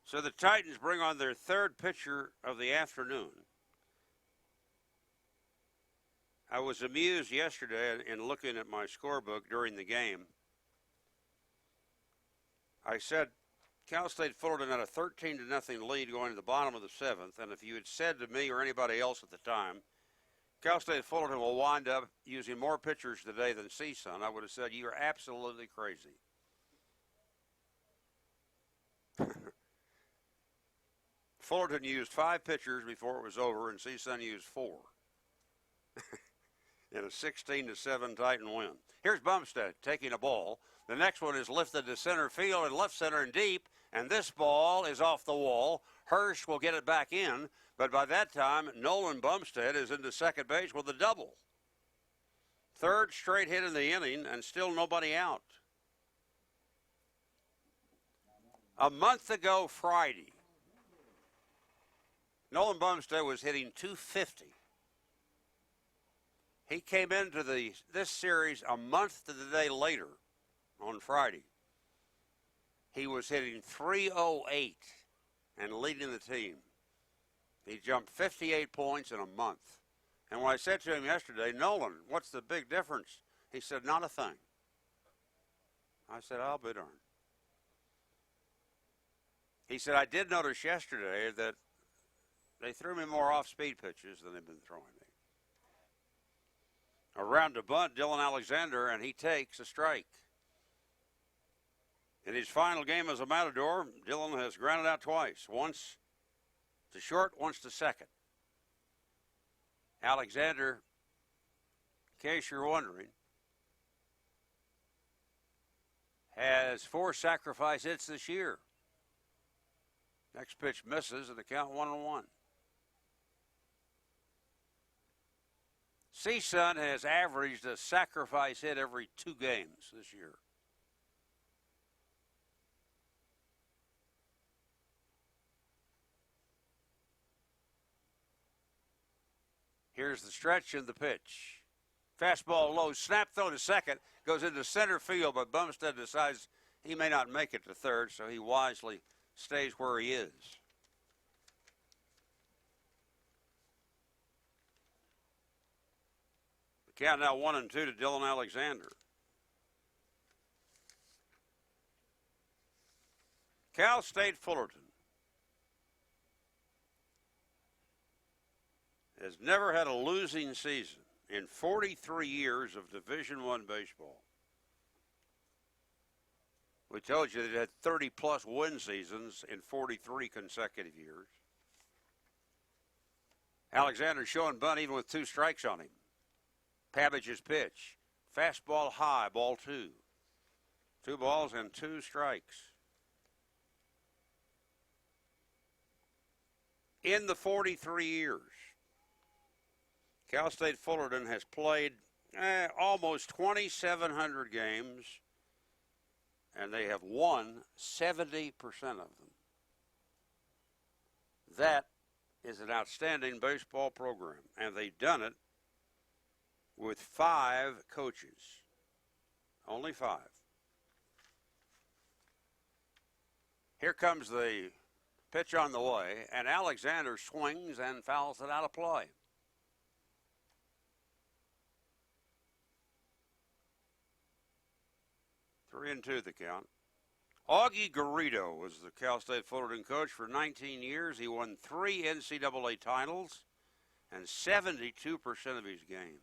So the Titans bring on their 3rd pitcher of the afternoon. I was amused yesterday in looking at my scorebook during the game. I said Cal State Fullerton had a 13-0 lead going to the bottom of the 7th, and if you had said to me or anybody else at the time, Cal State Fullerton will wind up using more pitchers today than CSUN, I would have said you're absolutely crazy. Fullerton used 5 pitchers before it was over, and CSUN used 4 in a 16-7 Titan win. Here's Bumstead taking a ball. The next one is lifted to center field and left center and deep, and this ball is off the wall. Hirsch will get it back in, but by that time, Nolan Bumstead is into second base with a double. 3rd straight hit in the inning, and still nobody out. A month ago Friday, Nolan Bumstead was hitting .250. He came into this series a month to the day later on Friday. He was hitting .308 and leading the team. He jumped 58 points in a month. And when I said to him yesterday, Nolan, what's the big difference? He said, not a thing. I said, I'll be darned. He said, I did notice yesterday that they threw me more off-speed pitches than they've been throwing me. Around to bunt, Dylan Alexander, and he takes a strike. In his final game as a Matador, Dylan has grounded out twice. Once to short, once to second. Alexander, in case you're wondering, has 4 sacrifice hits this year. Next pitch misses, and the count 1-1. CSUN has averaged a sacrifice hit every 2 games this year. Here's the stretch and the pitch. Fastball low, snap throw to second, goes into center field, but Bumstead decides he may not make it to third, so he wisely stays where he is. The count now 1-2 to Dylan Alexander. Cal State Fullerton has never had a losing season in 43 years of Division I baseball. We told you that it had 30-plus win seasons in 43 consecutive years. Alexander showing bunt even with 2 strikes on him. Pabage's pitch. Fastball high, ball 2. 2 balls and 2 strikes. In the 43 years, Cal State Fullerton has played almost 2,700 games, and they have won 70% of them. That is an outstanding baseball program, and they've done it with 5 coaches. Only 5. Here comes the pitch on the way, and Alexander swings and fouls it out of play. Three and 2 the count. Augie Garrido was the Cal State Fullerton coach for 19 years. He won 3 NCAA titles and 72% of his games.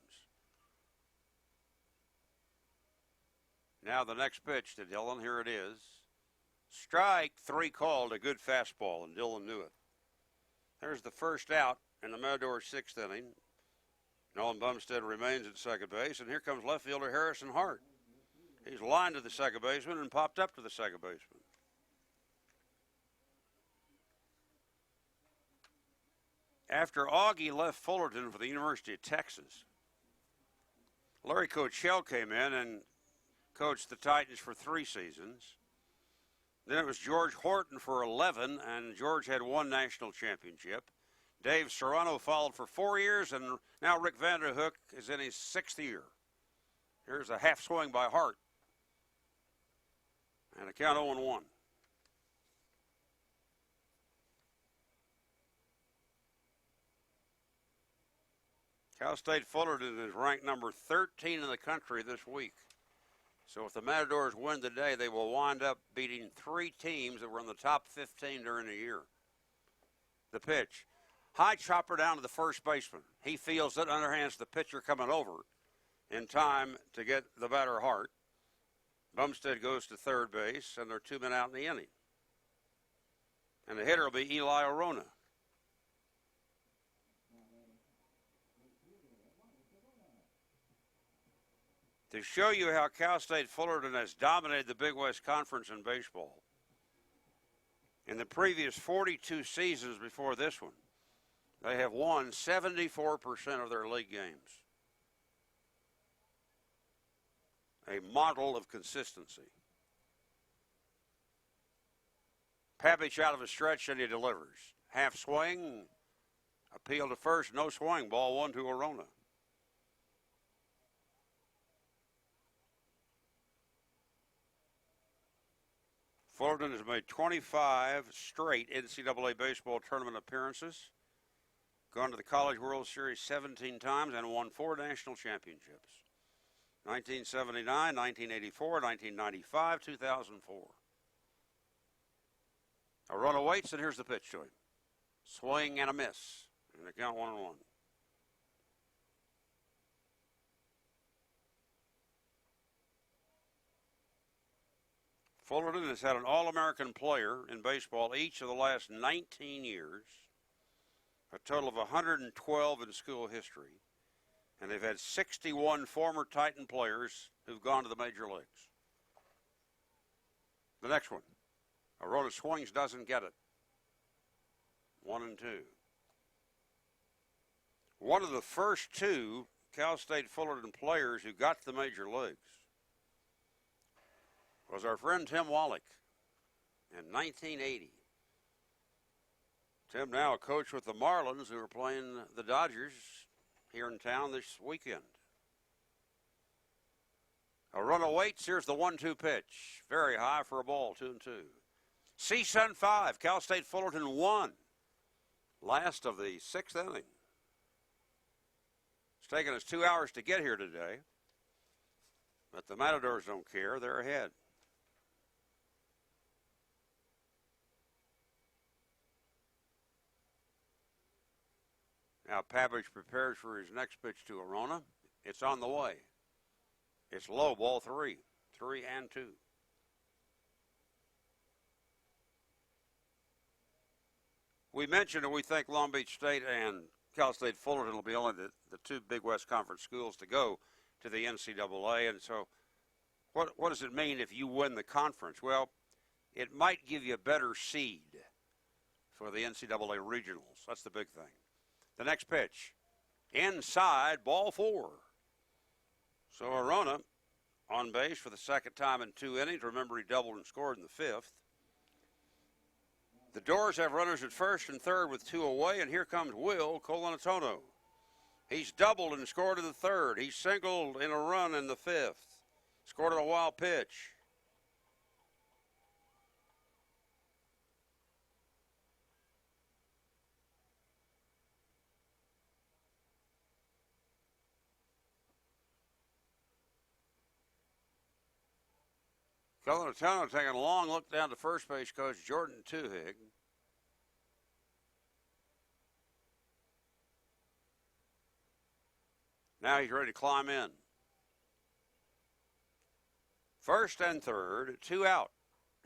Now the next pitch to Dillon. Here it is. Strike 3 called, a good fastball, and Dillon knew it. There's the first out in the Matadors' 6th inning. Nolan Bumstead remains at second base, and here comes left fielder Harrison Hart. He's lined to the second baseman and popped up to the second baseman. After Augie left Fullerton for the University of Texas, Larry Cochell came in and coached the Titans for 3 seasons. Then it was George Horton for 11, and George had 1 national championship. Dave Serrano followed for 4 years, and now Rick Vanderhook is in his 6th year. Here's a half swing by Hart. And a count 0-1. Cal State Fullerton is ranked number 13 in the country this week. So if the Matadors win today, they will wind up beating 3 teams that were in the top 15 during the year. The pitch. High chopper down to the first baseman. He feels it, underhands the pitcher coming over in time to get the batter Hart. Bumstead goes to third base, and there are 2 men out in the inning. And the hitter will be Eli Arona. To show you how Cal State Fullerton has dominated the Big West Conference in baseball, in the previous 42 seasons before this one, they have won 74% of their league games. A model of consistency. Papich out of a stretch, and he delivers. Half swing, appeal to first, no swing. Ball 1 to Arona. Fullerton has made 25 straight NCAA baseball tournament appearances, gone to the College World Series 17 times, and won 4 national championships. 1979, 1984, 1995, 2004. Arona waits, and here's the pitch to him. Swing and a miss, and the count 1-1. Fullerton has had an All-American player in baseball each of the last 19 years, a total of 112 in school history, and they've had 61 former Titan players who've gone to the major leagues. The next one, Arona swings, doesn't get it. 1-2. One of the first 2 Cal State Fullerton players who got to the major leagues was our friend Tim Wallach in 1980. Tim now a coach with the Marlins, who are playing the Dodgers here in town this weekend. Arona waits. Here's the 1-2 pitch. Very high for a ball, 2-2. CSUN 5, Cal State Fullerton 1. Last of the 6th inning. It's taken us 2 hours to get here today, but the Matadors don't care. They're ahead. Now Papich prepares for his next pitch to Arona. It's on the way. It's low, ball 3. 3-2. We mentioned that we think Long Beach State and Cal State Fullerton will be only the 2 Big West Conference schools to go to the NCAA. And so what does it mean if you win the conference? Well, it might give you a better seed for the NCAA regionals. That's the big thing. The next pitch, inside, ball 4. So Arona on base for the second time in 2 innings. Remember, he doubled and scored in the 5th. The Doors have runners at first and third with 2 away, and here comes Will Colantonio. He's doubled and scored in the third. He's singled in a run in the fifth. Scored on a wild pitch. Colantonio taking a long look down to first base coach Jordan Tuhig. Now he's ready to climb in. First and third, 2 out.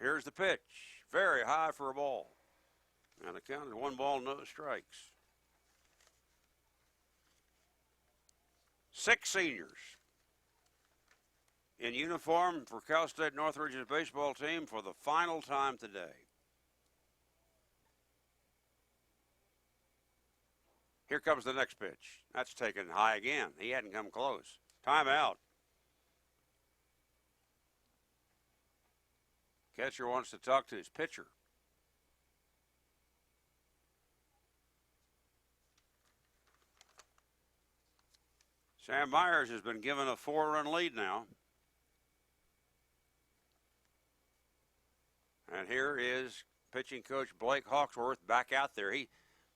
Here's the pitch. Very high for a ball. And the count is 1 ball, no strikes. 6 seniors in uniform for Cal State Northridge's baseball team for the final time today. Here comes the next pitch. That's taken high again. He hadn't come close. Timeout. Catcher wants to talk to his pitcher. Sam Myers has been given a 4-run lead now. And here is pitching coach Blake Hawksworth back out there.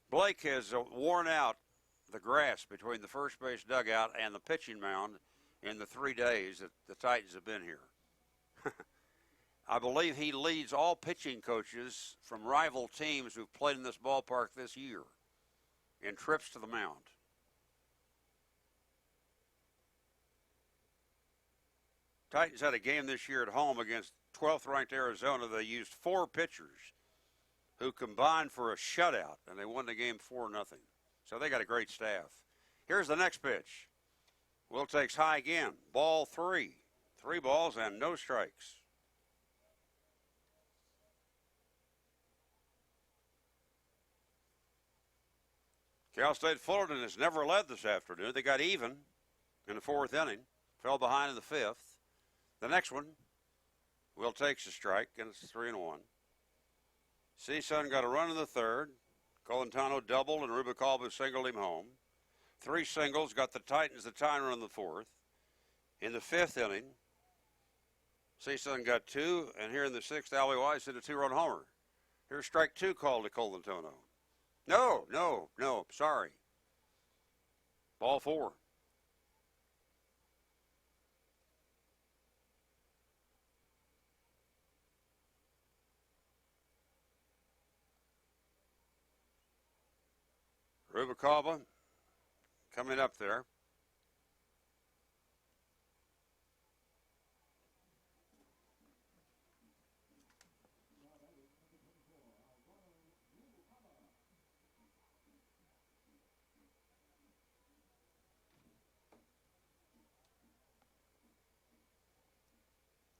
Blake has worn out the grass between the first base dugout and the pitching mound in the 3 days that the Titans have been here. I believe he leads all pitching coaches from rival teams who've played in this ballpark this year in trips to the mound. Titans had a game this year at home against 12th ranked Arizona. They used 4 pitchers who combined for a shutout, and they won the game 4-0. So they got a great staff. Here's the next pitch. Will takes high again. Ball 3. 3 balls and no strikes. Cal State Fullerton has never led this afternoon. They got even in the 4th inning, fell behind in the 5th. The next one, Will takes a strike, and it's 3-1. CSUN got a run in the 3rd. Colantonio doubled, and Rubalcaba singled him home. 3 singles got the Titans the tying run in the 4th. In the 5th inning, CSUN got 2, and here in the 6th, Allie Weiss hit a 2-run homer. Here's strike 2 called to Colantonio. No, sorry. Ball 4. Rubalcaba coming up there.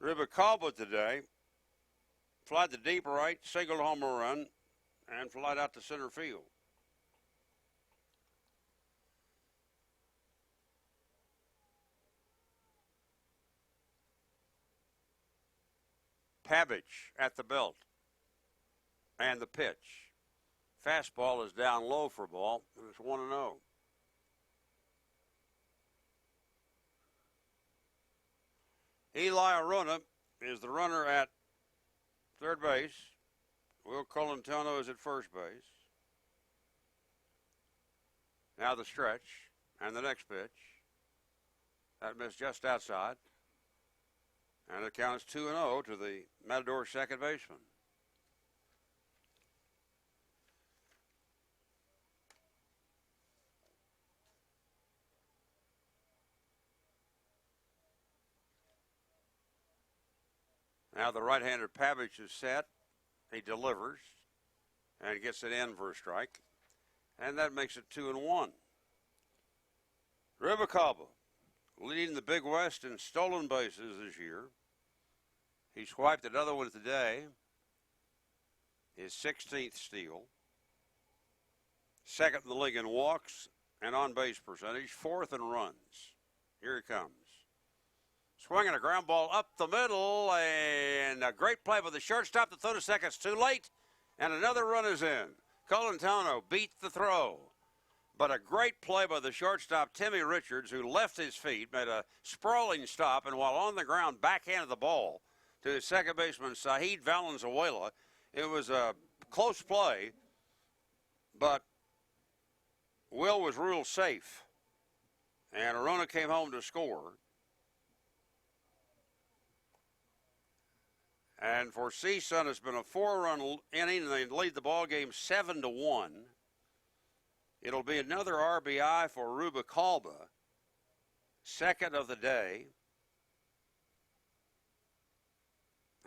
Rubalcaba today flied to deep right, singled home run, and flied out to center field. Pavage at the belt. And the pitch. Fastball is down low for a ball, and it's 1-0. Eli Arona is the runner at third base. Will Colantonio is at first base. Now the stretch and the next pitch. That missed just outside. And the count is 2-0 to the Matador second baseman. Now the right-hander Pavage is set. He delivers and gets it in for a strike. And that makes it 2-1. Rubalcaba leading the Big West in stolen bases this year. He swiped another one today. His 16th steal. Second in the league in walks and on-base percentage. 4th in runs. Here he comes. Swinging a ground ball up the middle, and a great play by the shortstop. The throw to second's too late, and another run is in. Colantonio beat the throw. But a great play by the shortstop, Timmy Richards, who left his feet, made a sprawling stop, and while on the ground, backhanded the ball to his second baseman, Saheed Valenzuela. It was a close play, but Will was ruled safe, and Arona came home to score. And for CSUN, it's been a 4-run inning, and they lead the ball game 7-1. It'll be another RBI for Rubalcaba, second of the day.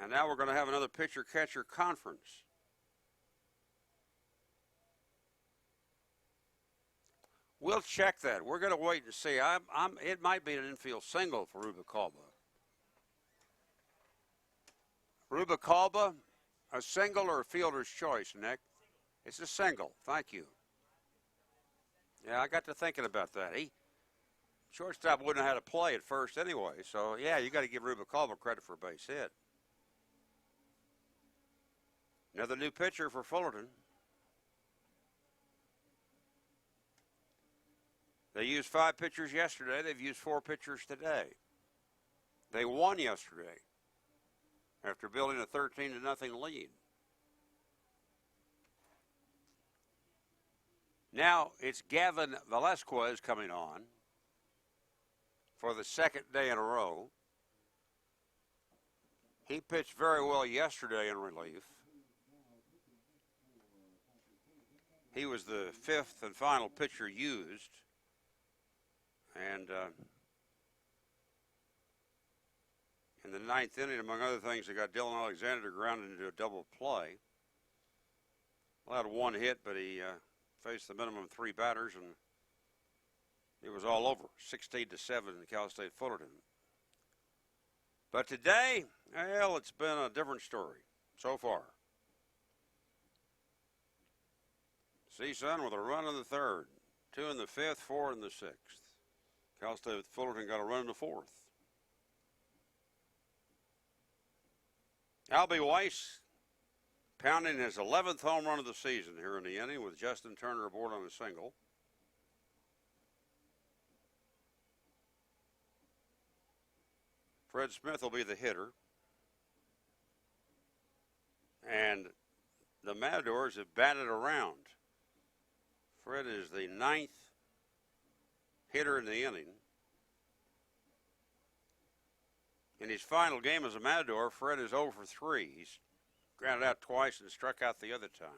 And now we're going to have another pitcher-catcher conference. We'll check that. We're going to wait and see. It might be an infield single for Rubalcaba. Rubalcaba, a single or a fielder's choice, Nick? It's a single. Thank you. Yeah, I got to thinking about that. Shortstop wouldn't have had a play at first anyway, so yeah, you got to give Rubalcaba credit for a base hit. Another new pitcher for Fullerton. They used 5 pitchers yesterday. They've used 4 pitchers today. They won yesterday after building a 13-0 lead. Now it's Gavin Velasquez coming on for the second day in a row. He pitched very well yesterday in relief. He was the 5th and final pitcher used. And in the 9th inning, among other things, they got Dylan Alexander grounded into a double play. Allowed 1 hit, but he faced the minimum 3 batters, and it was all over, 16-7 in Cal State Fullerton. But today, well, it's been a different story so far. CSUN with a run in the 3rd, 2 in the 5th, 4 in the 6th. Cal State Fullerton got a run in the 4th. Albie Weiss pounding his 11th home run of the season here in the inning with Justin Turner aboard on a single. Fred Smith will be the hitter. And the Matadors have batted around. Fred is the 9th hitter in the inning. In his final game as a Matador, Fred is 0 for 3. He's grounded out twice and struck out the other time.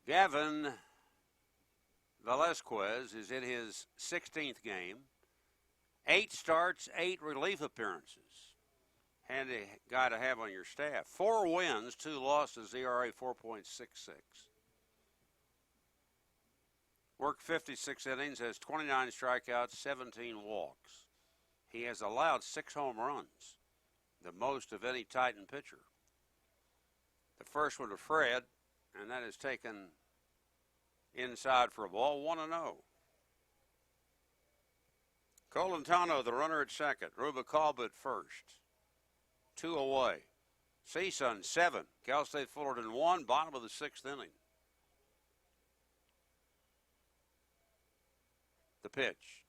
Gavin Velasquez is in his 16th game. 8 starts, 8 relief appearances. Handy guy to have on your staff. 4 wins, 2 losses, ERA 4.66. Worked 56 innings, has 29 strikeouts, 17 walks. He has allowed 6 home runs, the most of any Titan pitcher. The first one to Fred, and that is taken inside for a ball, 1-0. Colantano, the runner at second. Rubalcaba at first. 2 away. CSUN 7. Cal State Fullerton 1. Bottom of the 6th inning. The pitch.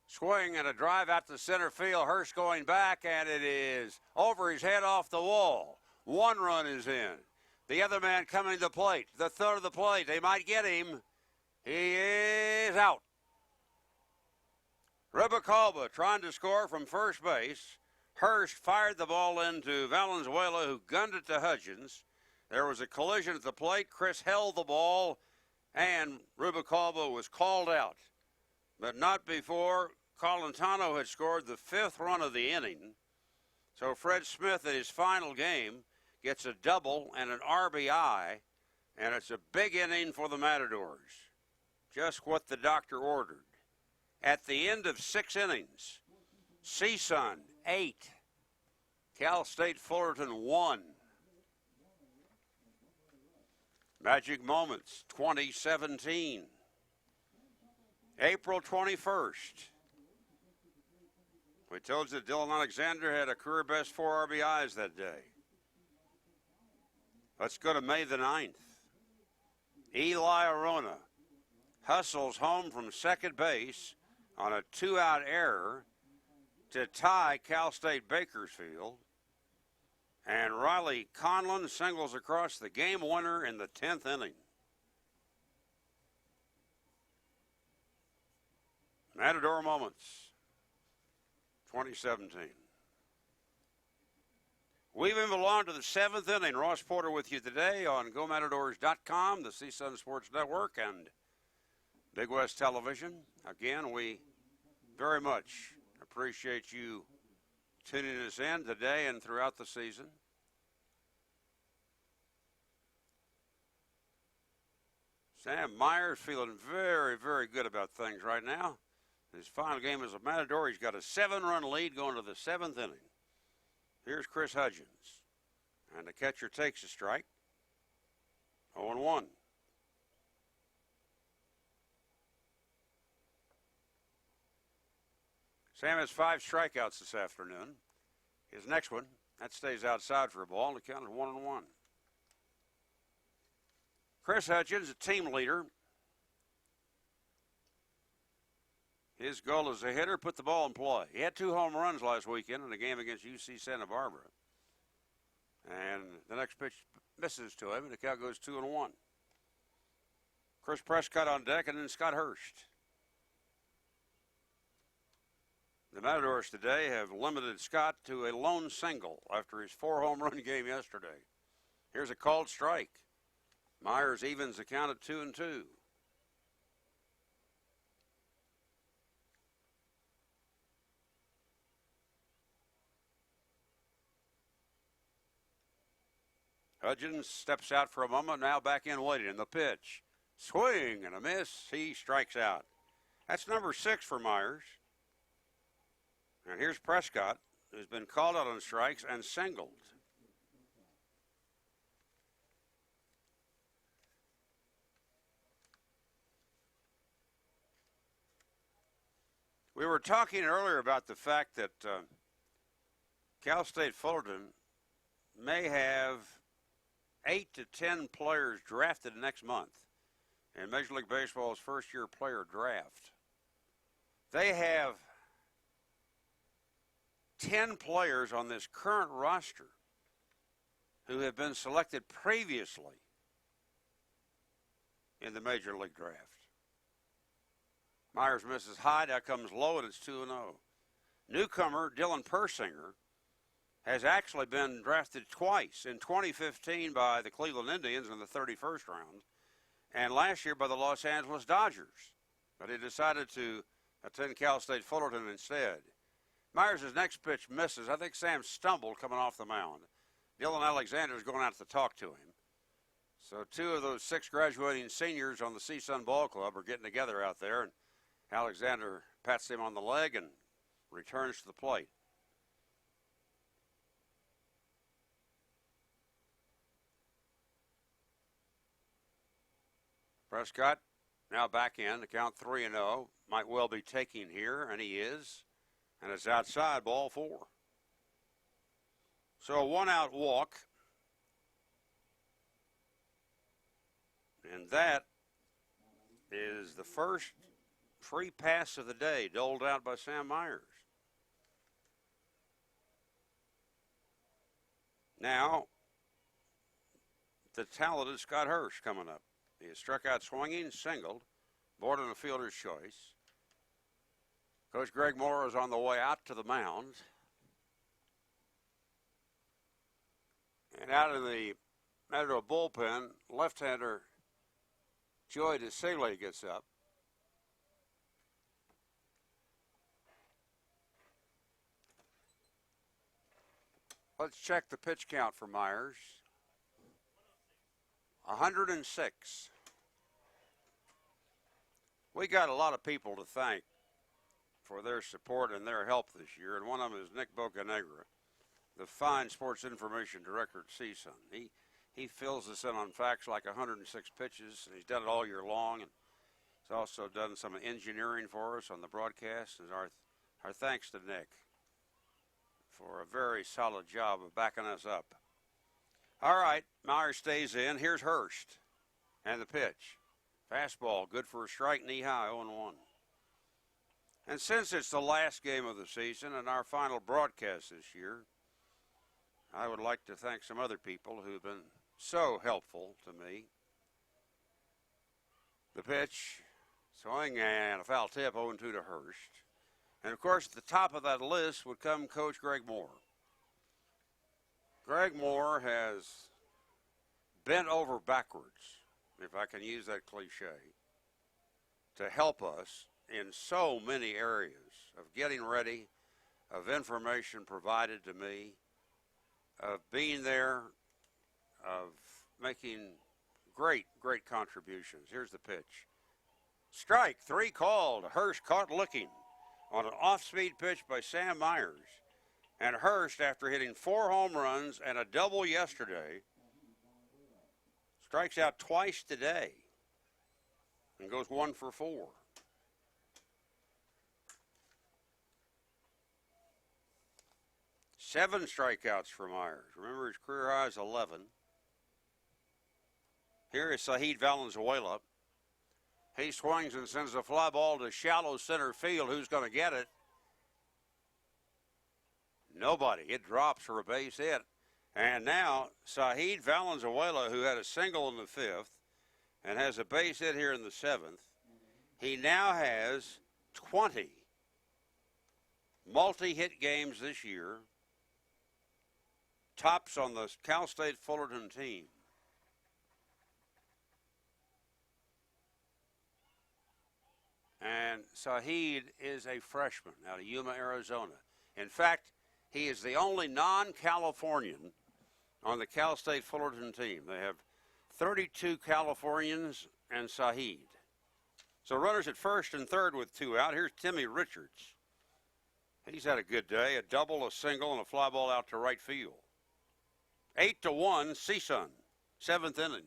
Swing and a drive out to center field. Hurst going back, and it is over his head off the wall. 1 run is in. The other man coming to the plate. The third of the plate. They might get him. He is out. Rubalcaba trying to score from first base. Hurst fired the ball into Valenzuela, who gunned it to Hudgens. There was a collision at the plate. Chris held the ball, and Rubalcaba was called out. But not before Colantano had scored the 5th run of the inning. So Fred Smith in his final game gets a double and an RBI, and it's a big inning for the Matadors. Just what the doctor ordered. At the end of 6 innings, CSUN 8, Cal State Fullerton 1. Magic Moments 2017. April 21st. We told you that Dylan Alexander had a career best 4 RBIs that day. Let's go to May the 9th. Eli Arona hustles home from second base on a 2-out error to tie Cal State Bakersfield. And Riley Conlon singles across the game winner in the 10th inning. Matador Moments, 2017. We've moved along to the 7th inning. Ross Porter with you today on GoMatadors.com, the CSUN Sports Network, and Big West Television. Again, we very much appreciate you tuning us in today and throughout the season. Sam Myers feeling very, very good about things right now. His final game as a Matador, he's got a 7-run lead going to the 7th inning. Here's Chris Hudgens. And the catcher takes a strike. 0-1. Sam has 5 strikeouts this afternoon. His next one, that stays outside for a ball, and the count is 1-1. Chris Hudgens, a team leader. His goal as a hitter, put the ball in play. He had 2 home runs last weekend in a game against UC Santa Barbara. And the next pitch misses to him, and the count goes 2-1. Chris Prescott on deck, and then Scott Hurst. The Matadors today have limited Scott to a lone single after his 4-home-run game yesterday. Here's a called strike. Myers evens the count at 2-2. Hudgens steps out for a moment, now back in waiting. And the pitch. Swing and a miss. He strikes out. That's number 6 for Myers. And here's Prescott, who's been called out on strikes and singled. We were talking earlier about the fact that Cal State Fullerton may have 8 to 10 players drafted next month in Major League Baseball's first-year player draft. They have 10 players on this current roster who have been selected previously in the Major League draft. Myers misses high, now comes low, and it's 2-0. Newcomer Dylan Persinger has actually been drafted twice, in 2015 by the Cleveland Indians in the 31st round, and last year by the Los Angeles Dodgers. But he decided to attend Cal State Fullerton instead. Myers' next pitch misses. I think Sam stumbled coming off the mound. Dylan Alexander is going out to talk to him. So 2 of those 6 graduating seniors on the CSUN Ball Club are getting together out there, and Alexander pats him on the leg and returns to the plate. Prescott now back in, the count 3-0. Might well be taking here, and he is. And it's outside, ball 4. So a 1-out walk. And that is the first free pass of the day doled out by Sam Myers. Now, the talented Scott Hurst coming up. He has struck out swinging, singled, bored on a fielder's choice. Coach Greg Moore is on the way out to the mound. And out in the Matador bullpen, left-hander Joey DeSalle gets up. Let's check the pitch count for Myers. 106. We got a lot of people to thank for their support and their help this year, and one of them is Nick Bocanegra, the fine sports information director at CSUN. He fills us in on facts like 106 pitches, and he's done it all year long, and he's also done some engineering for us on the broadcast. And our thanks to Nick for a very solid job of backing us up. All right, Myers stays in. Here's Hurst. And the pitch. Fastball, good for a strike, knee high, 0-1. And since it's the last game of the season and our final broadcast this year, I would like to thank some other people who've been so helpful to me. The pitch, swing, and a foul tip, 0-2 to Hurst. And, of course, at the top of that list would come Coach Greg Moore. Greg Moore has bent over backwards, if I can use that cliche, to help us in so many areas of getting ready, of information provided to me, of being there, of making great contributions. Here's the pitch. Strike, 3 called. Hurst caught looking on an off-speed pitch by Sam Myers. And Hurst, after hitting 4 home runs and a double yesterday, strikes out twice today and goes 1 for 4. Seven strikeouts for Myers. Remember, his career high is 11. Here is Saheed Valenzuela. He swings and sends a fly ball to shallow center field. Who's going to get it? Nobody. It drops for a base hit. And now Saheed Valenzuela, who had a single in the 5th and has a base hit here in the 7th, he now has 20 multi-hit games this year. Tops on the Cal State Fullerton team. And Saheed is a freshman out of Yuma, Arizona. In fact, he is the only non-Californian on the Cal State Fullerton team. They have 32 Californians and Saheed. So runners at first and third with 2 out. Here's Timmy Richards. He's had a good day, a double, a single, and a fly ball out to right field. 8-1, CSUN, 7th inning.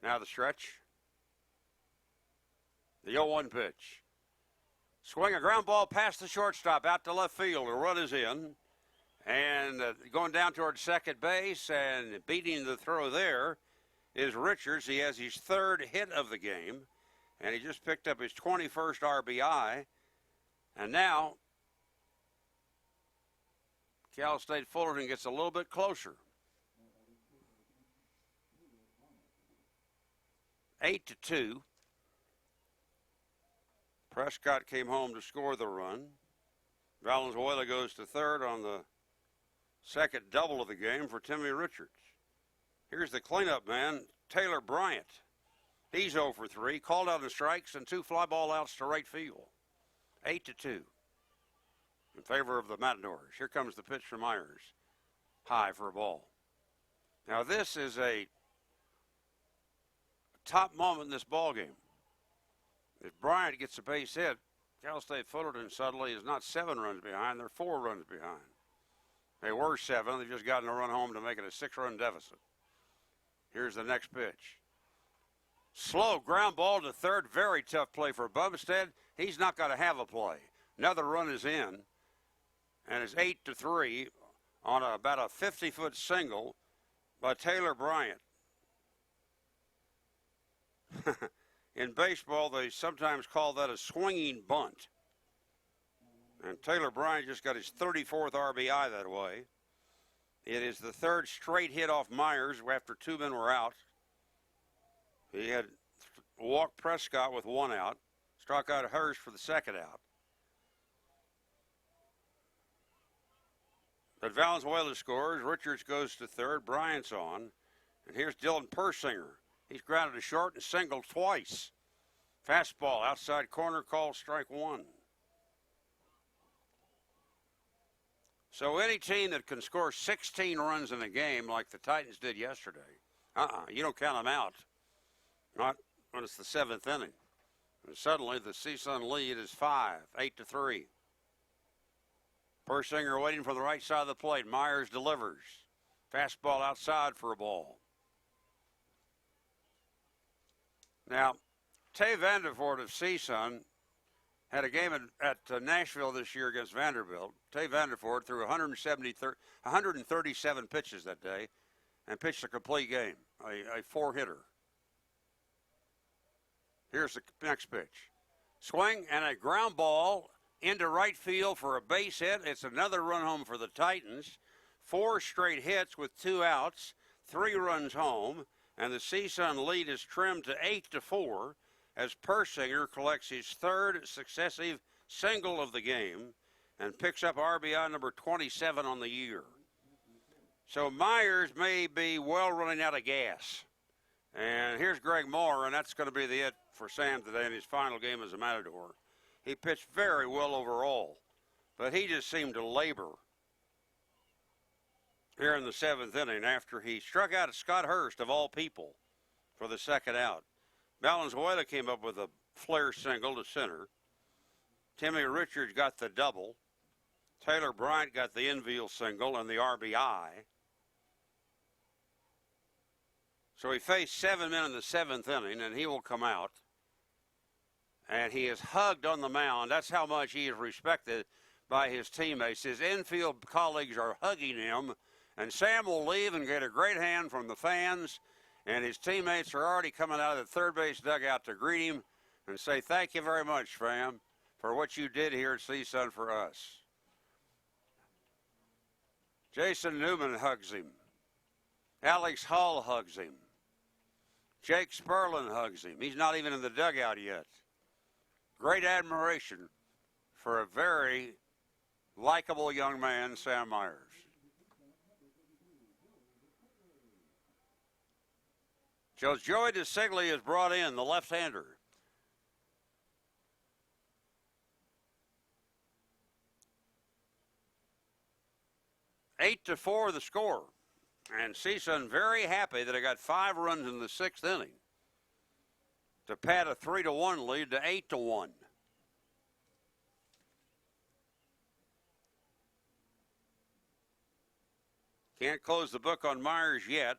Now the stretch. The 0-1 pitch. Swing a ground ball past the shortstop out to left field. The run is in. And going down towards second base and beating the throw there is Richards. He has his 3rd hit of the game. And he just picked up his 21st RBI. And now Cal State Fullerton gets a little bit closer. 8-2. Prescott came home to score the run. Valenzuela goes to third on the second double of the game for Timmy Richards. Here's the cleanup man, Taylor Bryant. He's 0 for 3, called out in strikes and 2 fly ball outs to right field. 8-2 in favor of the Matadors. Here comes the pitch from Myers. High for a ball. Now this is a top moment in this ball game. If Bryant gets a base hit, Cal State Fullerton suddenly is not 7 runs behind, they're 4 runs behind. They were 7, they've just gotten a run home to make it a 6-run deficit. Here's the next pitch. Slow ground ball to third. Very tough play for Bumstead. He's not going to have a play. Another run is in. And it's 8-3 on about a 50-foot single by Taylor Bryant. In baseball, they sometimes call that a swinging bunt. And Taylor Bryant just got his 34th RBI that way. It is the 3rd straight hit off Myers after 2 men were out. He had walked Prescott with 1 out, struck out Hurst for the 2nd out. But Valenzuela scores, Richards goes to third, Bryant's on, and here's Dylan Persinger. He's grounded to short and singled twice. Fastball outside corner, called strike 1. So any team that can score 16 runs in a game like the Titans did yesterday, you don't count them out. Not when it's the 7th inning. And suddenly the CSUN lead is 5, 8-3. Persinger waiting for the right side of the plate. Myers delivers. Fastball outside for a ball. Now, Tay Vandervoort of CSUN had a game at Nashville this year against Vanderbilt. Tay Vandervoort threw 137 pitches that day and pitched a complete game, a four-hitter. Here's the next pitch. Swing and a ground ball into right field for a base hit. It's another run home for the Titans. 4 straight hits with 2 outs, 3 runs home, and the CSUN lead is trimmed to 8-4 as Persinger collects his 3rd successive single of the game and picks up RBI number 27 on the year. So Myers may be well running out of gas. And here's Greg Moore, and that's going to be the it for Sam today in his final game as a Matador. He pitched very well overall, but he just seemed to labor here in the 7th inning after he struck out Scott Hurst, of all people, for the 2nd out. Valenzuela came up with a flare single to center. Timmy Richards got the double. Taylor Bryant got the infield single and the RBI. So he faced 7 men in the 7th inning, and he will come out. And he is hugged on the mound. That's how much he is respected by his teammates. His infield colleagues are hugging him, and Sam will leave and get a great hand from the fans. And his teammates are already coming out of the third base dugout to greet him and say, thank you very much, fam, for what you did here at CSUN for us. Jason Newman hugs him. Alex Hall hugs him. Jake Sperlin hugs him. He's not even in the dugout yet. Great admiration for a very likable young man, Sam Myers. So Joey DeSigley is brought in, the left-hander. Eight to 4 the score. And CSUN very happy that it got 5 runs in the 6th inning to pad a 3-1 lead to 8-1. Can't close the book on Myers yet.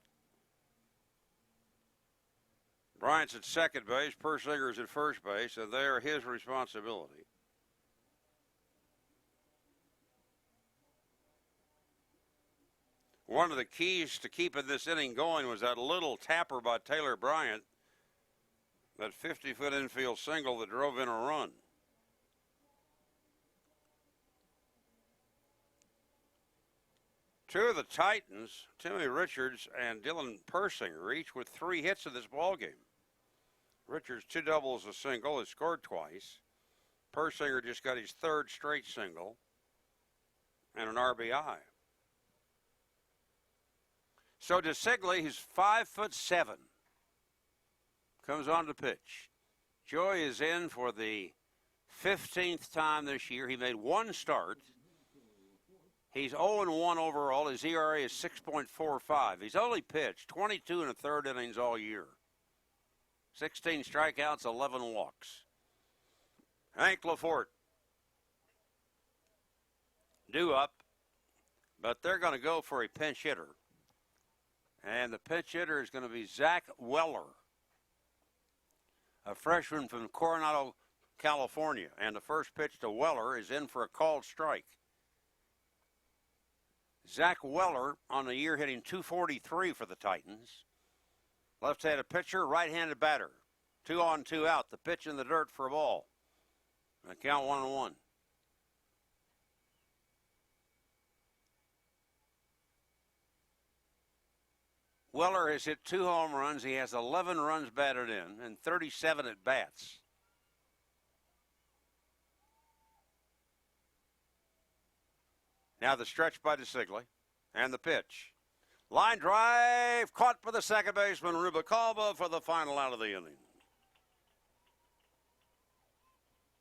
Bryant's at second base, Persinger's at first base, and they are his responsibility. One of the keys to keeping this inning going was that little tapper by Taylor Bryant, that 50-foot infield single that drove in a run. Two of the Titans, Timmy Richards and Dylan Persinger, each with 3 hits in this ballgame. Richards 2 doubles, a single, has scored twice. Persinger just got his 3rd straight single and an RBI. So DeSigley, who's 5'7", comes on to pitch. Joey is in for the 15th time this year. He made 1 start. He's 0-1 overall. His ERA is 6.45. He's only pitched 22 1/3 innings all year. 16 strikeouts, 11 walks. Hank Lafort due up, but they're going to go for a pinch hitter. And the pinch hitter is going to be Zach Weller, a freshman from Coronado, California. And the first pitch to Weller is in for a called strike. Zach Weller on the year hitting .243 for the Titans. Left-handed pitcher, right-handed batter. 2 on, 2 out. The pitch in the dirt for a ball. And the count 1-1. Weller has hit 2 home runs. He has 11 runs batted in and 37 at bats. Now the stretch by DeSigley and the pitch. Line drive caught by the second baseman Rubalcaba for the final out of the inning.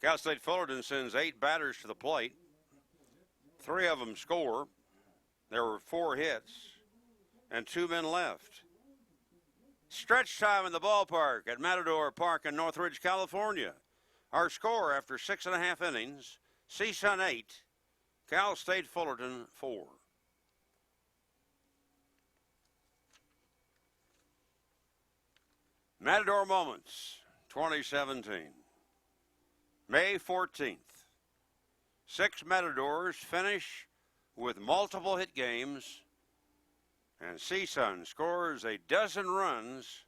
Cal State Fullerton sends 8 batters to the plate. 3 of them score. There were 4 hits and 2 men left. Stretch time in the ballpark at Matador Park in Northridge, California. Our score after 6.5 innings, CSUN 8, Cal State Fullerton 4. Matador Moments 2017. May 14th. 6 Matadors finish with multiple hit games, and CSUN scores a dozen runs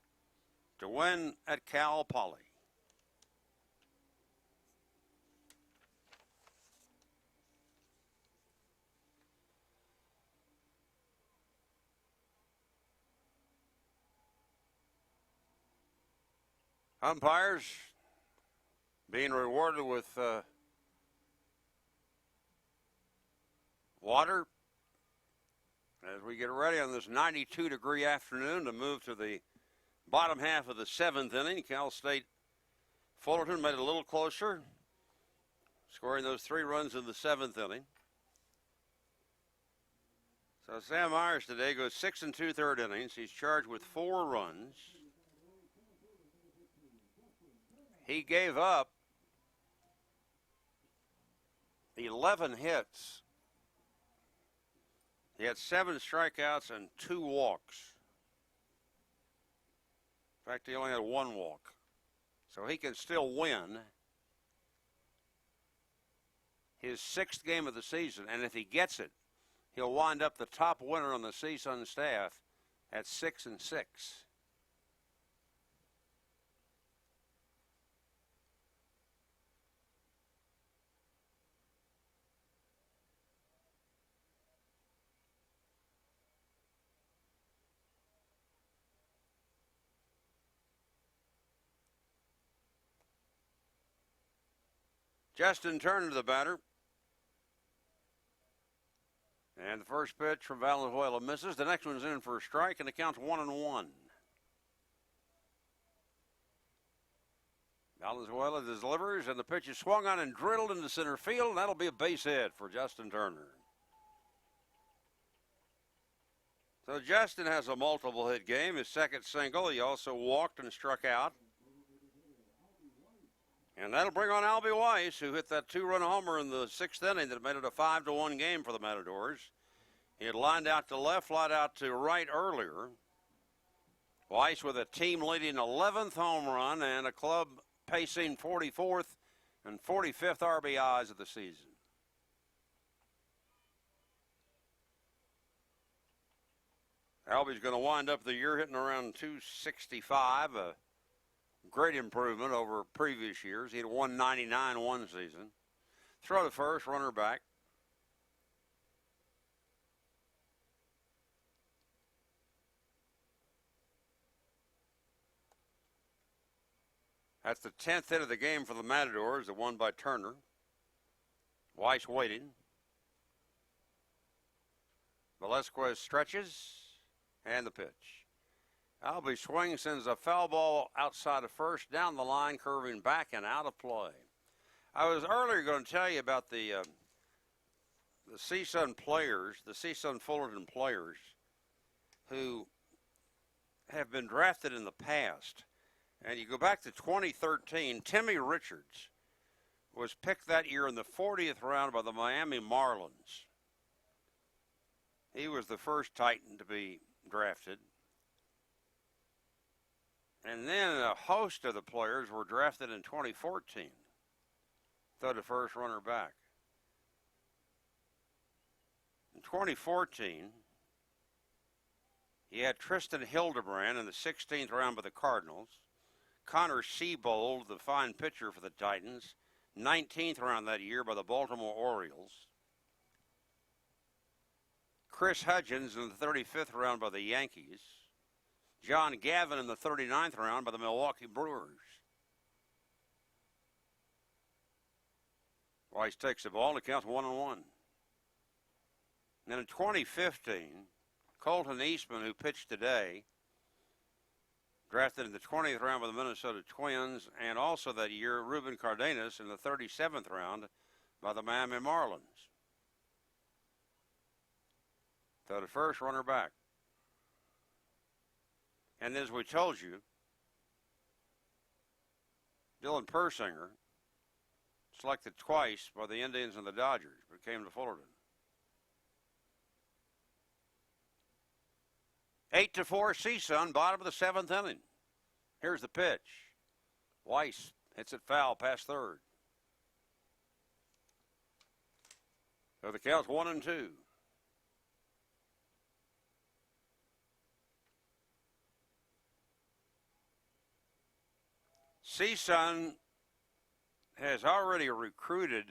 to win at Cal Poly. Umpires being rewarded with water as we get ready on this 92-degree afternoon to move to the bottom half of the 7th inning. Cal State Fullerton made it a little closer, scoring those 3 runs in the 7th inning. So Sam Myers today goes 6 2/3 innings. He's charged with 4 runs. He gave up 11 hits. He had 7 strikeouts and 2 walks. In fact, he only had 1 walk. So he can still win his 6th game of the season. And if he gets it, he'll wind up the top winner on the CSUN staff at 6 6. Justin Turner, the batter. And the first pitch from Valenzuela misses. The next one's in for a strike, and the count's 1-1. Valenzuela delivers, and the pitch is swung on and drilled into center field, and that'll be a base hit for Justin Turner. So Justin has a multiple hit game. His second single, he also walked and struck out. And that'll bring on Albie Weiss, who hit that 2-run homer in the 6th inning that made it a 5-1 game for the Matadors. He had lined out to left, flied out to right earlier. Weiss with a team-leading 11th home run and a club pacing 44th and 45th RBIs of the season. Albie's going to wind up the year hitting around 265, a great improvement over previous years. He had 199 one season. Throw to first, runner back. That's the 10th hit of the game for the Matadors, the one by Turner. Weiss waiting. Velasquez stretches, and the pitch. Albie swings, sends a foul ball outside of first, down the line, curving back and out of play. I was earlier going to tell you about the CSUN players, the CSUN Fullerton players, who have been drafted in the past. And you go back to 2013, Timmy Richards was picked that year in the 40th round by the Miami Marlins. He was the first Titan to be drafted. And then a host of the players were drafted in 2014. Throw to first, runner back. In 2014, he had Tristan Hildebrand in the 16th round by the Cardinals. Connor Seabold, the fine pitcher for the Titans, 19th round that year by the Baltimore Orioles. Chris Hudgens in the 35th round by the Yankees. John Gavin in the 39th round by the Milwaukee Brewers. Weiss takes the ball and it counts 1-1. Then in 2015, Colton Eastman, who pitched today, drafted in the 20th round by the Minnesota Twins, and also that year, Ruben Cardenas in the 37th round by the Miami Marlins. Throw to first, runner back. And as we told you, Dylan Persinger, selected twice by the Indians and the Dodgers, but came to Fullerton. 8-4 CSUN, bottom of the 7th inning. Here's the pitch. Weiss hits it foul past third. So the count's 1-2. CSUN has already recruited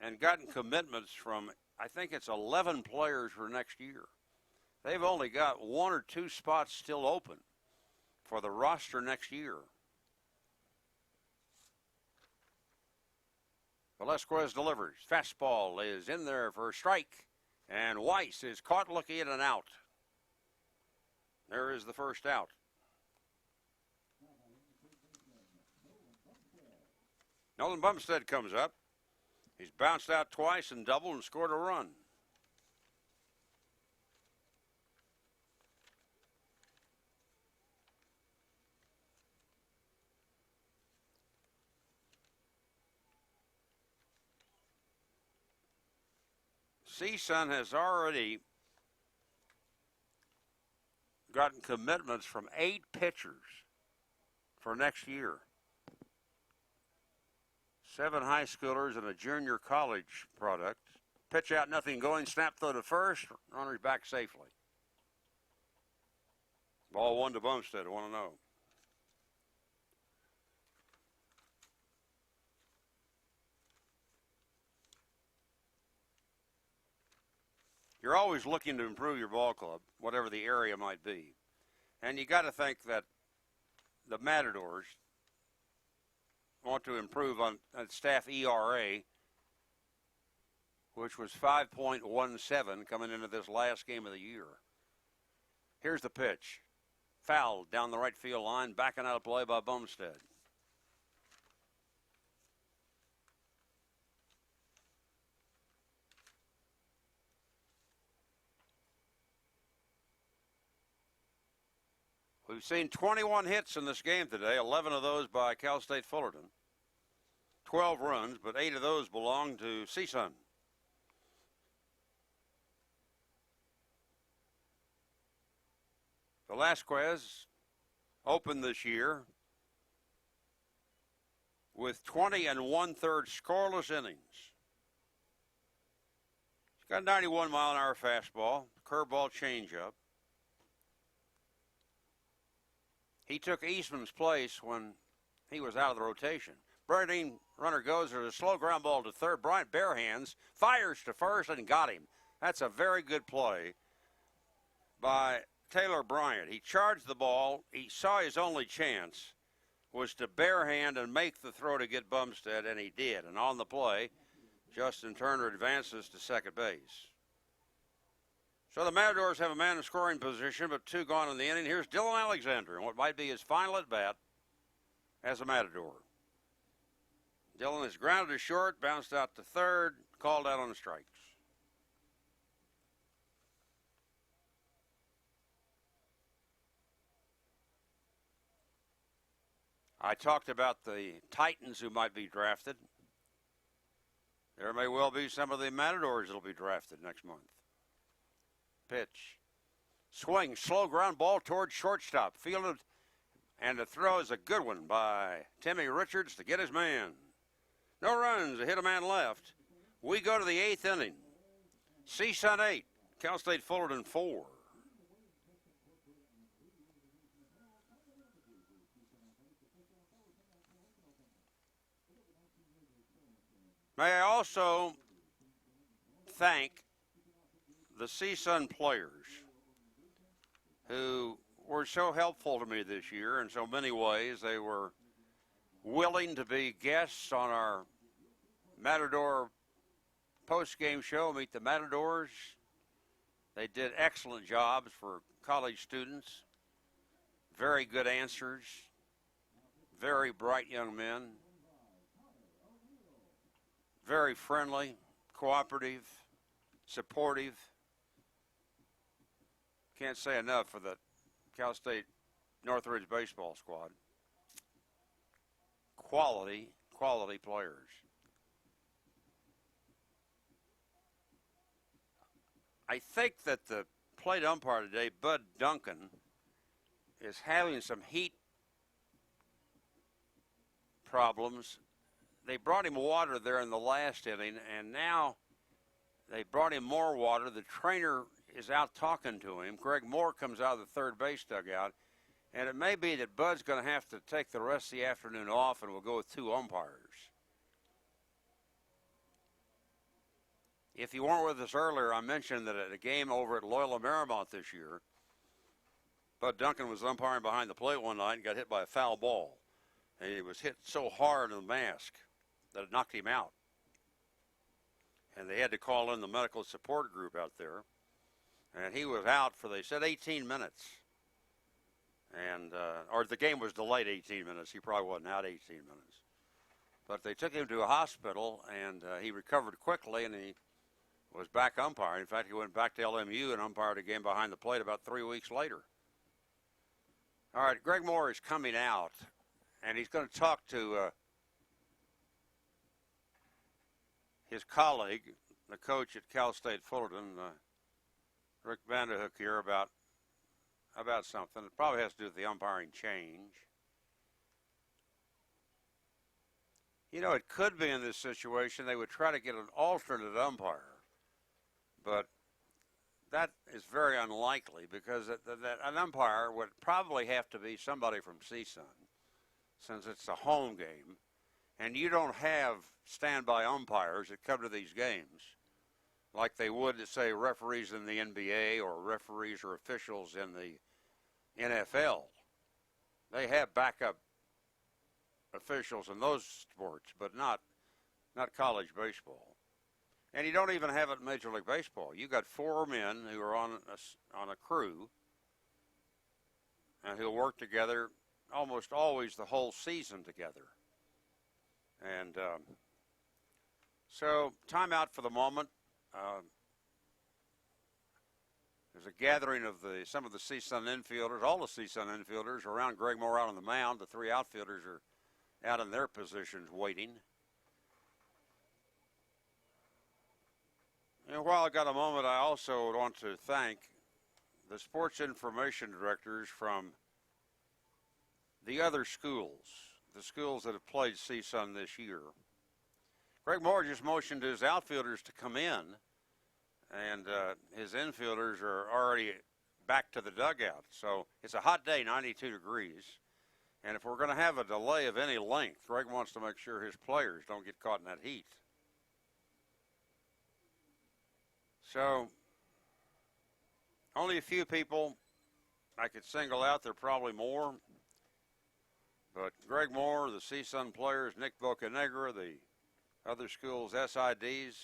and gotten commitments from, I think it's 11 players for next year. They've only got 1 or 2 spots still open for the roster next year. Velasquez delivers. Fastball is in there for a strike. And Weiss is caught looking in and out. There is the first out. Nolan Bumstead comes up. He's bounced out twice and doubled and scored a run. CSUN has already gotten commitments from 8 pitchers for next year. 7 high schoolers and a junior college product. Pitch out, nothing going. Snap throw to first. Runner's back safely. Ball 1 to Bumstead, 1-0. You're always looking to improve your ball club, whatever the area might be. And you got to think that the Matadors want to improve on staff ERA, which was 5.17 coming into this last game of the year. Here's the pitch. Fouled down the right field line, backing out of play by Bumstead. We've seen 21 hits in this game today, 11 of those by Cal State Fullerton. 12 runs, but 8 of those belong to CSUN. Velasquez opened this year with 20 1/3 scoreless innings. He's got a 91-mile-an-hour fastball, curveball changeup. He took Eastman's place when he was out of the rotation. Bernadine runner goes. There's a slow ground ball to third. Bryant barehands, fires to first, and got him. That's a very good play by Taylor Bryant. He charged the ball. He saw his only chance was to barehand and make the throw to get Bumstead, and he did. And on the play, Justin Turner advances to second base. So the Matadors have a man in scoring position, but 2 gone in the inning. Here's Dylan Alexander, and what might be his final at-bat as a Matador. Dylan is grounded to short, bounced out to third, called out on the strikes. I talked about the Titans who might be drafted. There may well be some of the Matadors that will be drafted next month. Pitch. Swing, slow ground ball towards shortstop. Fielded, and the throw is a good one by Timmy Richards to get his man. No runs, a hit a man left. We go to the 8th inning. CSUN 8, Cal State Fullerton 4. May I also thank the CSUN players who were so helpful to me this year in so many ways. They were willing to be guests on our Matador post-game show, Meet the Matadors. They did excellent jobs for college students. Very good answers. Very bright young men. Very friendly, cooperative, supportive. Can't say enough for the Cal State Northridge baseball squad. Quality players. I think that the plate umpire today, Bud Duncan, is having some heat problems they brought him water there in the last inning, and now they brought him more water. The trainer is out talking to him. Greg Moore comes out of the third base dugout, and it may be that Bud's going to have to take the rest of the afternoon off, and we'll go with 2 umpires. If you weren't with us earlier, I mentioned that at a game over at Loyola Marymount this year, Bud Duncan was umpiring behind the plate one night and got hit by a foul ball. And he was hit so hard in the mask that it knocked him out. And they had to call in the medical support group out there. And he was out for, they said, 18 minutes. And, or the game was delayed 18 minutes. He probably wasn't out 18 minutes. But they took him to a hospital, and he recovered quickly, and he was back umpiring. In fact, he went back to LMU and umpired a game behind the plate about 3 weeks later. All right, Greg Moore is coming out, and he's going to talk to his colleague, the coach at Cal State Fullerton, Rick Vanderhook here, about something. It probably has to do with the umpiring change. You know, it could be in this situation they would try to get an alternate umpire, but that is very unlikely because that an umpire would probably have to be somebody from CSUN, since it's a home game, and you don't have standby umpires that come to these games like they would, say, referees in the NBA or referees or officials in the NFL. They have backup officials in those sports, but not college baseball. And you don't even have it in Major League Baseball. You got 4 men who are on a crew, and who'll work together almost always the whole season together. And so, timeout for the moment. There's a gathering of some of the CSUN infielders, all the CSUN infielders around Greg Moore out on the mound. The 3 outfielders are out in their positions waiting. And while I got a moment, I also want to thank the sports information directors from the other schools, the schools that have played CSUN this year. Greg Moore just motioned his outfielders to come in, and his infielders are already back to the dugout. So it's a hot day, 92 degrees. And if we're going to have a delay of any length, Greg wants to make sure his players don't get caught in that heat. So, only a few people I could single out. There are probably more. But Greg Moore, the CSUN players, Nick Bocanegra, the other schools' SIDs,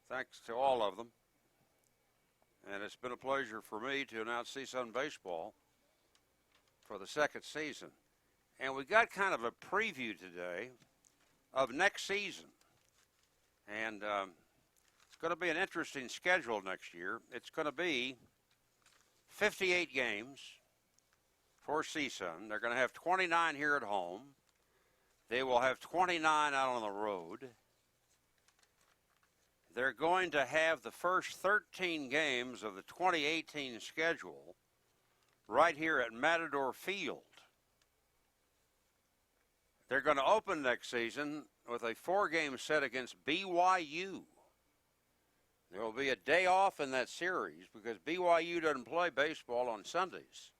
thanks to all of them. And it's been a pleasure for me to announce CSUN baseball for the 2nd season. And we got kind of a preview today of next season. And it's going to be an interesting schedule next year. It's going to be 58 games for CSUN. They're going to have 29 here at home. They will have 29 out on the road. They're going to have the first 13 games of the 2018 schedule right here at Matador Field. They're going to open next season with a 4-game set against BYU. There will be a day off in that series because BYU doesn't play baseball on Sundays.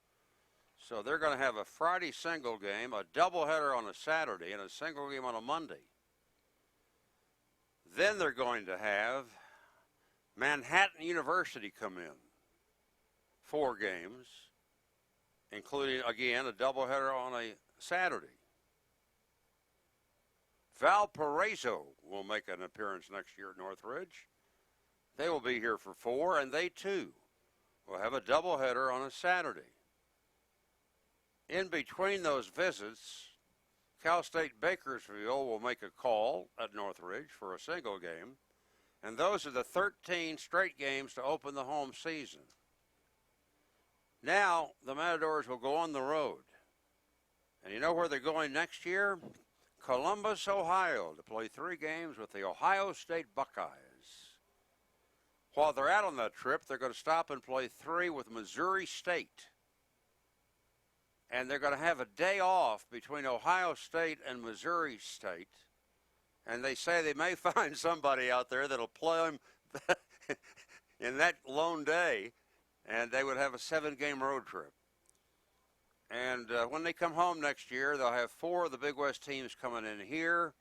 So they're going to have a Friday single game, a doubleheader on a Saturday, and a single game on a Monday. Then they're going to have Manhattan University come in. 4 games, including, again, a doubleheader on a Saturday. Valparaiso will make an appearance next year at Northridge. They will be here for 4, and they, too, will have a doubleheader on a Saturday. In between those visits, Cal State Bakersfield will make a call at Northridge for a single game, and those are the 13 straight games to open the home season. Now, the Matadors will go on the road. And you know where they're going next year? Columbus, Ohio, to play 3 games with the Ohio State Buckeyes. While they're out on that trip, they're going to stop and play 3 with Missouri State. and they're going to have a day off between Ohio State and Missouri State. And they say they may find somebody out there that'll play them in that lone day, and they would have a 7-game road trip. And when they come home next year, they'll have 4 of the Big West teams coming in here,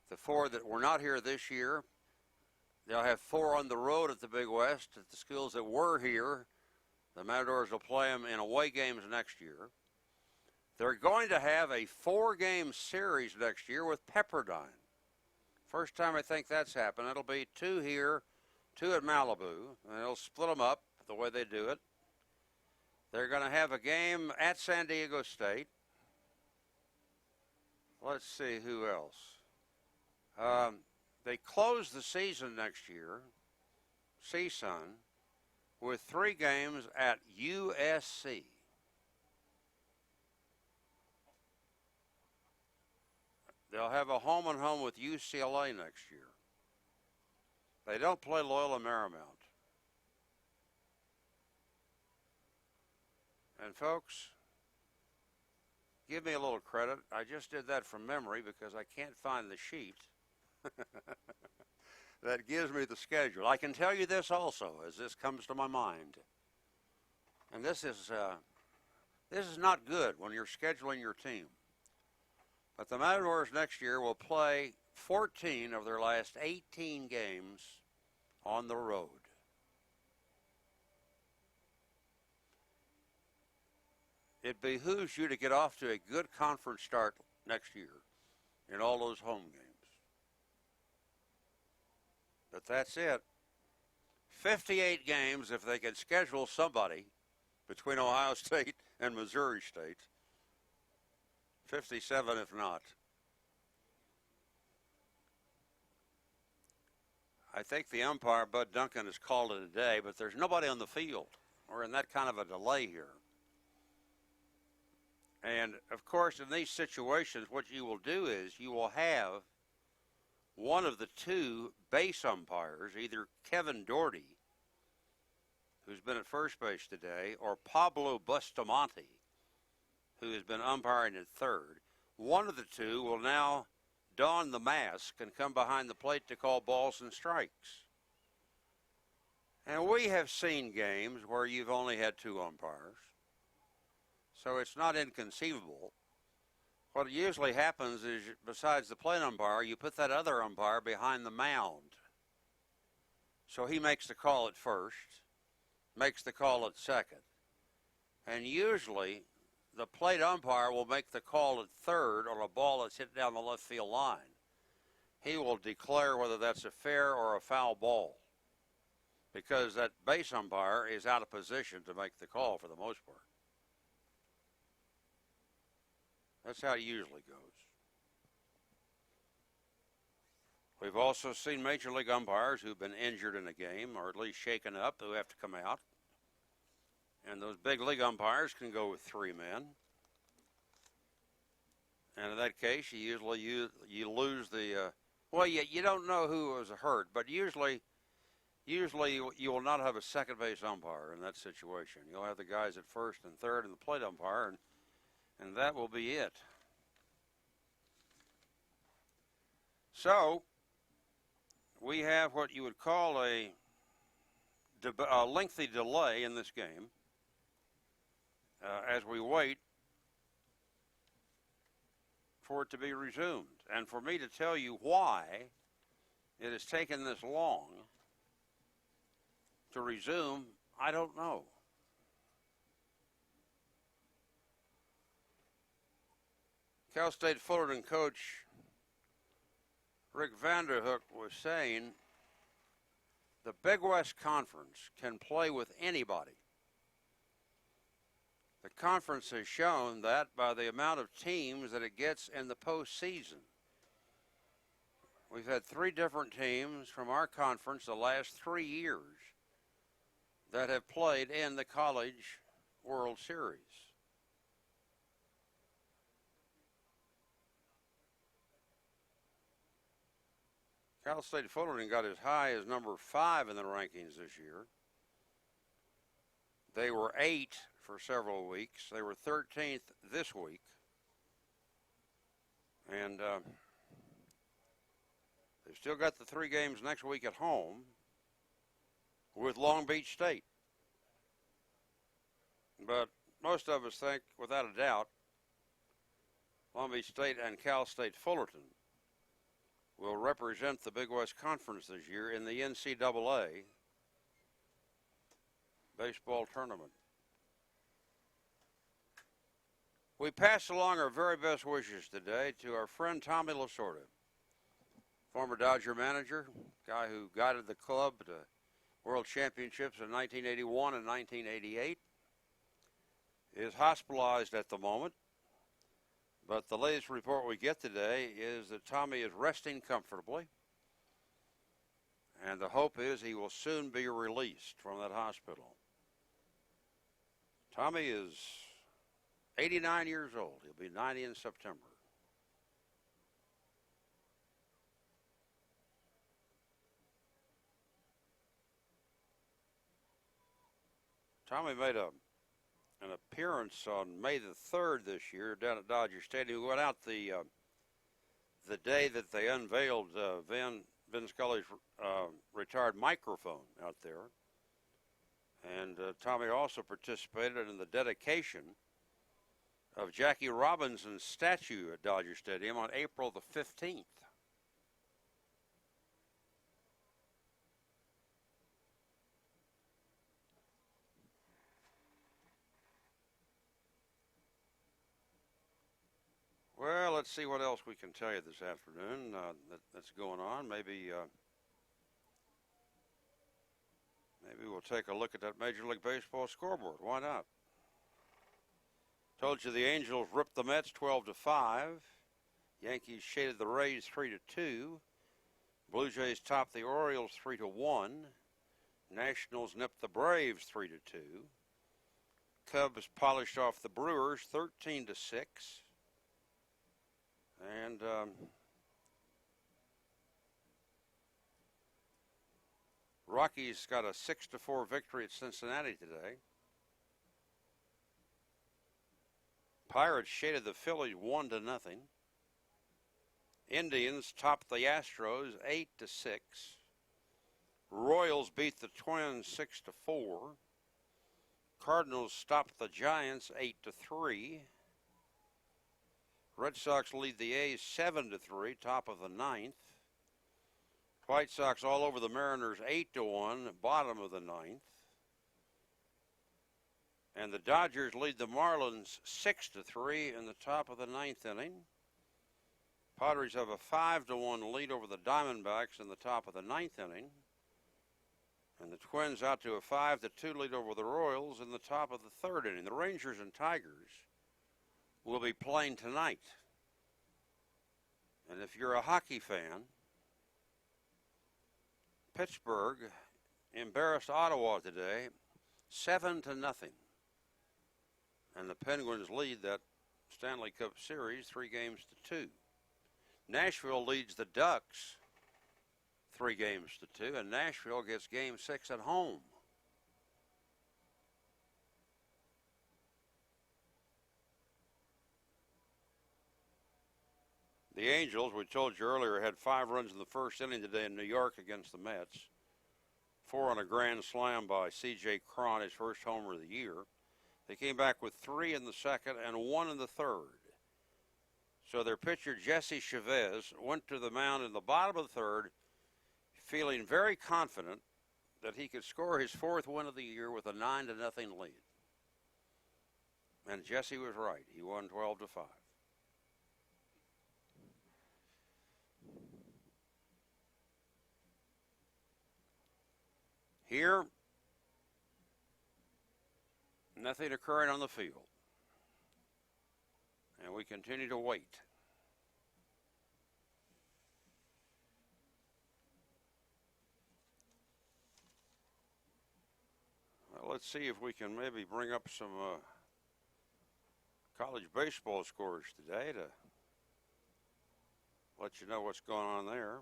the 4 that were not here this year. They'll have 4 on the road at the Big West at the schools that were here. The Matadors will play them in away games next year. They're going to have a 4-game series next year with Pepperdine. First time I think that's happened. It'll be 2 here, 2 at Malibu, and they'll split them up the way they do it. They're going to have a game at San Diego State. Let's see who else. They close the season next year, CSUN, with 3 games at USC. They'll have a home-and-home with UCLA next year. They don't play Loyola Marymount. And folks, give me a little credit. I just did that from memory because I can't find the sheet that gives me the schedule. I can tell you this also as this comes to my mind. And this is not good when you're scheduling your team. But the Matadors next year will play 14 of their last 18 games on the road. It behooves you to get off to a good conference start next year in all those home games. But that's it. 58 games if they can schedule somebody between Ohio State and Missouri State. 57 if not. I think the umpire, Bud Duncan, has called it a day, but there's nobody on the field. We're in that kind of a delay here. And, of course, in these situations, what you will do is you will have one of the 2 base umpires, either Kevin Doherty, who's been at first base today, or Pablo Bustamante, who has been umpiring at third. One of the 2 will now don the mask and come behind the plate to call balls and strikes. And we have seen games where you've only had 2 umpires. So it's not inconceivable. What usually happens is, besides the plate umpire, you put that other umpire behind the mound. So he makes the call at first, makes the call at second. And usually the plate umpire will make the call at third on a ball that's hit down the left field line. He will declare whether that's a fair or a foul ball, because that base umpire is out of position to make the call for the most part. That's how it usually goes. We've also seen Major League umpires who've been injured in a game, or at least shaken up, who have to come out. And those big league umpires can go with 3 men. And in that case, you usually you lose the you don't know who was hurt, but usually you will not have a second base umpire in that situation. You'll have the guys at first and third and the plate umpire, and that will be it. So we have what you would call a lengthy delay in this game as we wait for it to be resumed. And for me to tell you why it has taken this long to resume, I don't know. Cal State Fullerton coach Rick Vanderhook was saying the Big West Conference can play with anybody. The conference has shown that by the amount of teams that it gets in the postseason. We've had 3 different teams from our conference the last 3 years that have played in the College World Series. Cal State Fullerton got as high as number 5 in the rankings this year. They were 8 for several weeks. They were 13th this week. And they've still got the 3 games next week at home with Long Beach State. But most of us think, without a doubt, Long Beach State and Cal State Fullerton will represent the Big West Conference this year in the NCAA baseball tournament. We pass along our very best wishes today to our friend Tommy Lasorda, former Dodger manager, guy who guided the club to World Championships in 1981 and 1988, is hospitalized at the moment. But the latest report we get today is that Tommy is resting comfortably, and the hope is he will soon be released from that hospital. Tommy is 89 years old. He'll be 90 in September. Tommy made an appearance on May the 3rd this year down at Dodger Stadium. We went out the day that they unveiled Vin Scully's retired microphone out there. And Tommy also participated in the dedication of Jackie Robinson's statue at Dodger Stadium on April the 15th. Well, let's see what else we can tell you this afternoon that's going on. Maybe we'll take a look at that Major League Baseball scoreboard. Why not? Told you the Angels ripped the Mets 12-5. Yankees shaded the Rays 3-2. Blue Jays topped the Orioles 3-1. Nationals nipped the Braves 3-2. Cubs polished off the Brewers 13-6. And Rockies got a 6-4 victory at Cincinnati today. Pirates shaded the Phillies 1-0. Indians topped the Astros 8-6. Royals beat the Twins 6-4. Cardinals stopped the Giants 8-3. Red Sox lead the A's 7-3, top of the 9th. White Sox all over the Mariners 8-1, bottom of the 9th. And the Dodgers lead the Marlins 6-3 in the top of the 9th inning. Padres have a 5-1 lead over the Diamondbacks in the top of the 9th inning. And the Twins out to a 5-2 lead over the Royals in the top of the 3rd inning. The Rangers and Tigers will be playing tonight. And if you're a hockey fan, Pittsburgh embarrassed Ottawa today 7-0. And the Penguins lead that Stanley Cup Series 3-2. Nashville leads the Ducks 3-2, and Nashville gets Game 6 at home. The Angels, we told you earlier, had 5 runs in the first inning today in New York against the Mets. 4 on a grand slam by C.J. Cron, his first homer of the year. They came back with 3 in the second and 1 in the third. So their pitcher, Jesse Chavez, went to the mound in the bottom of the third, feeling very confident that he could score his 4th win of the year with a 9-0 lead. And Jesse was right. He won 12-5. Here, nothing occurring on the field. And we continue to wait. Well, let's see if we can maybe bring up some college baseball scores today to let you know what's going on there.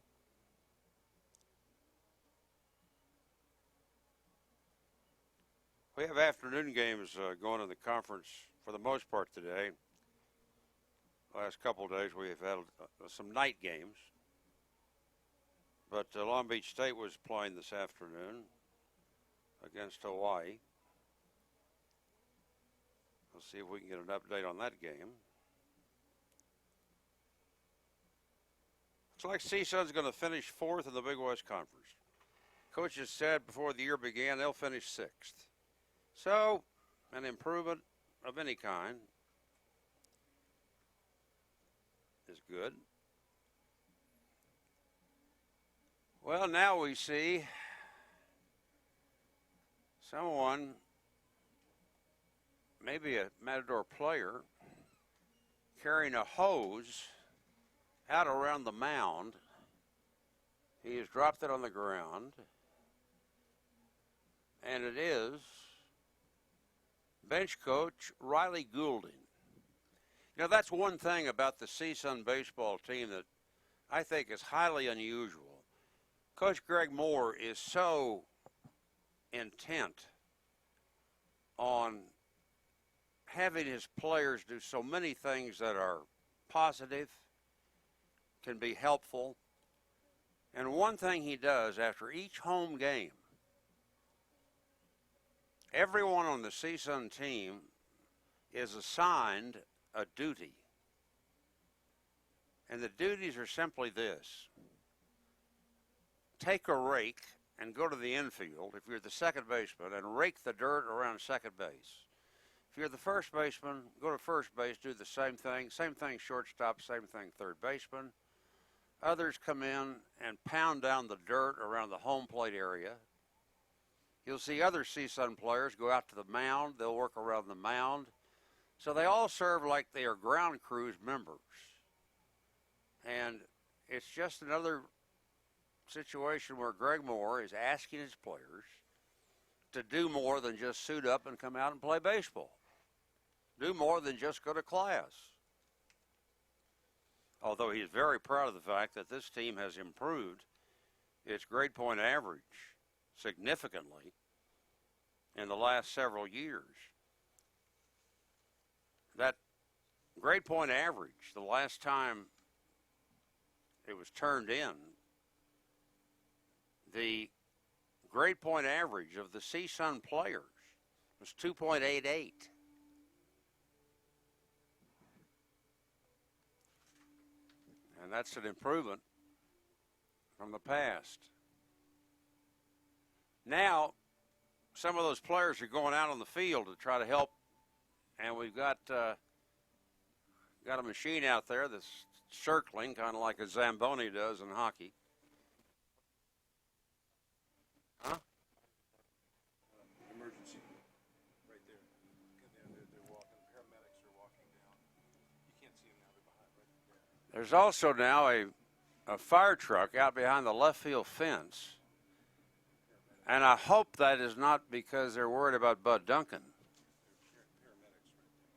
We have afternoon games going in the conference for the most part today. Last couple of days we have had some night games. But Long Beach State was playing this afternoon against Hawaii. We'll see if we can get an update on that game. Looks like CSUN's going to finish 4th in the Big West Conference. Coaches said before the year began they'll finish 6th. So, an improvement of any kind is good. Well, now we see someone, maybe a Matador player, carrying a hose out around the mound. He has dropped it on the ground, and it is bench coach Riley Goulding. You know, that's one thing about the CSUN baseball team that I think is highly unusual. Coach Greg Moore is so intent on having his players do so many things that are positive, can be helpful. And one thing he does after each home game, everyone on the CSUN team is assigned a duty. And the duties are simply this. Take a rake and go to the infield, if you're the second baseman, and rake the dirt around second base. If you're the first baseman, go to first base, do the same thing. Same thing shortstop, same thing third baseman. Others come in and pound down the dirt around the home plate area. You'll see other CSUN players go out to the mound. They'll work around the mound. So they all serve like they are ground crews members. And it's just another situation where Greg Moore is asking his players to do more than just suit up and come out and play baseball. Do more than just go to class. Although he's very proud of the fact that this team has improved its grade point average significantly in the last several years. That grade point average, the last time it was turned in, the grade point average of the CSUN players was 2.88. And that's an improvement from the past. Now, some of those players are going out on the field to try to help, and we've got a machine out there that's circling, kind of like a Zamboni does in hockey. Huh? Emergency, right there. They're walking. Paramedics are walking down. You can't see them now. They're behind, right there. There's also now a fire truck out behind the left field fence. And I hope that is not because they're worried about Bud Duncan.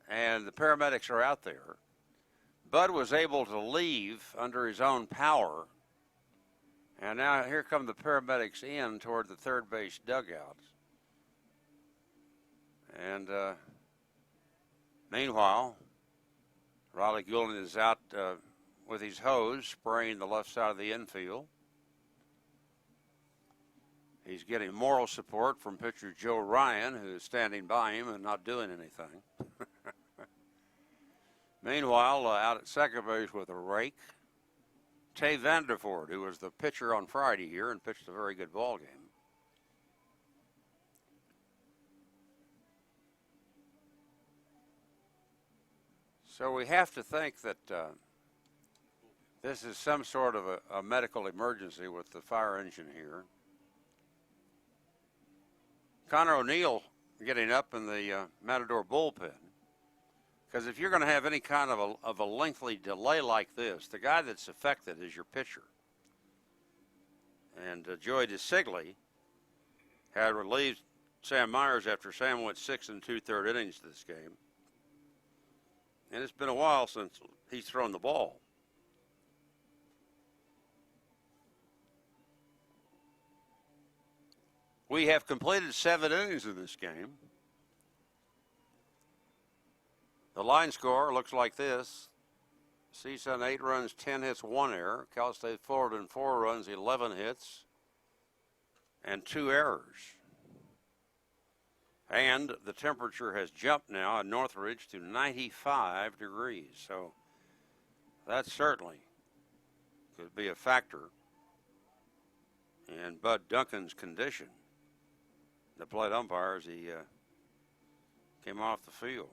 And the paramedics are out there. Bud was able to leave under his own power. And now here come the paramedics in toward the third base dugout. And meanwhile, Riley Goulding is out with his hose spraying the left side of the infield. He's getting moral support from pitcher Joe Ryan, who is standing by him and not doing anything. Meanwhile, out at second base with a rake, Tay Vandervoort, who was the pitcher on Friday here and pitched a very good ball game. So we have to think that this is some sort of a medical emergency with the fire engine here. Connor O'Neill getting up in the Matador bullpen. Because if you're going to have any kind of a lengthy delay like this, the guy that's affected is your pitcher. And Joey DeSigley had relieved Sam Myers after Sam went 6 2/3 innings this game. And it's been a while since he's thrown the ball. We have completed 7 innings in this game. The line score looks like this. CSUN 8 runs, 10 hits, 1 error. Cal State Fullerton 4 runs, 11 hits, and 2 errors. And the temperature has jumped now at Northridge to 95 degrees. So that certainly could be a factor in Bud Duncan's condition. The plate umpire as he came off the field.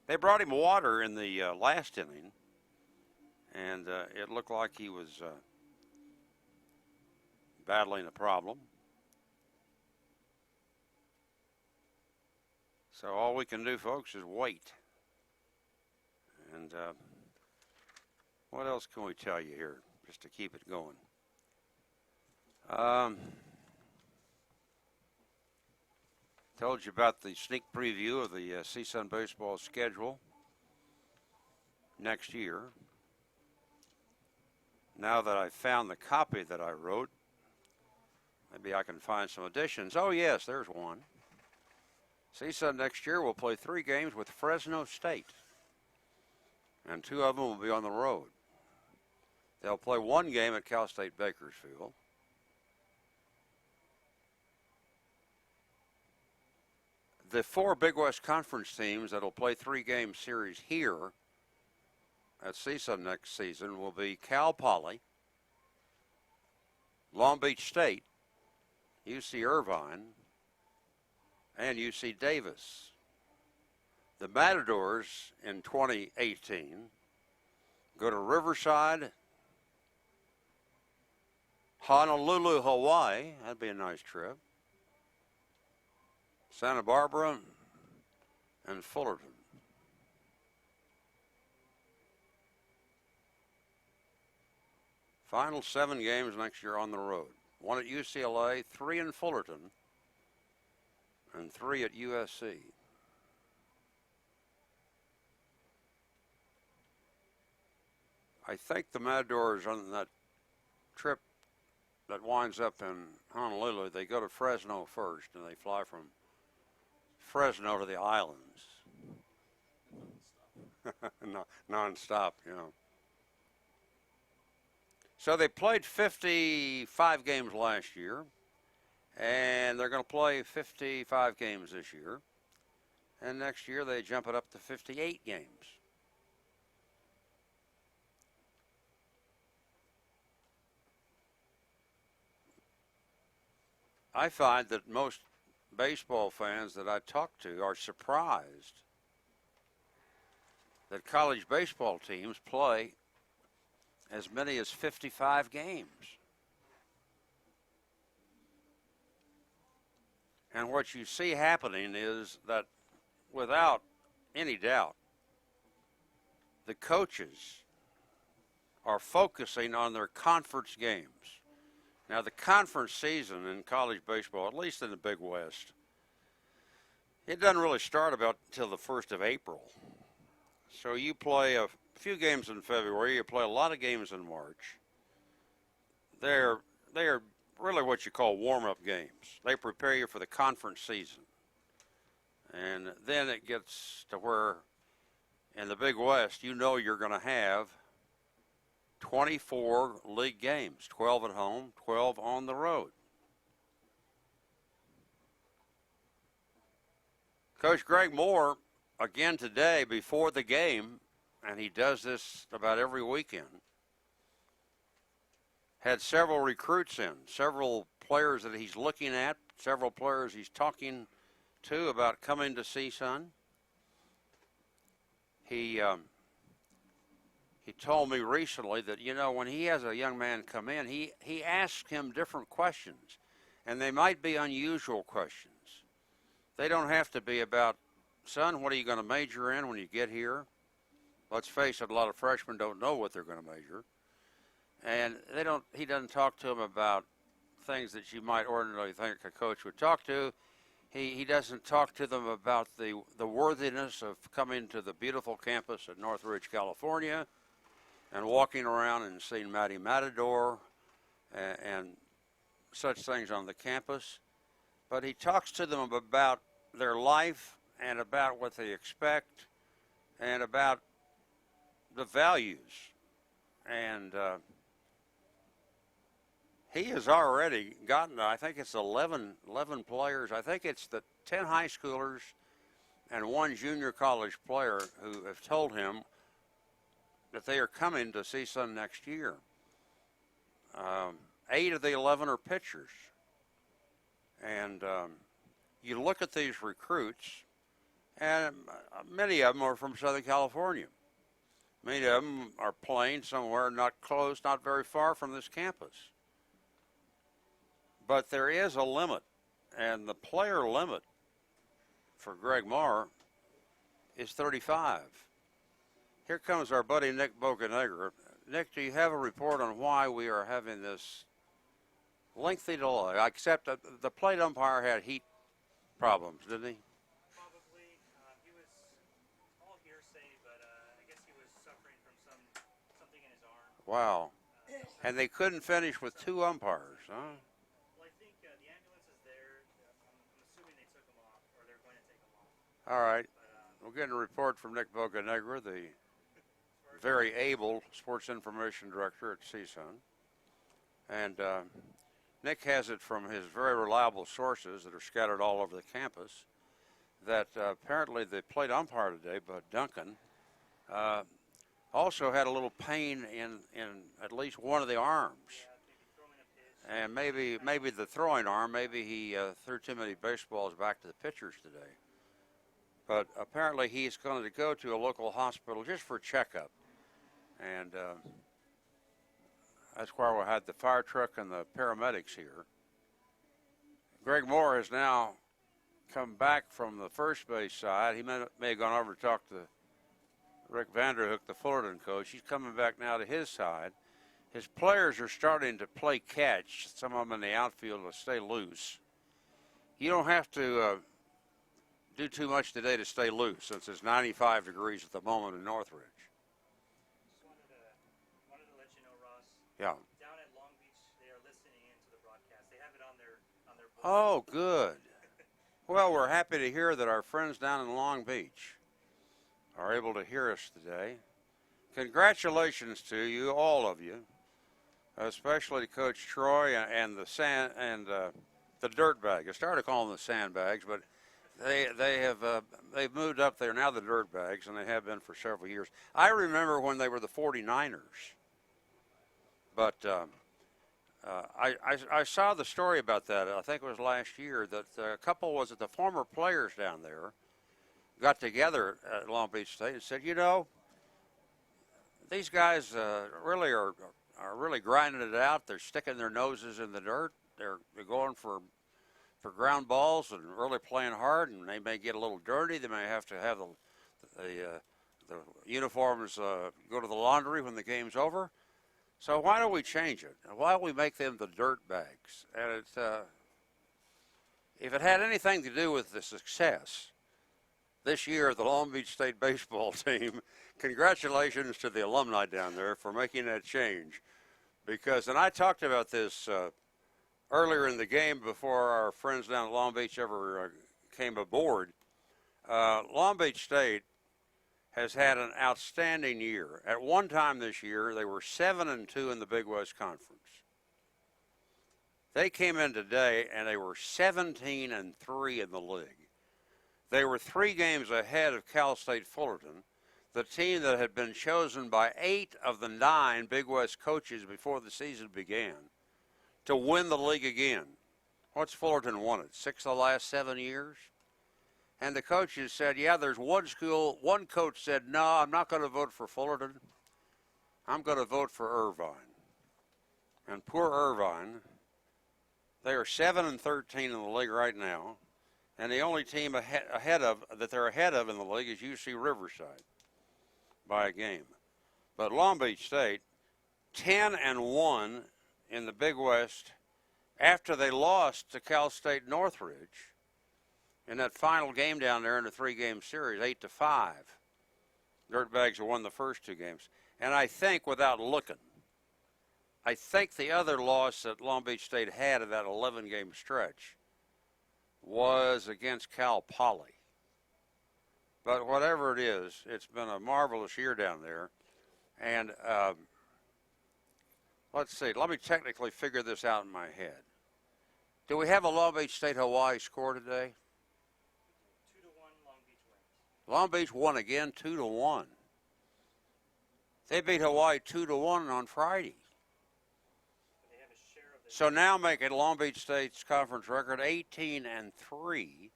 They brought him water in the last inning, and it looked like he was battling a problem. So all we can do, folks, is wait. And what else can we tell you here, just to keep it going? Told you about the sneak preview of the CSUN baseball schedule next year. Now that I've found the copy that I wrote, maybe I can find some additions. Oh, yes, there's one. CSUN next year will play 3 games with Fresno State, and 2 of them will be on the road. They'll play 1 game at Cal State Bakersfield. The 4 Big West Conference teams that will play 3-game series here at CSUN next season will be Cal Poly, Long Beach State, UC Irvine, and UC Davis. The Matadors in 2018 go to Riverside, Honolulu, Hawaii. That'd be a nice trip. Santa Barbara and Fullerton. Final 7 games next year on the road. 1 at UCLA, 3 in Fullerton, and 3 at USC. I think the Matadors on that trip that winds up in Honolulu, they go to Fresno first, and they fly from Fresno to the islands. Non-stop, you know. So they played 55 games last year, and they're going to play 55 games this year. And next year they jump it up to 58 games. I find that most baseball fans that I talk to are surprised that college baseball teams play as many as 55 games. And what you see happening is that, without any doubt, the coaches are focusing on their conference games. Now, the conference season in college baseball, at least in the Big West, it doesn't really start about until the 1st of April. So you play a few games in February, you play a lot of games in March. They're really what you call warm-up games. They prepare you for the conference season. And then it gets to where, in the Big West, you know you're going to have 24 league games, 12 at home, 12 on the road. Coach Greg Moore, again today, before the game, and he does this about every weekend, had several recruits in, several players that he's looking at, several players he's talking to about coming to CSUN. He told me recently that, you know, when he has a young man come in, he asks him different questions, and they might be unusual questions. They don't have to be about, son, what are you going to major in when you get here? Let's face it, a lot of freshmen don't know what they're going to major. And he doesn't talk to them about things that you might ordinarily think a coach would talk to. He doesn't talk to them about the worthiness of coming to the beautiful campus at Northridge, California, and walking around and seeing Matty Matador and such things on the campus. But he talks to them about their life and about what they expect and about the values. And he has already gotten, I think it's 11 players. I think it's the 10 high schoolers and one junior college player who have told him that they are coming to CSUN next year. 8 of the 11 are pitchers. And you look at these recruits, and many of them are from Southern California. Many of them are playing somewhere not close, not very far from this campus. But there is a limit, and the player limit for Greg Moore is 35. Here comes our buddy Nick Bocanegra. Nick, do you have a report on why we are having this lengthy delay? Except that the plate umpire had heat problems, didn't he? Probably. He was all hearsay, but I guess he was suffering from something in his arm. Wow. And they couldn't finish with 2 umpires, huh? Well, I think the ambulance is there. I'm assuming they took him off, or they're going to take him off. All right. But, We're getting a report from Nick Bocanegra, the very able sports information director at CSUN. And Nick has it from his very reliable sources that are scattered all over the campus that apparently the plate umpire today, Bud Duncan, also had a little pain in at least one of the arms. And maybe the throwing arm, maybe he threw too many baseballs back to the pitchers today. But apparently he's going to go to a local hospital just for a checkup. And that's why we had the fire truck and the paramedics here. Greg Moore has now come back from the first base side. He may have gone over to talk to Rick Vanderhook, the Fullerton coach. He's coming back now to his side. His players are starting to play catch, some of them in the outfield, to stay loose. You don't have to do too much today to stay loose, since it's 95 degrees at the moment in Northridge. Just wanted to let you know, Ross. Yeah. Down at Long Beach, they are listening in to the broadcast. They have it on their board. Oh, good. Well, we're happy to hear that our friends down in Long Beach are able to hear us today. Congratulations to you, all of you, especially to Coach Troy and the Dirtbag. I started calling them the Sandbags, but they've moved up there now, the Dirtbags, and they have been for several years. I remember when they were the 49ers, but I saw the story about that. I think it was last year that a couple was it the former players down there got together at Long Beach State and said, you know, these guys really are really grinding it out. They're sticking their noses in the dirt. They're going for ground balls and really playing hard, and they may get a little dirty. They may have to have the uniforms go to the laundry when the game's over. So why don't we change it? Why don't we make them the dirt bags? And if it had anything to do with the success this year of the Long Beach State baseball team, congratulations to the alumni down there for making that change. Because, and I talked about this earlier in the game before our friends down at Long Beach ever came aboard. Long Beach State has had an outstanding year. At one time this year, they were 7-2 in the Big West Conference. They came in today and they were 17-3 in the league. They were 3 games ahead of Cal State Fullerton, the team that had been chosen by 8 of the 9 Big West coaches before the season began to win the league again. What's Fullerton won it? 6 of the last 7 years? And the coaches said, yeah, there's one school. One coach said, no, I'm not going to vote for Fullerton. I'm going to vote for Irvine. And poor Irvine, they are 7-13 in the league right now. And the only team that they're ahead of in the league is UC Riverside by a game. But Long Beach State, 10-1 in the Big West after they lost to Cal State Northridge in that final game down there in a 3-game series, 8-5. Dirtbags have won the first 2 games. And I think, without looking, I think the other loss that Long Beach State had in that 11-game stretch was against Cal Poly. But whatever it is, it's been a marvelous year down there. And let's see, let me technically figure this out in my head. Do we have a Long Beach State Hawaii score today? 2-1 Long Beach wins. Long Beach won again, 2-1. They beat Hawaii 2-1 on Friday. They have a share of the So now making Long Beach State's conference record 18-3.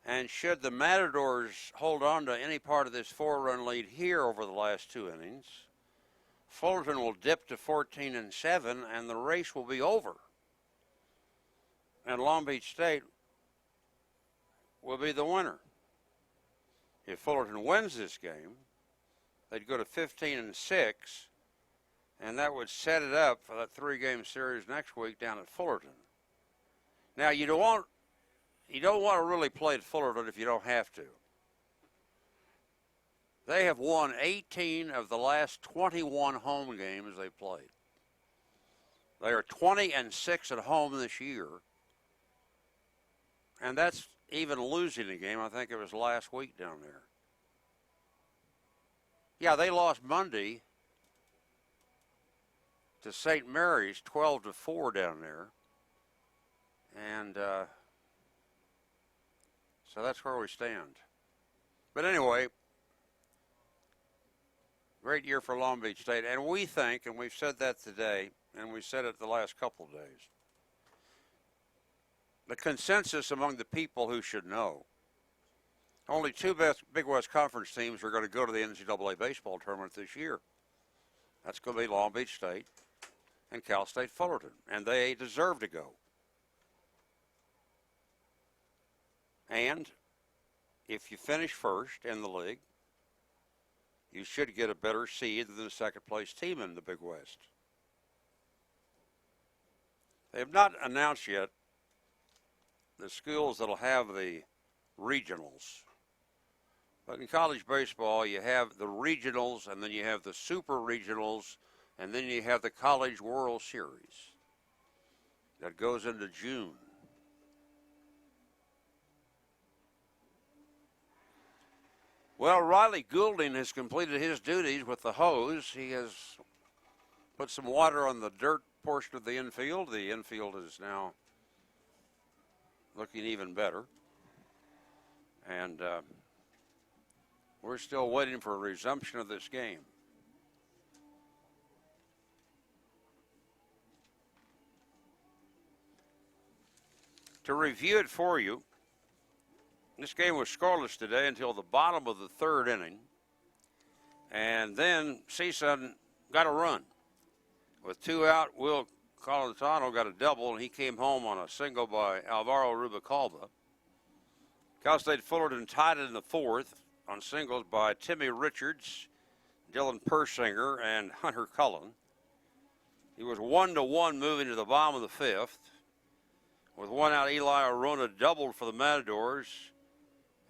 And should the Matadors hold on to any part of this 4-run lead here over the last 2 innings, Fullerton will dip to 14-7, and the race will be over. And Long Beach State will be the winner. If Fullerton wins this game, they'd go to 15-6, and that would set it up for that 3-game series next week down at Fullerton. Now, you don't want to really play at Fullerton if you don't have to. They have won 18 of the last 21 home games they've played. They are 20-6 at home this year. And that's even losing a game. I think it was last week down there. Yeah, they lost Monday to St. Mary's 12-4 down there. And so that's where we stand. But anyway, great year for Long Beach State. And we think, and we've said that today, and we said it the last couple of days, the consensus among the people who should know, only 2 Big West Conference teams are going to go to the NCAA baseball tournament this year. That's going to be Long Beach State and Cal State Fullerton, and they deserve to go. And if you finish first in the league, you should get a better seed than the second-place team in the Big West. They have not announced yet the schools that'll have the regionals. But in college baseball, you have the regionals, and then you have the super regionals, and then you have the College World Series. That goes into June. Well, Riley Goulding has completed his duties with the hose. He has put some water on the dirt portion of the infield. The infield is now looking even better. And we're still waiting for a resumption of this game. To review it for you, this game was scoreless today until the bottom of the 3rd inning. And then CSUN got a run. With 2 out, Will Colantano got a double, and he came home on a single by Alvaro Rubalcaba. Cal State Fullerton tied it in the 4th on singles by Timmy Richards, Dylan Persinger, and Hunter Cullen. He was 1-1 moving to the bottom of the 5th. With 1 out, Eli Arona doubled for the Matadors,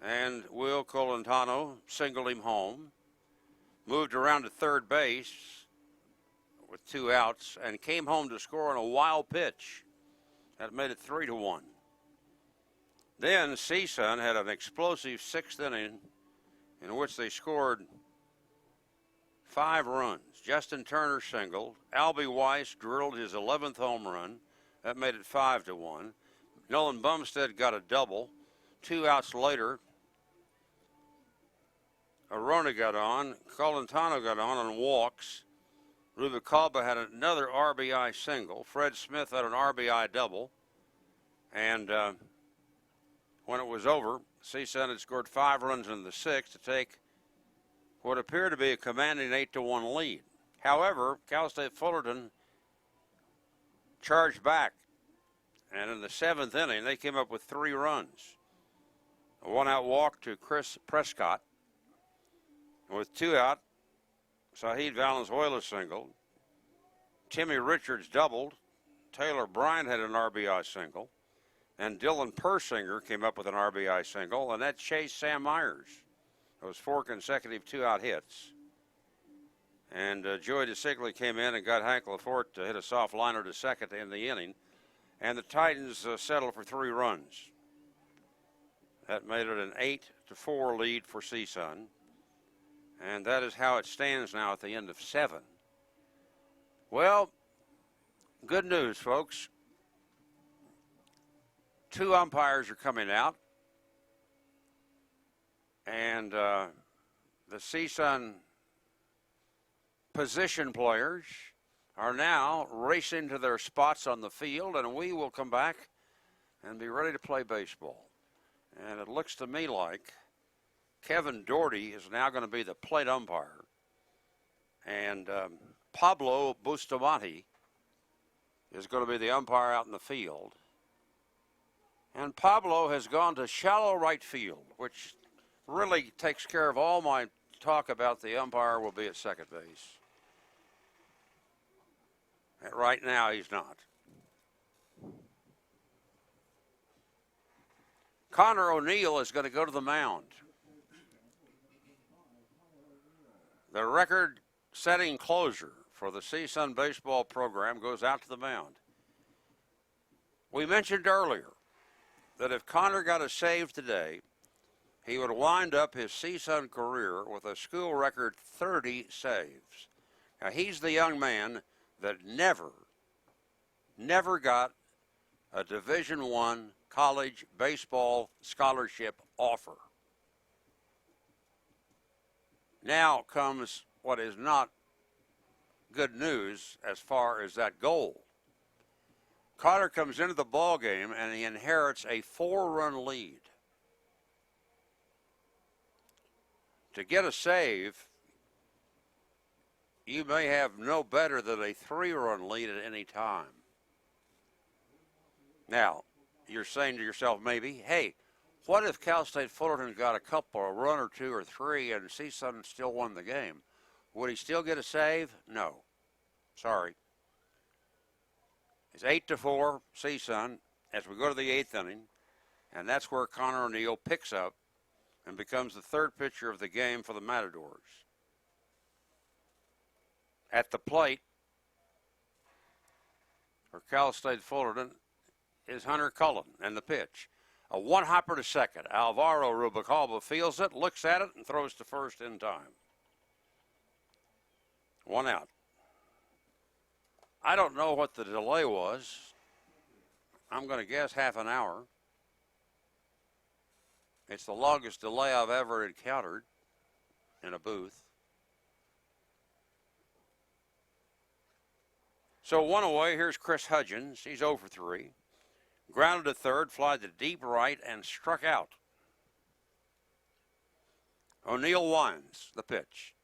and Will Colantano singled him home. Moved around to third base with 2 outs and came home to score on a wild pitch. That made it 3-1. Then CSUN had an explosive 6th inning in which they scored 5 runs. Justin Turner singled. Albie Weiss drilled his 11th home run. That made it 5-1. Nolan Bumstead got a double. 2 outs later, Arona got on. Colantano got on walks. Rubalcaba had another RBI single. Fred Smith had an RBI double. And when it was over, CSUN had scored 5 runs in the 6th to take what appeared to be a commanding 8-1 lead. However, Cal State Fullerton charged back. And in the 7th inning, they came up with 3 runs. A 1-out walk to Chris Prescott. And with 2 out, Saheed Valenzuela singled. Timmy Richards doubled. Taylor Bryant had an RBI single. And Dylan Persinger came up with an RBI single, and that chased Sam Myers. Those 4 consecutive 2-out hits. And Joey DeSigley came in and got Hank Lafort to hit a soft liner to second to end the inning. And the Titans settled for 3 runs. That made it an 8-4 lead for CSUN. And that is how it stands now at the end of 7. Well, good news, folks. 2 umpires are coming out. And the CSUN position players are now racing to their spots on the field, and we will come back and be ready to play baseball. And it looks to me like Kevin Doherty is now going to be the plate umpire, and Pablo Bustamante is going to be the umpire out in the field. And Pablo has gone to shallow right field, which really takes care of all my talk about the umpire will be at second base. And right now, he's not. Connor O'Neill is going to go to the mound. The record-setting closer for the CSUN baseball program goes out to the mound. We mentioned earlier that if Connor got a save today, he would wind up his CSUN career with a school record 30 saves. Now, he's the young man that never got a Division I college baseball scholarship offer. Now comes what is not good news as far as that goal. Connor comes into the ball game and he inherits a 4-run lead. To get a save, you may have no better than a 3-run lead at any time. Now, you're saying to yourself maybe, hey, what if Cal State Fullerton got a couple, a run or 2 or 3, and CSUN still won the game? Would he still get a save? No. Sorry. It's 8-4 CSUN as we go to the 8th inning, and that's where Connor O'Neill picks up and becomes the 3rd pitcher of the game for the Matadors. At the plate for Cal State Fullerton is Hunter Cullen, and the pitch. A one-hopper to second. Alvaro Rubalcaba fields it, looks at it, and throws to first in time. 1 out. I don't know what the delay was. I'm going to guess half an hour. It's the longest delay I've ever encountered in a booth. So 1 away, here's Chris Hudgens. He's 0 for 3. Grounded to third, fly to deep right, and struck out. O'Neill winds the pitch.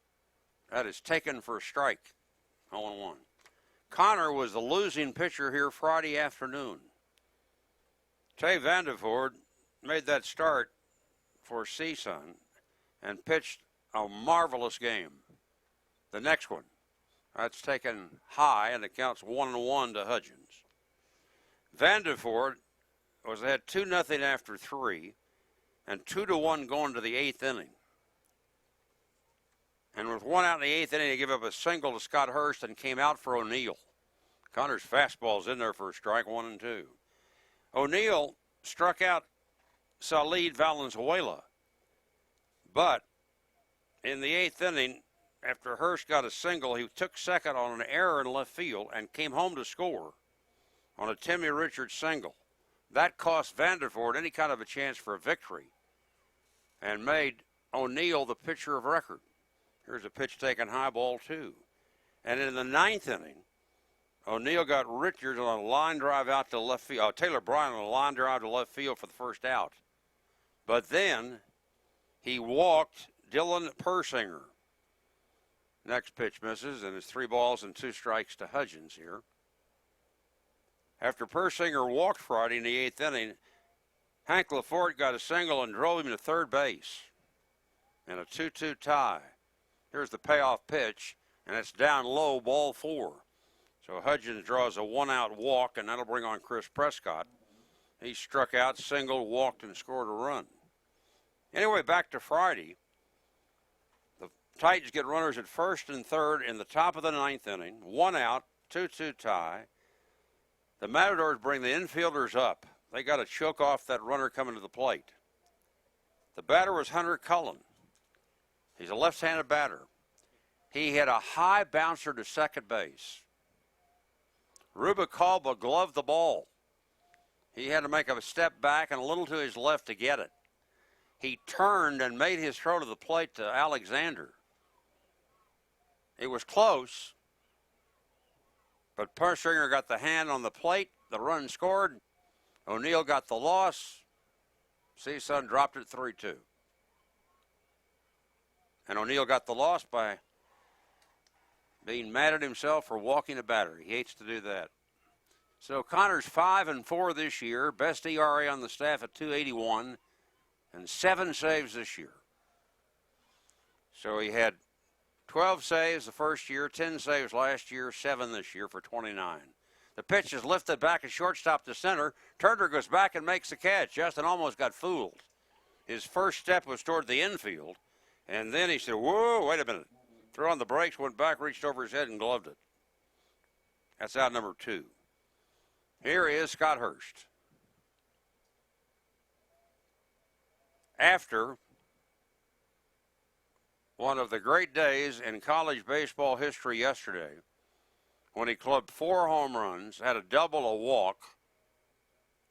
That is taken for a strike. 0-1. Connor was the losing pitcher here Friday afternoon. Tay Vandervoort made that start for CSUN and pitched a marvelous game. The next one, that's taken high, and it counts 1-1 to Hudgens. Vandervoort was ahead 2-0 after 3, and 2-1 going to the 8th inning. And with 1 out in the 8th inning, he gave up a single to Scott Hurst and came out for O'Neill. Connor's fastball's in there for a strike, 1-2. O'Neill struck out Salid Valenzuela, but in the 8th inning, after Hurst got a single, he took second on an error in left field and came home to score on a Timmy Richards single. That cost Vandervoort any kind of a chance for a victory and made O'Neill the pitcher of record. Here's a pitch taken high, ball 2. And in the 9th inning, O'Neill got Richards on a line drive out to left field. Taylor Bryan on a line drive to left field for the first out. But then he walked Dylan Persinger. Next pitch misses, and it's 3 balls and 2 strikes to Hudgens here. After Persinger walked Friday in the 8th inning, Hank Lafort got a single and drove him to third base in a 2-2 tie. Here's the payoff pitch, and it's down low, ball 4. So Hudgens draws a 1-out walk, and that'll bring on Chris Prescott. He struck out, singled, walked, and scored a run. Anyway, back to Friday. The Titans get runners at first and third in the top of the 9th inning. 1 out, 2-2 tie. The Matadors bring the infielders up. They got to choke off that runner coming to the plate. The batter was Hunter Cullen. He's a left-handed batter. He hit a high bouncer to second base. Rubalcaba gloved the ball. He had to make a step back and a little to his left to get it. He turned and made his throw to the plate to Alexander. It was close, but Pershinger got the hand on the plate. The run scored. O'Neill got the loss. CSUN dropped it 3-2. And O'Neill got the loss by being mad at himself for walking a batter. He hates to do that. So Connor's 5-4 this year, best ERA on the staff at 2.81, and 7 saves this year. So he had 12 saves the first year, 10 saves last year, 7 this year for 29. The pitch is lifted back at shortstop to center. Turner goes back and makes the catch. Justin almost got fooled. His first step was toward the infield, and then he said, whoa, wait a minute. Threw on the brakes, went back, reached over his head, and gloved it. That's out number 2. Here is Scott Hurst. After one of the great days in college baseball history yesterday, when he clubbed 4 home runs, had a double, a walk,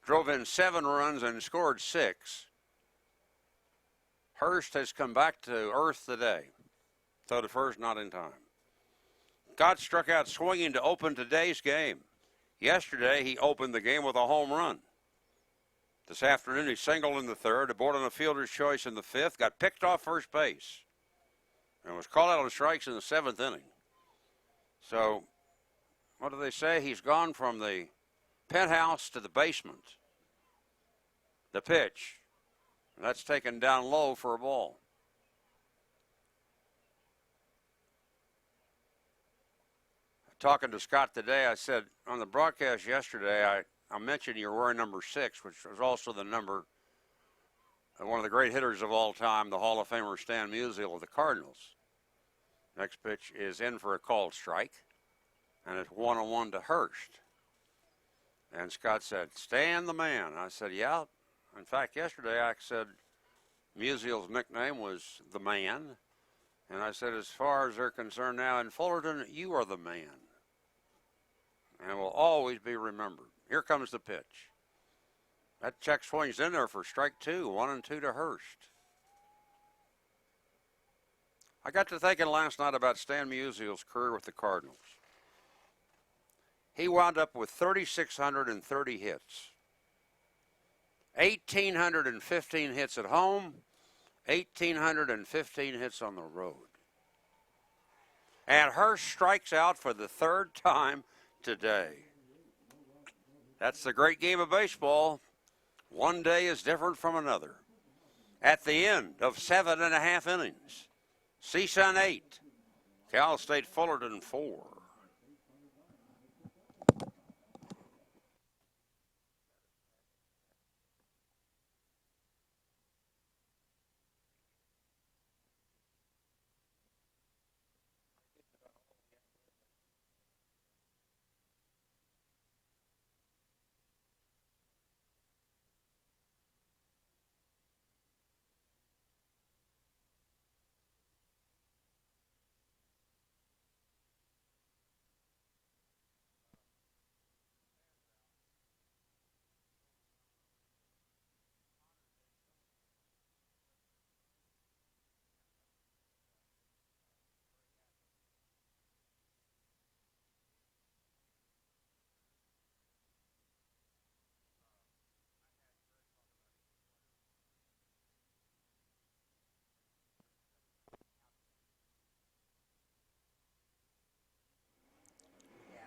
drove in 7 runs, and scored 6, Hurst has come back to earth today. So the first not in time. Scott struck out swinging to open today's game. Yesterday, he opened the game with a home run. This afternoon, he singled in the third, aboard on a fielder's choice in the 5th, got picked off first base, and was called out on strikes in the 7th inning. So, what do they say? He's gone from the penthouse to the basement. The pitch. That's taken down low for a ball. Talking to Scott today, I said on the broadcast yesterday, I mentioned you were wearing number 6, which was also the number of one of the great hitters of all time, the Hall of Famer Stan Musial of the Cardinals. Next pitch is in for a called strike, and it's 1-1 to Hurst. And Scott said, Stan the man. I said, yeah. In fact, yesterday I said Musial's nickname was the man. And I said, as far as they're concerned now in Fullerton, you are the man. And will always be remembered. Here comes the pitch. That check swings in there for strike 2, 1-2 to Hurst. I got to thinking last night about Stan Musial's career with the Cardinals. He wound up with 3,630 hits. 1,815 hits at home, 1,815 hits on the road. And Hurst strikes out for the 3rd time today. That's the great game of baseball. One day is different from another. At the end of 7.5 innings, CSUN 8, Cal State Fullerton 4.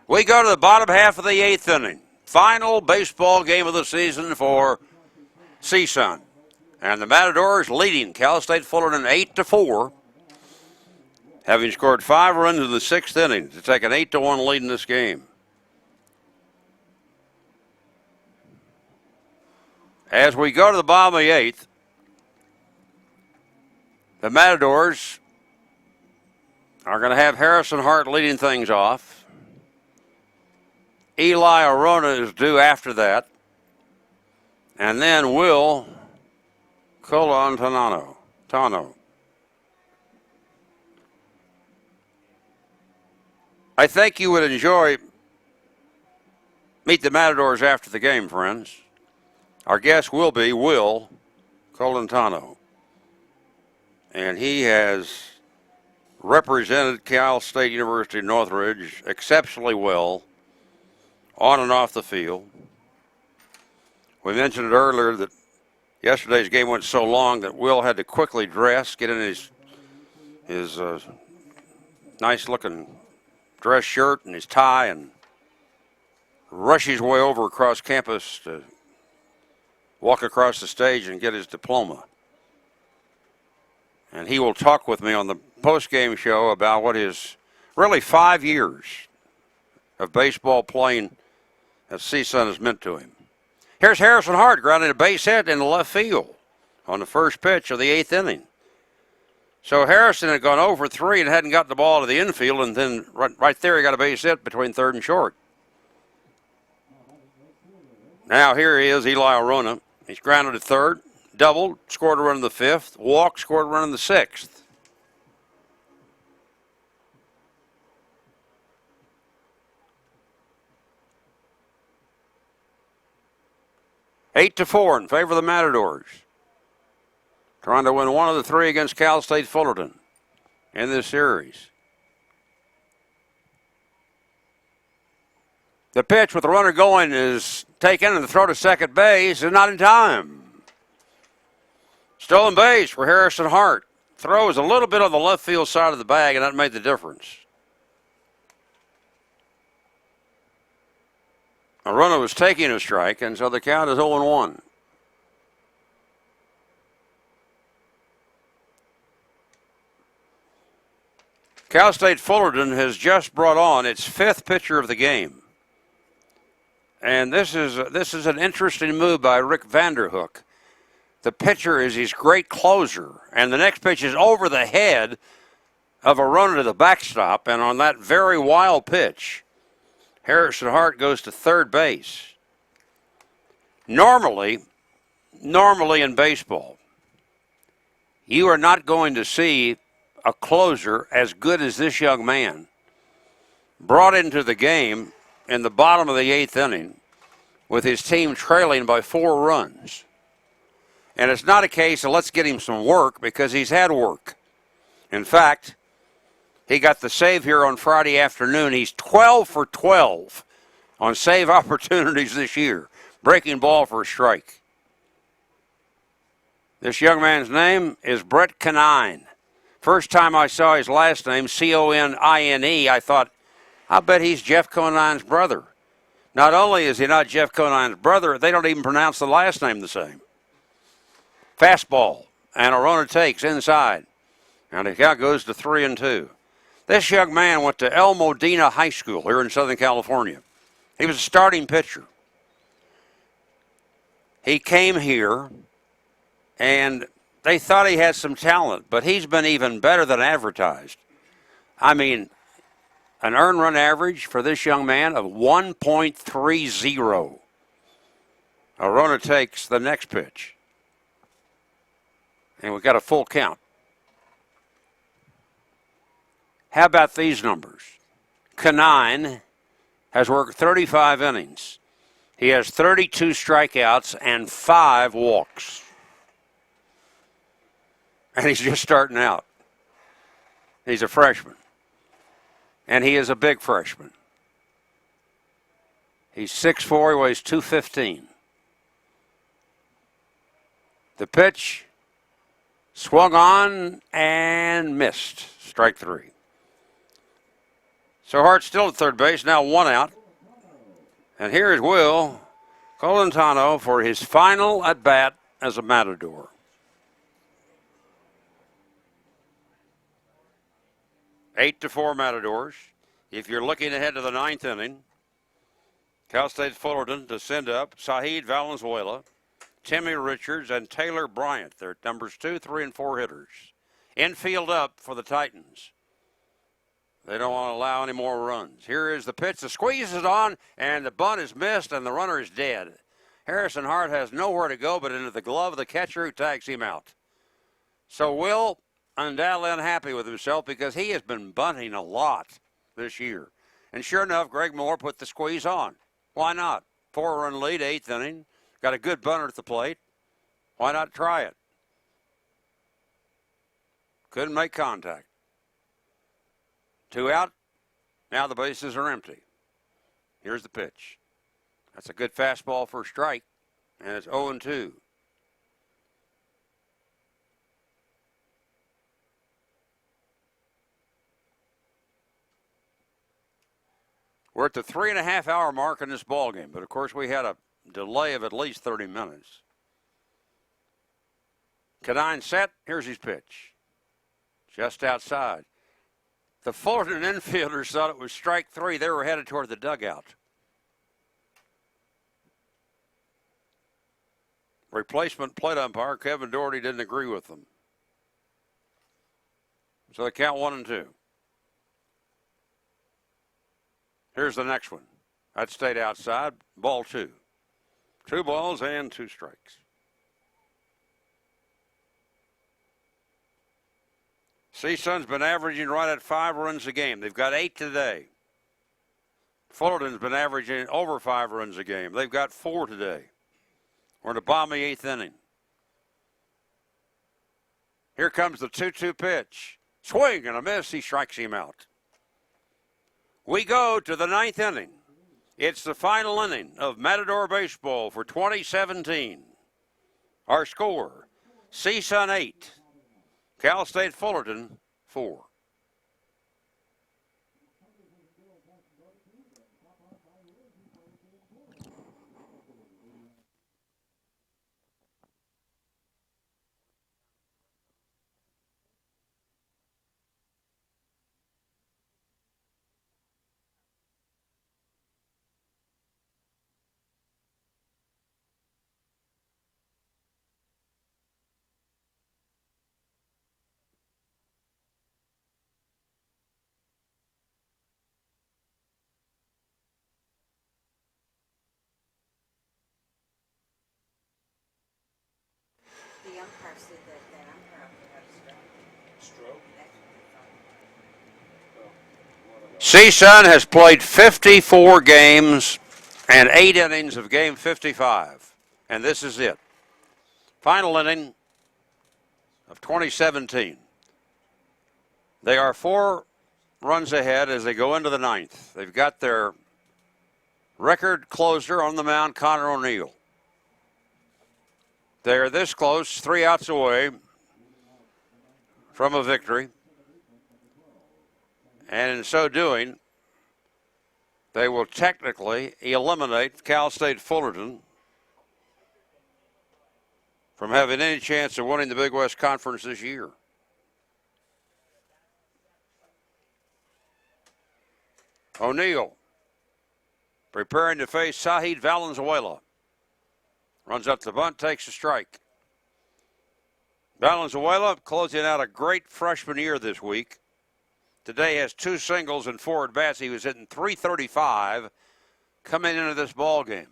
We go to the bottom half of the 8th inning. Final baseball game of the season for CSUN. And the Matadors leading Cal State Fullerton 8-4, having scored 5 runs in the 6th inning to take an 8-1 lead in this game. As we go to the bottom of the 8th, the Matadors are going to have Harrison Hart leading things off. Eli Arona is due after that. And then Will Tano. I think you would enjoy Meet the Matadors after the game, friends. Our guest will be Will Colantano. And he has represented Cal State University Northridge exceptionally well on and off the field. We mentioned it earlier that yesterday's game went so long that Will had to quickly dress, get in his nice-looking dress shirt and his tie, and rush his way over across campus to walk across the stage and get his diploma. And he will talk with me on the post-game show about what his really 5 years of baseball playing at CSUN has meant to him. Here's Harrison Hart grounding a base hit in the left field on the first pitch of the 8th inning. So Harrison had gone over 3 and hadn't got the ball to the infield, and then right there he got a base hit between third and short. Now here he is, Eli Arona. He's grounded to third, doubled, scored a run in the 5th, walked, scored a run in the 6th. Eight to 4 in favor of the Matadors. Trying to win one of the 3 against Cal State Fullerton in this series. The pitch with the runner going is taken, and the throw to second base is not in time. Stolen base for Harrison Hart. Throw is a little bit on the left field side of the bag, and that made the difference. A runner was taking a strike, and so the count is 0-1. Cal State Fullerton has just brought on its 5th pitcher of the game. And this is an interesting move by Rick Vanderhook. The pitcher is his great closer, and the next pitch is over the head of a runner to the backstop, and on that very wild pitch, Harrison Hart goes to third base. Normally in baseball, you are not going to see a closer as good as this young man brought into the game in the bottom of the 8th inning with his team trailing by 4 runs. And it's not a case of let's get him some work, because he's had work. In fact, he got the save here on Friday afternoon. He's 12 for 12 on save opportunities this year, breaking ball for a strike. This young man's name is Brett Conine. First time I saw his last name, Conine, I thought, I bet he's Jeff Conine's brother. Not only is he not Jeff Conine's brother, they don't even pronounce the last name the same. Fastball, and a runner takes inside. And the count goes to 3-2. This young man went to El Modena High School here in Southern California. He was a starting pitcher. He came here, and they thought he had some talent, but he's been even better than advertised. I mean, an earned run average for this young man of 1.30. A runner takes the next pitch. And we've got a full count. How about these numbers? Conine has worked 35 innings. He has 32 strikeouts and 5 walks. And he's just starting out. He's a freshman. And he is a big freshman. He's 6'4", he weighs 215. The pitch swung on and missed. Strike 3. So Hart's still at third base, now 1 out. And here is Will Colantano for his final at-bat as a Matador. 8-4 Matadors. If you're looking ahead to the 9th inning, Cal State Fullerton to send up Saheed Valenzuela, Timmy Richards, and Taylor Bryant. They're numbers 2, 3, and 4 hitters. Infield up for the Titans. They don't want to allow any more runs. Here is the pitch. The squeeze is on, and the bunt is missed, and the runner is dead. Harrison Hart has nowhere to go but into the glove of the catcher who tags him out. So Will undoubtedly unhappy with himself because he has been bunting a lot this year. And sure enough, Greg Moore put the squeeze on. Why not? 4-run lead, 8th inning. Got a good bunter at the plate. Why not try it? Couldn't make contact. 2 out. Now the bases are empty. Here's the pitch. That's a good fastball for a strike, and it's 0-2. We're at the 3.5-hour mark in this ball game, but of course we had a delay of at least 30 minutes. Kadine set. Here's his pitch. Just outside. The Fullerton infielders thought it was strike 3. They were headed toward the dugout. Replacement plate umpire Kevin Doherty didn't agree with them. So they count 1-2. Here's the next one. That stayed outside. Ball 2. 2 balls and 2 strikes. CSUN's been averaging right at 5 runs a game. They've got 8 today. Fullerton's been averaging over 5 runs a game. They've got 4 today. We're in the bottom of the 8th inning. Here comes the 2-2 pitch. Swing and a miss. He strikes him out. We go to the 9th inning. It's the final inning of Matador Baseball for 2017. Our score, CSUN 8, Cal State Fullerton 4. The umpire said that umpire up there had a stroke. Stroke? That's what they thought. CSUN has played 54 games and 8 innings of game 55. And this is it. Final inning of 2017. They are 4 runs ahead as they go into the 9th. They've got their record closer on the mound, Connor O'Neill. They're this close, 3 outs away from a victory. And in so doing, they will technically eliminate Cal State Fullerton from having any chance of winning the Big West Conference this year. O'Neill preparing to face Sahid Valenzuela. Runs up the bunt, takes a strike. Valenzuela closing out a great freshman year this week. Today has 2 singles and 4 at-bats. He was hitting .335 coming into this ball game.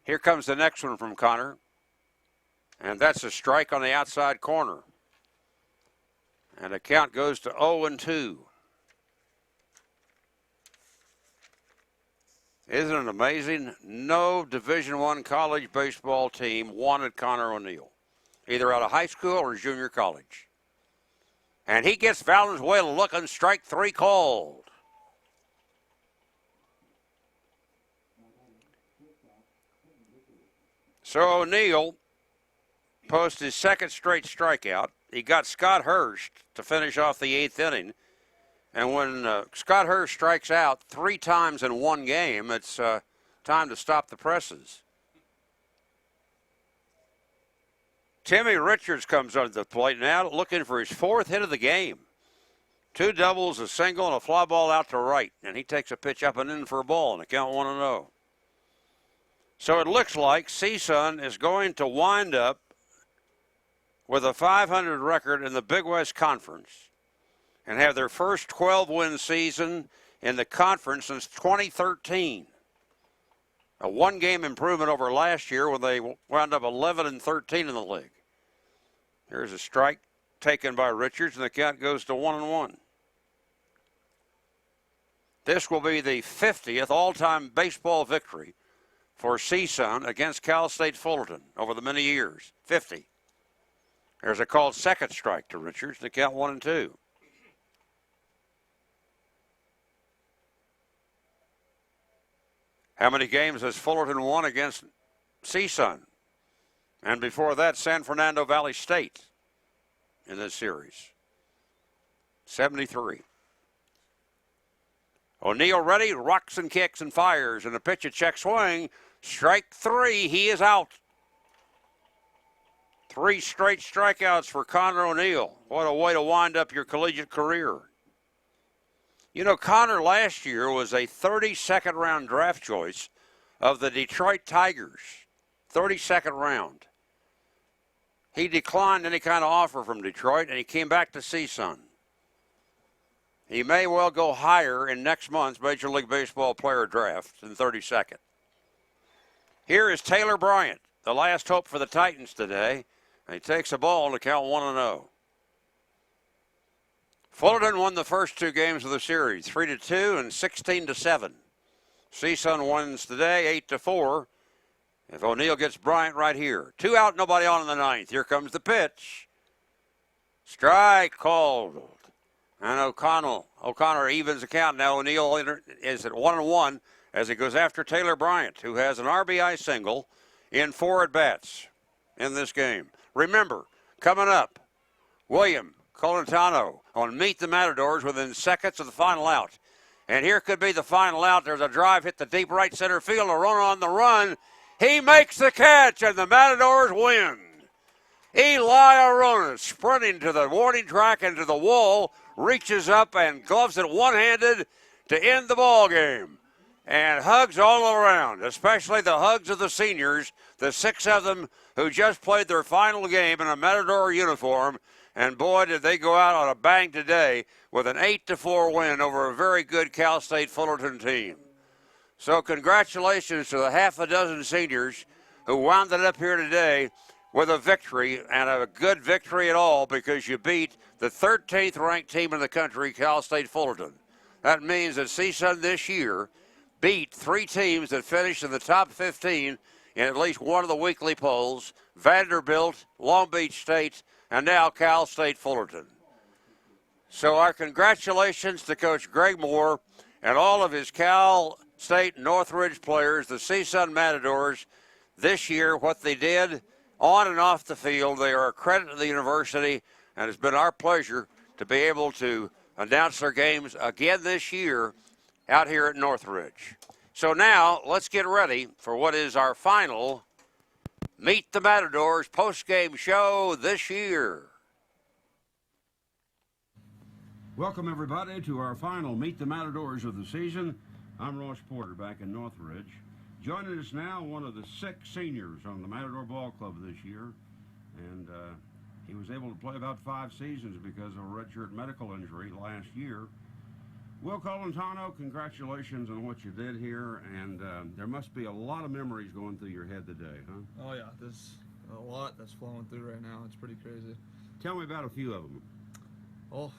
Here comes the next one from Connor. And that's a strike on the outside corner. And the count goes to 0-2. Isn't it amazing? No Division I college baseball team wanted Connor O'Neill, either out of high school or junior college. And he gets Valenzuela looking, strike 3 called. So O'Neill posts his 2nd straight strikeout. He got Scott Hurst to finish off the 8th inning. And when Scott Hurst strikes out 3 times in one game, it's time to stop the presses. Timmy Richards comes onto the plate now looking for his 4th hit of the game. 2 doubles, a single, and a fly ball out to right. And he takes a pitch up and in for a ball, and the count 1-0. So it looks like CSUN is going to wind up with a .500 record in the Big West Conference and have their first 12-win season in the conference since 2013. A one-game improvement over last year when they wound up 11-13 in the league. Here's a strike taken by Richards, and the count goes to 1-1. This will be the 50th all-time baseball victory for CSUN against Cal State Fullerton over the many years. 50. There's a called second strike to Richards to count 1-2. How many games has Fullerton won against CSUN? And before that, San Fernando Valley State in this series. 73. O'Neill ready, rocks and kicks and fires, and a pitch, a check swing. Strike 3, he is out. 3 straight strikeouts for Connor O'Neill. What a way to wind up your collegiate career. You know, Connor last year was a 32nd round draft choice of the Detroit Tigers. 32nd round. He declined any kind of offer from Detroit, and he came back to CSUN. He may well go higher in next month's Major League Baseball player draft than 32nd. Here is Taylor Bryant, the last hope for the Titans today. And he takes a ball to count 1-0. Fullerton won the first 2 games of the series, 3-2 and 16-7. CSUN wins today, 8-4. If O'Neill gets Bryant right here. 2 out, nobody on in the 9th. Here comes the pitch. Strike called. And O'Connor evens the count. Now O'Neill is at 1-1 as he goes after Taylor Bryant, who has an RBI single in 4 at-bats in this game. Remember, coming up, William Colantano on Meet the Matadors within seconds of the final out. And here could be the final out. There's a drive hit the deep right center field, a runner on the run. He makes the catch, and the Matadors win. Eli Arona sprinting to the warning track and to the wall, reaches up and gloves it one-handed to end the ball game. And hugs all around, especially the hugs of the seniors, the 6 of them who just played their final game in a Matador uniform. And boy, did they go out on a bang today with an 8-4 win over a very good Cal State Fullerton team. So congratulations to the half a dozen seniors who wound it up here today with a victory, and a good victory at all, because you beat the 13th ranked team in the country, Cal State Fullerton. That means that CSUN this year beat 3 teams that finished in the top 15 in at least one of the weekly polls: Vanderbilt, Long Beach State, and now Cal State Fullerton. So our congratulations to Coach Greg Moore and all of his Cal State Northridge players, the CSUN Matadors. This year, what they did on and off the field, they are a credit to the university, and it's been our pleasure to be able to announce their games again this year out here at Northridge. So now let's get ready for what is our final Meet the Matadors post-game show this year. Welcome, everybody, to our final Meet the Matadors of the season. I'm Ross Porter back in Northridge. Joining us now, one of the 6 seniors on the Matador Ball Club this year. And he was able to play about 5 seasons because of a redshirt medical injury last year. Will Colantano, congratulations on what you did here. And there must be a lot of memories going through your head today, huh? Oh, yeah. There's a lot that's flowing through right now. It's pretty crazy. Tell me about a few of them. Oh,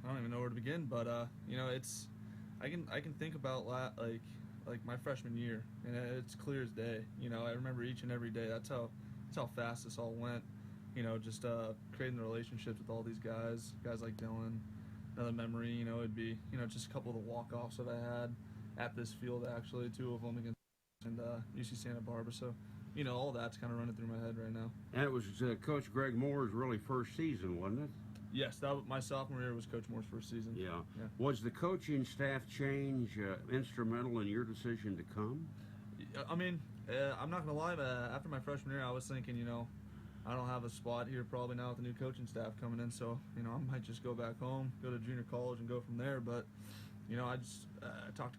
I don't even know where to begin, but, you know, it's – I can think about, like my freshman year, and it's clear as day. You know, I remember each and every day. That's how fast this all went. You know, just creating the relationships with all these guys like Dylan. Another memory, you know, it'd be, you know, just a couple of the walk-offs that I had at this field, actually, 2 of them against UC Santa Barbara. So, you know, all that's kind of running through my head right now. And it was Coach Greg Moore's really first season, wasn't it? Yes, my sophomore year was Coach Moore's first season. Yeah. Was the coaching staff change instrumental in your decision to come? I mean, I'm not going to lie, after my freshman year, I was thinking, you know, I don't have a spot here probably now with the new coaching staff coming in, so, you know, I might just go back home, go to junior college and go from there. But, you know, I just talked to